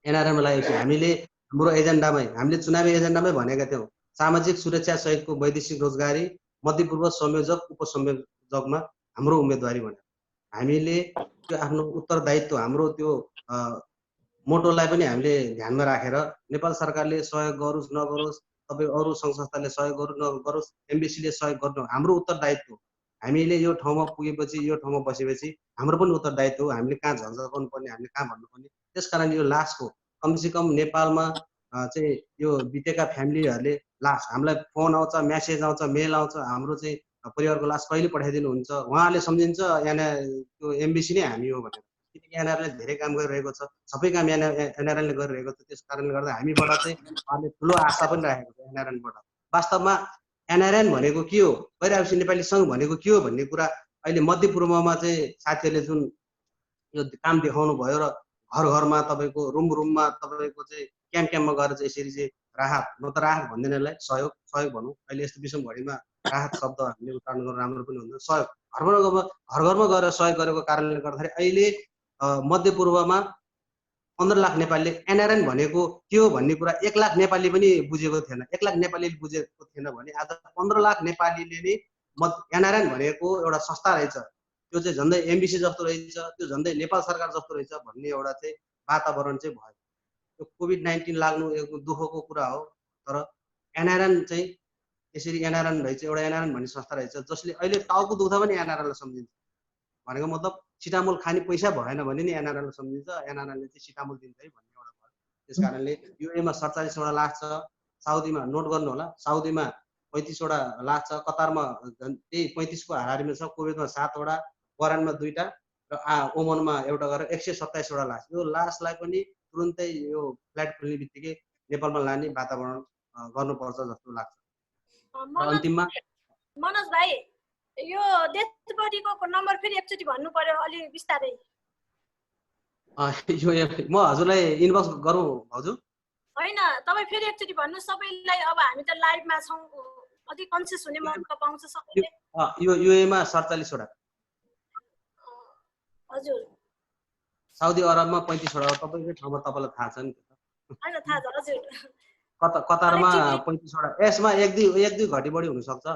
एनआरएममा लागेपछि हामीले हाम्रो एजेन्डामै हामीले चुनावी एजेन्डामै भनेका थियौँ सामाजिक सुरक्षा सहितको वैदेशिक रोजगारी मध्यपूर्व संयोजक उपसंयोजकमा हाम्रो उम्मेदवारी भनेर हामीले त्यो आफ्नो उत्तरदायित्व हाम्रो त्यो मोटोलाई पनि हामीले ध्यानमा राखेर नेपाल सरकारले सहयोग गरोस् नगरोस्, तपाईँ अरू सङ्घ संस्थाले सहयोग गरोस् नगरोस्, एमबिसीले सहयोग गर्नु हाम्रो उत्तरदायित्व। हामीले यो ठाउँमा पुगेपछि यो ठाउँमा बसेपछि हाम्रो पनि उत्तरदायित्व हो, हामीले कहाँ झल्झल्काउनु पर्ने, हामीले कहाँ भन्नुपर्ने। त्यसकारण यो लासको कमसेकम नेपालमा चाहिँ यो बितेका फ्यामिलीहरूले लास हामीलाई फोन आउँछ, म्यासेज आउँछ, मेल आउँछ, हाम्रो चाहिँ परिवारको लास कहिले पठाइदिनुहुन्छ, उहाँहरूले सम्झिन्छ त्यो एमबिसी नै हामी हो भनेर। किनकि एनआरएलले धेरै काम गरिरहेको छ, सबै काम एनआरएलले गरिरहेको छ। त्यस कारणले गर्दा हामीबाट चाहिँ उहाँले ठुलो आशा पनि राखेको छ एनआरएलबाट। वास्तवमा एनआरएन भनेको के हो, गैर नेपाली सङ्घ भनेको के हो भन्ने कुरा अहिले मध्यपूर्वमा चाहिँ साथीहरूले जुन यो काम देखाउनु भयो र घर घरमा तपाईँको रुममा तपाईँको चाहिँ क्याम्पमा गएर चाहिँ यसरी चाहिँ राहत, म त राहत भन्दिनँ, सहयोग भनौँ, अहिले यस्तो विषम घडीमा राहत शब्द हामीले उच्चारण गर्नु राम्रो पनि हुन्छ। सहयोग घर घरमा गएर सहयोग गरेको कारणले गर्दाखेरि अहिले मध्यपूर्वमा 15 लाख नेपालीले एनआरएन भनेको के हो भन्ने कुरा 1 लाख नेपाली पनि बुझेको थिएन। 1 लाख नेपालीले बुझेको थिएन भने आज 15 लाख नेपालीले नै एनआरएन भनेको एउटा संस्था रहेछ, त्यो चाहिँ झन्डै एमबिसी जस्तो रहेछ, त्यो झन्डै नेपाल सरकार जस्तो रहेछ भन्ने एउटा चाहिँ वातावरण चाहिँ भयो। त्यो कोभिड-19 लाग्नु एक दुःखको कुरा हो, तर एनआरएन चाहिँ यसरी एनआरएन रहेछ, एउटा एनआरएन भन्ने संस्था रहेछ जसले अहिले टाउको दुख्दा पनि एनआरएनलाई सम्झिन्छ। भनेको मतलब सिटामोल खाने पैसा भएन भने नि एनआरएलले सम्झिन्छ, एनआरएलले चाहिँ सिटामोल दिन्छ है भन्ने एउटा भयो। त्यस कारणले युएमा 47 वटा लाख छ, साउदीमा नोट गर्नु होला, साउदीमा 35 वटा लाख छ, कतारमा त्यही 35 को हाराहारीमा छ, कुवेतमा 7 वटा, बहरानमा 2टा र ओमनमा एउटा गरेर 127 वटा लाख। यो लासलाई पनि तुरुन्तै यो फ्ल्याट खुल्ने बित्तिकै नेपालमा लाने वातावरण गर्नुपर्छ जस्तो लाग्छ। अन्तिममा मनोज भाइ यो डेथ बडीको नम्बर फेरि एकचोटि भन्नु पर्यो अलि बिस्तारै। यो म हजुरलाई इनबक्स गरौँ भाउजू? हैन, तपाईँ फेरि एकचोटि भन्नु सबैलाई, अब हामी त लाइभमा छौँ, अझै कन्सियस हुने मौका पाउँछ सबैले। यो युएमा 47 वटा, हजुर साउदी अरबमा 35 वटा, तपाईँकै ठाउँमा तपाईँलाई थाहा छ नि? हैन, थाहा छ हजुर। कतारमा 35 वटा, यसमा एक दुई घटी बढी हुनसक्छ।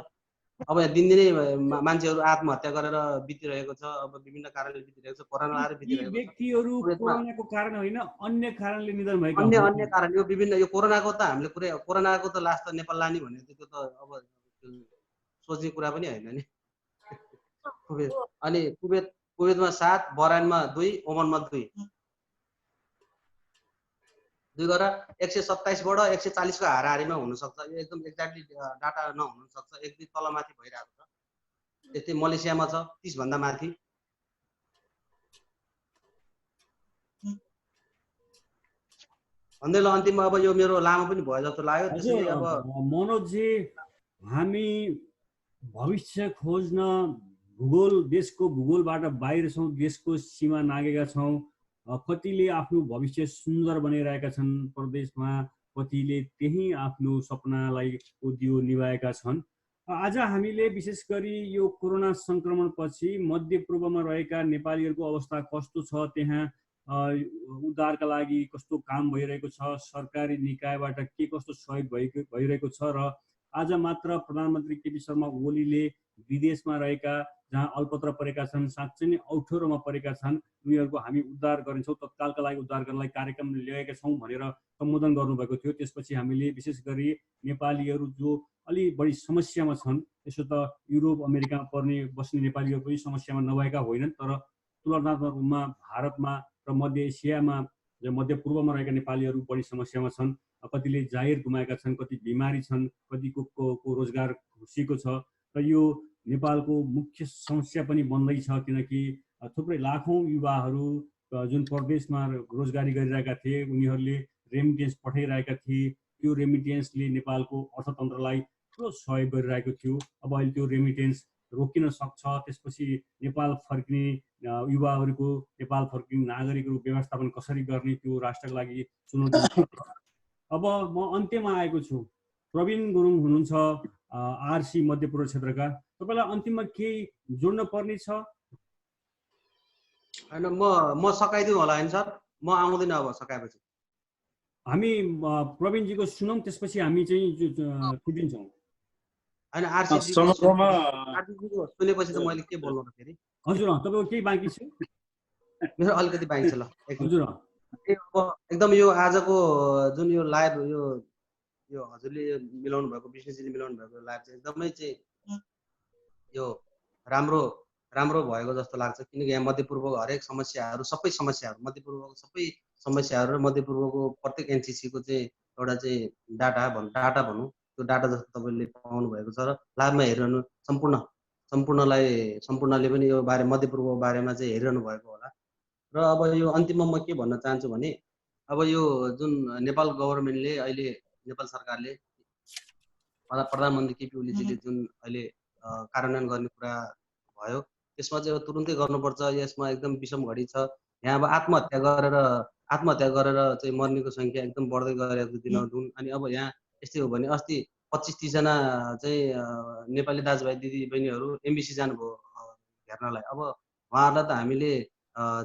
अब यहाँ दिनदिनै मान्छेहरू आत्महत्या गरेर बितिरहेको छ, अब विभिन्न कारणले बितिरहेको छ, कोरोना आएर बितिरहेको छ। व्यक्तिहरू कोरोनाको कारण होइन, अन्य कारणले निधन भएको अन्य कारण यो विभिन्न, यो कोरोनाको त हामीले कोरोनाको त लास्ट त नेपाल लाने भनेको त्यो त अब सोच्ने कुरा पनि होइन नि। अनि कुवेतमा 7, बहराइनमा 2, ओमनमा 2 गरेर 127बाट 140 को हाराहारीमा हुनसक्छ। यो एकदम एक्ज्याक्टली डाटा नहुन सक्छ, 1-2 तलमाथि भइरहेको छ। त्यस्तै मलेसियामा छ 30 भन्दा माथि। भन्दै ल अन्तिममा अब यो मेरो लामो पनि भयो जस्तो लाग्यो। त्यसैले अब मनोजजी, हामी भविष्य खोज्न देशको भूगोलबाट बाहिर छौँ, देशको सीमा नागेका छौँ। कतिले आफ्नो भविष्य सुन्दर बनाइरहेका छन् प्रदेशमा, कतिले त्यही आफ्नो सपनालाई उद्यो निभाएका छन्। आज हामीले विशेष गरी यो कोरोना सङ्क्रमणपछि मध्यपूर्वमा रहेका नेपालीहरूको अवस्था कस्तो छ, त्यहाँ उद्धारका लागि कस्तो काम भइरहेको छ, सरकारी निकायबाट के कस्तो सहयोग भइरहेको छ, र आज मात्र प्रधानमन्त्री केपी शर्मा ओलीले विदेशमा रहेका जहाँ अल्पत्र परेका छन्, साँच्चै नै अप्ठ्यारोमा परेका छन्, उनीहरूको हामी उद्धार गरिन्छौँ, तत्कालका लागि उद्धार गर्नलाई कार्यक्रम ल्याएका छौँ भनेर सम्बोधन गर्नुभएको थियो। त्यसपछि हामीले विशेष गरी नेपालीहरू जो अलि बढी समस्यामा छन्, त्यसो त युरोप अमेरिकामा पर्ने बस्ने नेपालीहरू पनि समस्यामा नभएका होइनन्, तर तुलनात्मक रूपमा भारतमा र मध्य एसियामा मध्यपूर्वमा रहेका नेपालीहरू बढी समस्यामा छन्। कतिले जागिर गुमाएका छन्, कति बिमारी छन्, कतिको रोजगार खुसीको छ। र यो नेपालको मुख्य समस्या पनि बन्दैछ, किनकि थुप्रै लाखौँ युवाहरू जुन प्रदेशमा रोजगारी गरिरहेका थिए उनीहरूले रेमिटेन्स पठाइरहेका थिए। त्यो रेमिटेन्सले नेपालको अर्थतन्त्रलाई ठुलो सहयोग गरिरहेको थियो। अब अहिले त्यो रेमिटेन्स रोकिन सक्छ। त्यसपछि नेपाल फर्किने युवाहरूको, नेपाल फर्किने नागरिकहरू व्यवस्थापन कसरी गर्ने, त्यो राष्ट्रको लागि चुनौती। अब म अन्त्यमा आएको छु। प्रवीण गुरुङ हुनुहुन्छ आरसी मध्यपूर्व क्षेत्रका। तपाईँलाई अन्तिममा केही जोड्न पर्ने छ? होइन, म सकाइदिउँ होला होइन सर? म आउँदिनँ अब सकाएपछि। हामी प्रवीणजीको सुनौँ, त्यसपछि हामी चाहिँ छुट्टिन्छौँ। होइन, आरसीजीको सुनेपछि त मैले के बोल्नु त फेरि? हजुर, तपाईँको केही बाँकी छ? मेरो अलिकति बाँकी छ। ल हजुर, एकदम यो आजको जुन यो लाइभ यो हजुरले मिलाउनु भएको, विष्णुजीले मिलाउनु भएको लाइभ चाहिँ एकदमै चाहिँ यो राम्रो भएको जस्तो लाग्छ। किनकि यहाँ मध्यपूर्वको हरेक समस्याहरू, सबै समस्याहरू, मध्यपूर्वको सबै समस्याहरू र मध्यपूर्वको प्रत्येक एनसीसीको चाहिँ एउटा चाहिँ डाटा भनौँ, त्यो डाटा जस्तो तपाईँले पाउनु भएको छ। र लाइभमा हेरिरहनु सम्पूर्णले पनि यो बारे मध्यपूर्वको बारेमा चाहिँ हेरिरहनु भएको होला। र अब यो अन्तिममा म के भन्न चाहन्छु भने, अब यो जुन नेपाल गभर्मेन्टले अहिले, नेपाल सरकारले, प्रधानमन्त्री केपी ओलीजीले जुन अहिले कार्यान्वयन गर्ने कुरा भयो, त्यसमा चाहिँ अब तुरुन्तै गर्नुपर्छ। यसमा एकदम विषम घडी छ। यहाँ अब आत्महत्या गरेर चाहिँ मर्नेको सङ्ख्या एकदम बढ्दै गएको दिनहुँ। अनि अब यहाँ यस्तै हो भने अस्ति 25-30 जना चाहिँ नेपाली दाजुभाइ दिदीबहिनीहरू एमबिसी जानुभयो हेर्नलाई। अब उहाँहरूलाई त हामीले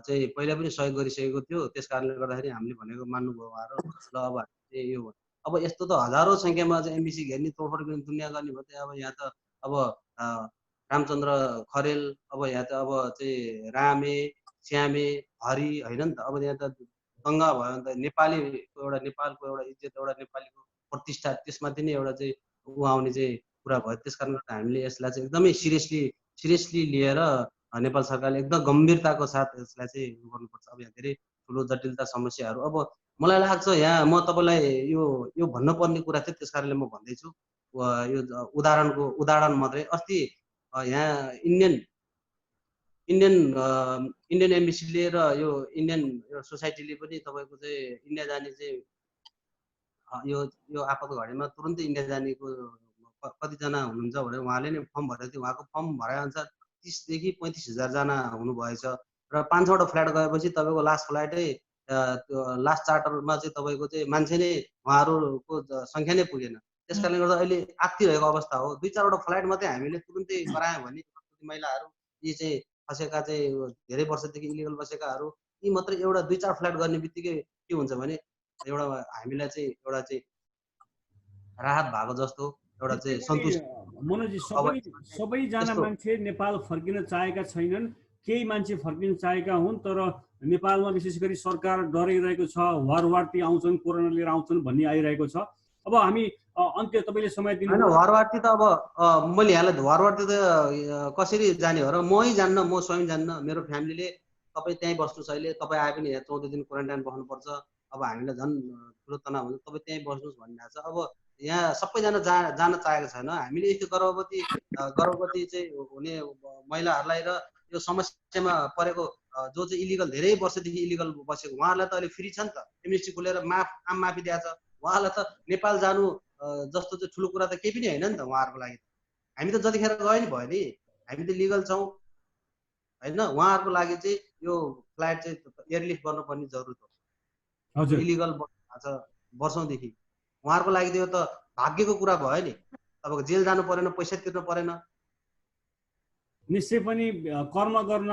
चाहिँ पहिला पनि सहयोग गरिसकेको थियो। त्यस कारणले गर्दाखेरि हामीले भनेको मान्नुभयो उहाँहरू। ल अब चाहिँ यो अब यस्तो त हजारौँ सङ्ख्यामा चाहिँ एमबिसी घेर्ने, तोडफोड गर्ने, दुनियाँ गर्ने भयो। अब यहाँ त अब रामचन्द्र खरेल, अब यहाँ त अब चाहिँ रामे, श्यामे, हरि होइन नि त। अब यहाँ त दङ्गा भयो भने त नेपालीको एउटा, नेपालको एउटा इज्जत, एउटा नेपालीको प्रतिष्ठा, त्यसमाथि नै एउटा चाहिँ आउने चाहिँ कुरा भयो। त्यस कारणले गर्दा हामीले यसलाई चाहिँ एकदमै सिरियसली लिएर नेपाल सरकारले एकदम गम्भीरताको साथ यसलाई चाहिँ गर्नुपर्छ। अब यहाँ धेरै ठुलो जटिलता समस्याहरू, अब मलाई लाग्छ यहाँ म तपाईँलाई यो भन्नुपर्ने कुरा थियो, त्यस कारणले म भन्दैछु। यो उदाहरण मात्रै, अस्ति यहाँ इन्डियन एम्बेसीले र यो इन्डियन सोसाइटीले पनि तपाईँको चाहिँ इन्डिया जाने चाहिँ यो आपत घडीमा तुरुन्तै इन्डिया जानेको कतिजना हुनुहुन्छ भने उहाँले नै फर्म भरेको थियो। उहाँको फर्म भरे अनुसार 30,000 देखि 35,000 जना हुनुभएछ। र 5-6वटा फ्लाइट गएपछि तपाईँको लास्ट फ्लाइटै त्यो लास्ट चार्टरमा चाहिँ तपाईँको चाहिँ मान्छे नै उहाँहरूको सङ्ख्या नै पुगेन। त्यस कारणले गर्दा अहिले आत्तिरहेको अवस्था हो। 2-4वटा फ्लाइट मात्रै हामीले तुरुन्तै गरायौँ भने महिलाहरू, यी चाहिँ फसेका चाहिँ धेरै वर्षदेखि इलिगल बसेकाहरू, यी मात्रै एउटा 2-4 फ्लाइट गर्ने बित्तिकै के हुन्छ भने एउटा हामीलाई चाहिँ एउटा चाहिँ राहत भएको जस्तो एउटा चाहिँ सन्तुष्टि। मनोजी, सबैजना मान्छे नेपाल फर्किन चाहेका छैनन्, केही मान्छे फर्किन चाहेका हुन्। तर नेपालमा विशेष गरी सरकार डराइरहेको छ, वारवार्ती आउँछन्, कोरोना लिएर आउँछन् भन्ने आइरहेको छ। अब हामी अन्त्य तपाईँले समय दिनु होइन, वारवार्ती त अब मैले यहाँलाई वारवार्ती त कसरी जाने हो र मै जान्न, म स्वयं जान्न, मेरो फ्यामिलीले तपाईँ त्यहीँ बस्नुहोस्, अहिले तपाईँ आए पनि यहाँ 14 दिन क्वारेन्टाइन बस्नुपर्छ, अब हामीलाई झन् ठुलो तनाव हुन्छ, तपाईँ त्यहीँ बस्नुहोस् भनिरहेको छ। अब यहाँ सबैजना जान चाहेको छैन। हामीले यस्तो गर्भवती चाहिँ हुने महिलाहरूलाई र यो समस्यामा परेको जो चाहिँ इलिगल, धेरै वर्षदेखि इलिगल बसेको, उहाँहरूलाई त अहिले फ्री छ नि त, एमनेस्टी खोलेर आम माफी दिएको छ। उहाँलाई त नेपाल जानु जस्तो चाहिँ ठुलो कुरा त केही पनि होइन नि त उहाँहरूको लागि। हामी त जतिखेर गयो नि भयो नि, हामी त लिगल छौँ होइन। उहाँहरूको लागि चाहिँ यो फ्लाइट चाहिँ एयरलिफ्ट गर्नुपर्ने जरुरत हो। हजुर, इलिगल भएको छ वर्षौँदेखि, उहाँहरूको लागि त यो त भाग्यको कुरा भयो नि। तपाईँको जेल जानु परेन, पैसा तिर्नु परेन। निश्चय पनि कर्म गर्न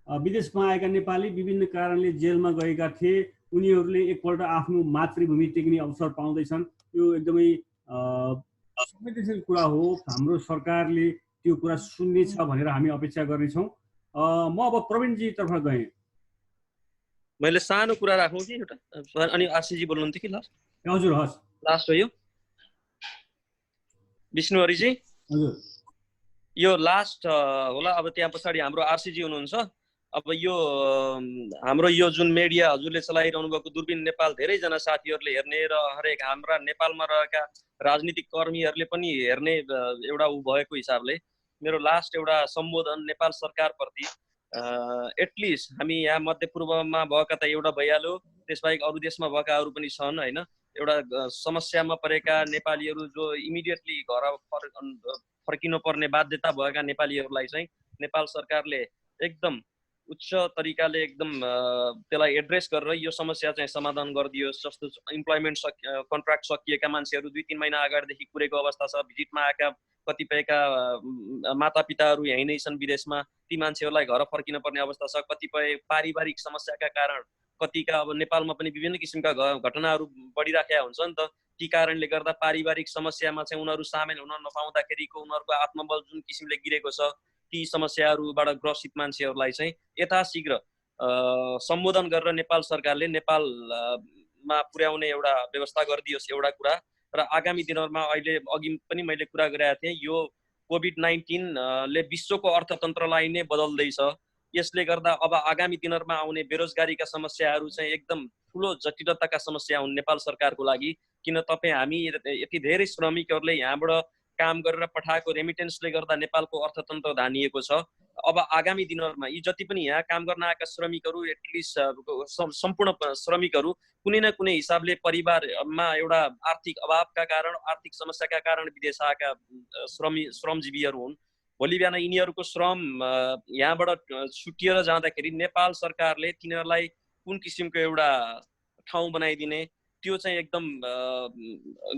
विदेशमा आएका नेपाली विभिन्न कारणले जेलमा गएका थिए, उनीहरूले एकपल्ट आफ्नो मातृभूमि टेक्ने अवसर पाउँदैछन्। यो एकदमै संवेदनशील कुरा हो। हाम्रो सरकारले त्यो कुरा सुन्नेछ भनेर हामी अपेक्षा गर्नेछौँ। म अब प्रवीणजी तर्फ गएँ। मैले सानो कुरा राखौँ कि एउटा, अनि आरसीजी बोल्नुहुन्थ्यो कि लास्ट? हजुर, हस्, लास्ट हो यो विष्णु हरिजी। हजुर, यो लास्ट होला। अब त्यहाँ पछाडि हाम्रो आरसीजी हुनुहुन्छ। अब यो हाम्रो यो जुन मिडिया हजुरले चलाइरहनु भएको दूरबीन नेपाल धेरैजना साथीहरूले हेर्ने र हरेक हाम्रा नेपालमा रहेका राजनीतिक कर्मीहरूले पनि हेर्ने एउटा उ भएको हिसाबले मेरो लास्ट एउटा सम्बोधन नेपाल सरकारप्रति, एटलिस्ट हामी यहाँ मध्यपूर्वमा भएका त एउटा भइहाल्यो, त्यसबाहेक अरू देशमा भएकाहरू पनि छन् होइन। एउटा समस्यामा परेका नेपालीहरू जो इमिडिएटली घर फर्किनु पर्ने बाध्यता भएका नेपालीहरूलाई चाहिँ नेपाल सरकारले एकदम उच्च तरिकाले एकदम त्यसलाई एड्रेस गरेर यो समस्या चाहिँ समाधान गरिदियोस्। जस्तो इम्प्लोइमेन्ट कन्ट्र्याक्ट सकिएका मान्छेहरू 2-3 महिना अगाडिदेखि कुरेको अवस्था छ। भिजिटमा आएका कतिपयका मातापिताहरू यहीँ नै छन् विदेशमा, ती मान्छेहरूलाई घर फर्किन पर्ने अवस्था छ। कतिपय पारिवारिक समस्याका कारण कतिका अब नेपालमा पनि विभिन्न किसिमका घटनाहरू बढिराखेका हुन्छ नि त। ती कारणले गर्दा पारिवारिक समस्यामा चाहिँ उनीहरू सामेल हुन नपाउँदाखेरिको उनीहरूको आत्मबल जुन किसिमले गिरेको छ, ती समस्याहरूबाट ग्रसित मान्छेहरूलाई चाहिँ यथाशीघ्र सम्बोधन गरेर नेपाल सरकारले नेपालमा पुर्याउने एउटा व्यवस्था गरिदियोस् एउटा कुरा। र आगामी दिनहरूमा अहिले अघि पनि मैले कुरा गरेका थिएँ, यो कोभिड-19 ले विश्वको अर्थतन्त्रलाई नै बदल्दैछ। यसले गर्दा अब आगामी दिनहरूमा आउने बेरोजगारीका समस्याहरू चाहिँ एकदम ठुलो जटिलताका समस्या हुन् नेपाल सरकारको लागि। किन हामी यति धेरै श्रमिकहरूले यहाँबाट काम गरेर पठाएको रेमिटेन्सले गर्दा नेपालको अर्थतन्त्र धानिएको छ। अब आगामी दिनहरूमा यी जति पनि यहाँ काम गर्न आएका श्रमिकहरू, एटलिस्ट सम्पूर्ण श्रमिकहरू कुनै न कुनै हिसाबले परिवारमा एउटा आर्थिक अभावका कारण, आर्थिक समस्याका कारण विदेश आएका श्रमजीवीहरू हुन्। भोलि बिहान यिनीहरूको श्रम यहाँबाट छुटिएर जाँदाखेरि नेपाल सरकारले तिनीहरूलाई कुन किसिमको एउटा ठाउँ बनाइदिने, त्यो चाहिँ एकदम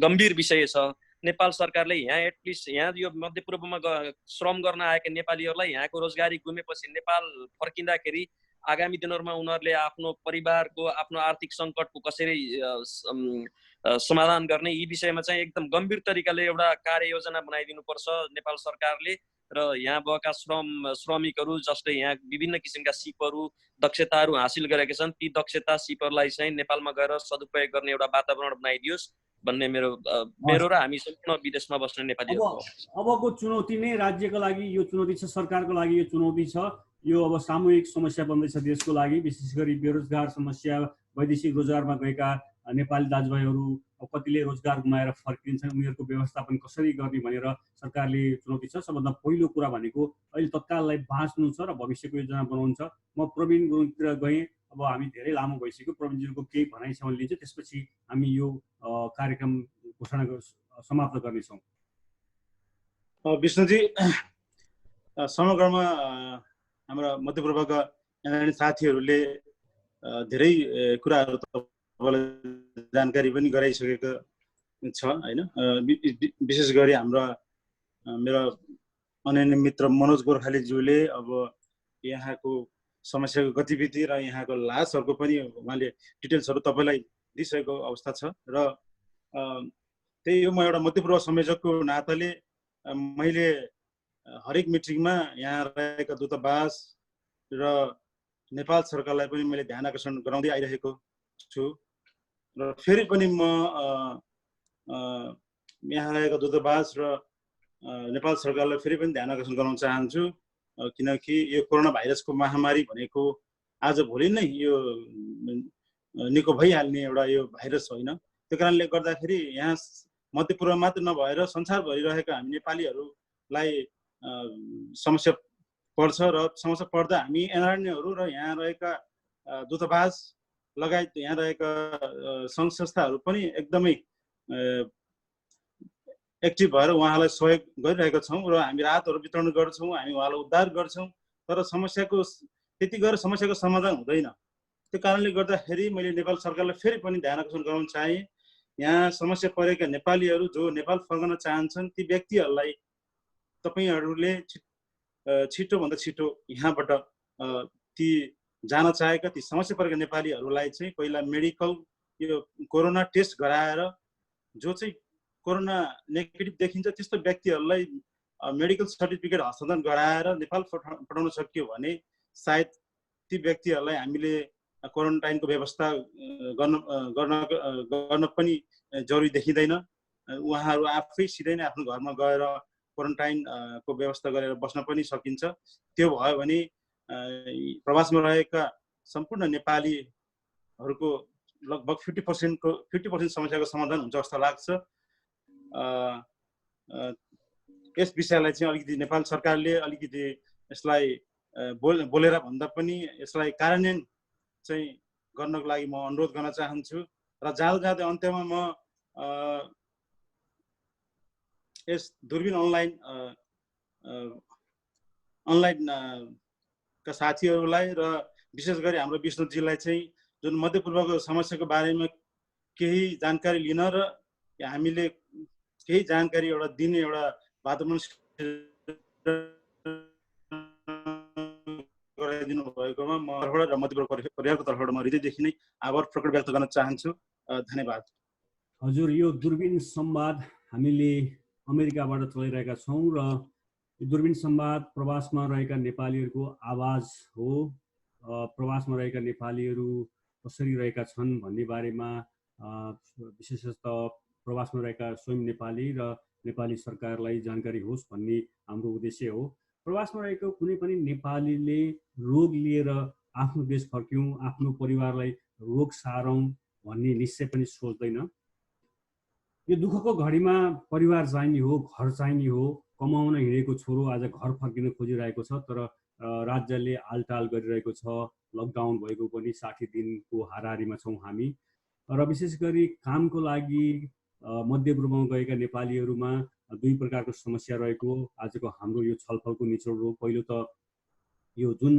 गम्भीर विषय छ। नेपाल सरकारले यहाँ एटलिस्ट यहाँ यो मध्यपूर्वमा श्रम गर्न आएका नेपालीहरूलाई यहाँको रोजगारी गुमेपछि नेपाल फर्किँदाखेरि आगामी दिनहरूमा उनीहरूले आफ्नो परिवारको आफ्नो आर्थिक सङ्कटको कसरी समाधान गर्ने, यी विषयमा चाहिँ एकदम गम्भीर तरिकाले एउटा कार्ययोजना बनाइदिनुपर्छ नेपाल सरकारले। र यहाँ भएका श्रमिकहरू जसले यहाँ विभिन्न किसिमका सिपहरू दक्षताहरू हासिल गरेका छन्, ती दक्षता सिपहरूलाई चाहिँ नेपालमा गएर सदुपयोग गर्ने एउटा वातावरण बनाइदियोस् भन्ने मेरो र हामी सम्पूर्ण विदेशमा बस्ने नेपालीहरूको अबको चुनौती नै राज्यको लागि यो चुनौती छ, सरकारको लागि यो चुनौती छ। यो अब सामूहिक समस्या बन्दैछ देशको लागि, विशेष गरी बेरोजगार समस्या, वैदेशिक रोजगारमा गएका नेपाली दाजुभाइहरू कतिले रोजगार गुमाएर फर्किन्छन्, उनीहरूको व्यवस्थापन कसरी गर्ने भनेर सरकारले चुनौती छ। सबभन्दा पहिलो कुरा भनेको अहिले तत्काललाई बाँच्नु छ र भविष्यको योजना बनाउनु छ। म प्रवीण गुरुङतिर गएँ। अब हामी धेरै लामो भइसक्यो, प्रवीणजीको केही भनाइ छ भने लिन्छ, त्यसपछि हामी यो कार्यक्रम घोषणा समाप्त गर्नेछौँ। विष्णुजी, समग्रमा हाम्रा मध्यपूर्वका साथीहरूले धेरै कुराहरू तपाईँलाई जानकारी पनि गराइसकेको छ होइन। विशेष गरी हाम्रा मेरो अन्य मित्र मनोज गोर्खालीज्यूले अब यहाँको समस्याको गतिविधि र यहाँको लासहरूको पनि उहाँले डिटेल्सहरू तपाईँलाई दिइसकेको अवस्था छ। र त्यही हो, म एउटा मध्यपूर्व संयोजकको नाताले मैले हरेक मिटिङमा यहाँ रहेका दूतावास र नेपाल सरकारलाई पनि मैले ध्यान आकर्षण गराउँदै आइरहेको छु। र फेरि पनि म यहाँ रहेका दूतावास र नेपाल सरकारलाई फेरि पनि ध्यान आकर्षण गराउन चाहन्छु, किनकि यो कोरोना भाइरसको महामारी भनेको आज भोलि नै यो निको भइहाल्ने एउटा यो भाइरस होइन। त्यो कारणले गर्दाखेरि यहाँ मध्यपूर्व मात्र नभएर संसारभरि रहेका हामी नेपालीहरूलाई समस्या पर्छ र समस्या पर्दा हामी एनआरएनएहरू र यहाँ रहेका दूतावास लगायत यहाँ रहेका सङ्घ संस्थाहरू पनि एकदमै एक्टिभ भएर उहाँलाई सहयोग गरिरहेका छौँ र हामी राहतहरू वितरण गर्छौँ, हामी उहाँलाई उद्धार गर्छौँ। तर त्यति गरेर समस्याको समाधान हुँदैन। त्यो कारणले गर्दाखेरि मैले नेपाल सरकारलाई फेरि पनि ध्यान आकर्षण गराउन चाहेँ, यहाँ समस्या परेका नेपालीहरू जो नेपाल फर्कन चाहन्छन् ती व्यक्तिहरूलाई तपाईँहरूले छिटोभन्दा छिटो यहाँबाट ती जान चाहेका ती समस्या परेका नेपालीहरूलाई चाहिँ पहिला मेडिकल यो कोरोना टेस्ट गराएर जो चाहिँ कोरोना नेगेटिभ देखिन्छ त्यस्तो व्यक्तिहरूलाई मेडिकल सर्टिफिकेट हस्तान्तरण गराएर नेपाल पठाउन सकियो भने सायद ती व्यक्तिहरूलाई हामीले क्वारेन्टाइनको व्यवस्था गर्न पनि जरुरी देखिँदैन। उहाँहरू आफै सिधै नै आफ्नो घरमा गएर क्वारेन्टाइनको व्यवस्था गरेर बस्न पनि सकिन्छ। त्यो भयो भने प्रवासमा रहेका सम्पूर्ण नेपालीहरूको लगभग 50% समस्याको समाधान हुन्छ जस्तो लाग्छ। यस विषयलाई चाहिँ अलिकति नेपाल सरकारले अलिकति यसलाई बोलेर भन्दा पनि यसलाई कार्यान्वयन चाहिँ गर्नको लागि म अनुरोध गर्न चाहन्छु। र जाँदै अन्त्यमा म यस दूरबीन अनलाइन का साथीहरूलाई र विशेष गरी हाम्रो विष्णुजीलाई चाहिँ जुन मध्यपूर्वको समस्याको बारेमा केही जानकारी लिन र हामीले केही जानकारी एउटा दिने एउटा वातावरण गराइदिनु भएकोमा म र मध्यपूर्व परिवारको तर्फबाट म हृदयदेखि नै आभार प्रकट व्यक्त गर्न चाहन्छु। धन्यवाद। हजुर, यो दूरबीन संवाद हामीले अमेरिकाबाट चलाइरहेका छौँ र दूरबीन संवाद प्रवासमा रहेका नेपालीहरूको आवाज हो। प्रवासमा रहेका नेपालीहरू कसरी रहेका छन् भन्ने बारेमा विशेषतः प्रवासमा रहेका स्वयं नेपाली र नेपाली सरकारलाई जानकारी होस् भन्ने हाम्रो उद्देश्य हो। प्रवासमा रहेको कुनै पनि नेपालीले रोग लिएर आफ्नो देश फर्क्यौँ, आफ्नो परिवारलाई रोग सारौँ भन्ने निश्चय पनि सोच्दैन। यो दुःखको घडीमा परिवार चाहिने हो, घर चाहिने हो। कमाउन हिँडेको छोरो आज घर फर्किन खोजिरहेको छ, तर राज्यले आलटाल गरिरहेको छ। लकडाउन भएको पनि 60 दिनको हाराहारीमा छौँ हामी। र विशेष गरी कामको लागि मध्यपूर्वमा गएका नेपालीहरूमा दुई प्रकारको समस्या रहेको आजको हाम्रो यो छलफलको निचोड हो। पहिलो त यो जुन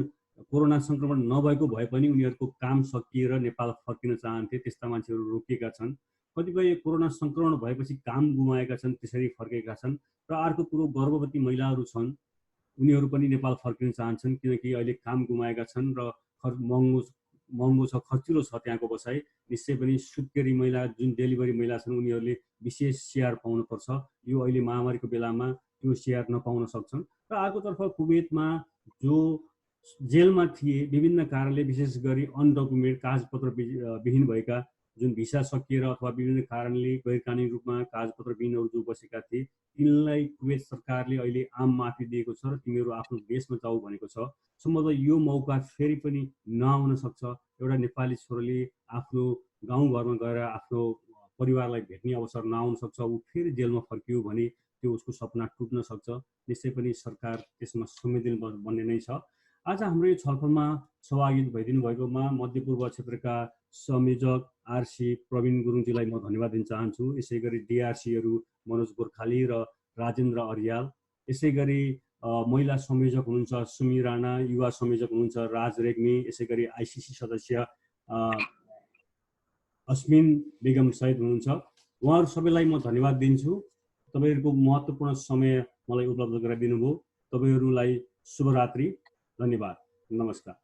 कोरोना संक्रमण नभएको भए पनि उनीहरूको काम सकिएर नेपाल फर्किन चाहन्थे, त्यस्ता मान्छेहरू रोकिएका छन्। कतिपय कोरोना संक्रमण भएपछि काम गुमाएका छन्, त्यसरी फर्केका छन्। र अर्को कुरो, गर्भवती महिलाहरू छन्, उनीहरू पनि नेपाल फर्किन चाहन्छन् किनकि अहिले काम गुमाएका छन् र महँगो छ, खर्चिलो छ त्यहाँको बसाइ। निश्चय पनि सुत्केरी महिला, जुन डेलिभरी महिला छन्, उनीहरूले विशेष स्याहार पाउनुपर्छ। यो अहिले महामारीको बेलामा त्यो स्याहार नपाउन सक्छन्। र अर्कोतर्फ कुवेतमा जो जेलमा थिए विभिन्न कारणले, विशेष गरी अनडकुमेन्ट कागजपत्र विहीन भएका, जुन भिसा सकिएर अथवा विभिन्न कारणले गैरकानुनी रूपमा कागजपत्र विहीनहरू जो बसेका थिए, तिनलाई कुवेत सरकारले अहिले आम माफी दिएको छ र तिमीहरू आफ्नो देशमा जाऊ भनेको छ। सम्भवतः यो मौका फेरि पनि नआउन सक्छ। एउटा नेपाली छोरोले आफ्नो गाउँघरमा गएर आफ्नो परिवारलाई भेट्ने अवसर नआउन सक्छ। ऊ फेरि जेलमा फर्कियो भने त्यो उसको सपना टुट्न सक्छ। निश्चय पनि सरकार त्यसमा संवेदनशील बन्ने नै छ। आज हाम्रो यो छलफलमा सहभागी भइदिनु भएकोमा मध्यपूर्व क्षेत्रका संयोजक आरसी प्रवीण गुरुङजीलाई म धन्यवाद दिन चाहन्छु। यसै गरी डिआरसीहरू मनोज गोर्खाली र राजेन्द्र अरियाल, यसै गरी महिला संयोजक हुनुहुन्छ सुमी राणा, युवा संयोजक हुनुहुन्छ राज रेग्मी, यसै गरी आइसिसी सदस्य अस्मिन बेगम सहित हुनुहुन्छ। उहाँहरू सबैलाई म धन्यवाद दिन्छु। तपाईँहरूको महत्त्वपूर्ण समय मलाई उपलब्ध गराइदिनु भयो। तपाईँहरूलाई शुभरात्रि। धन्यवाद। नमस्कार।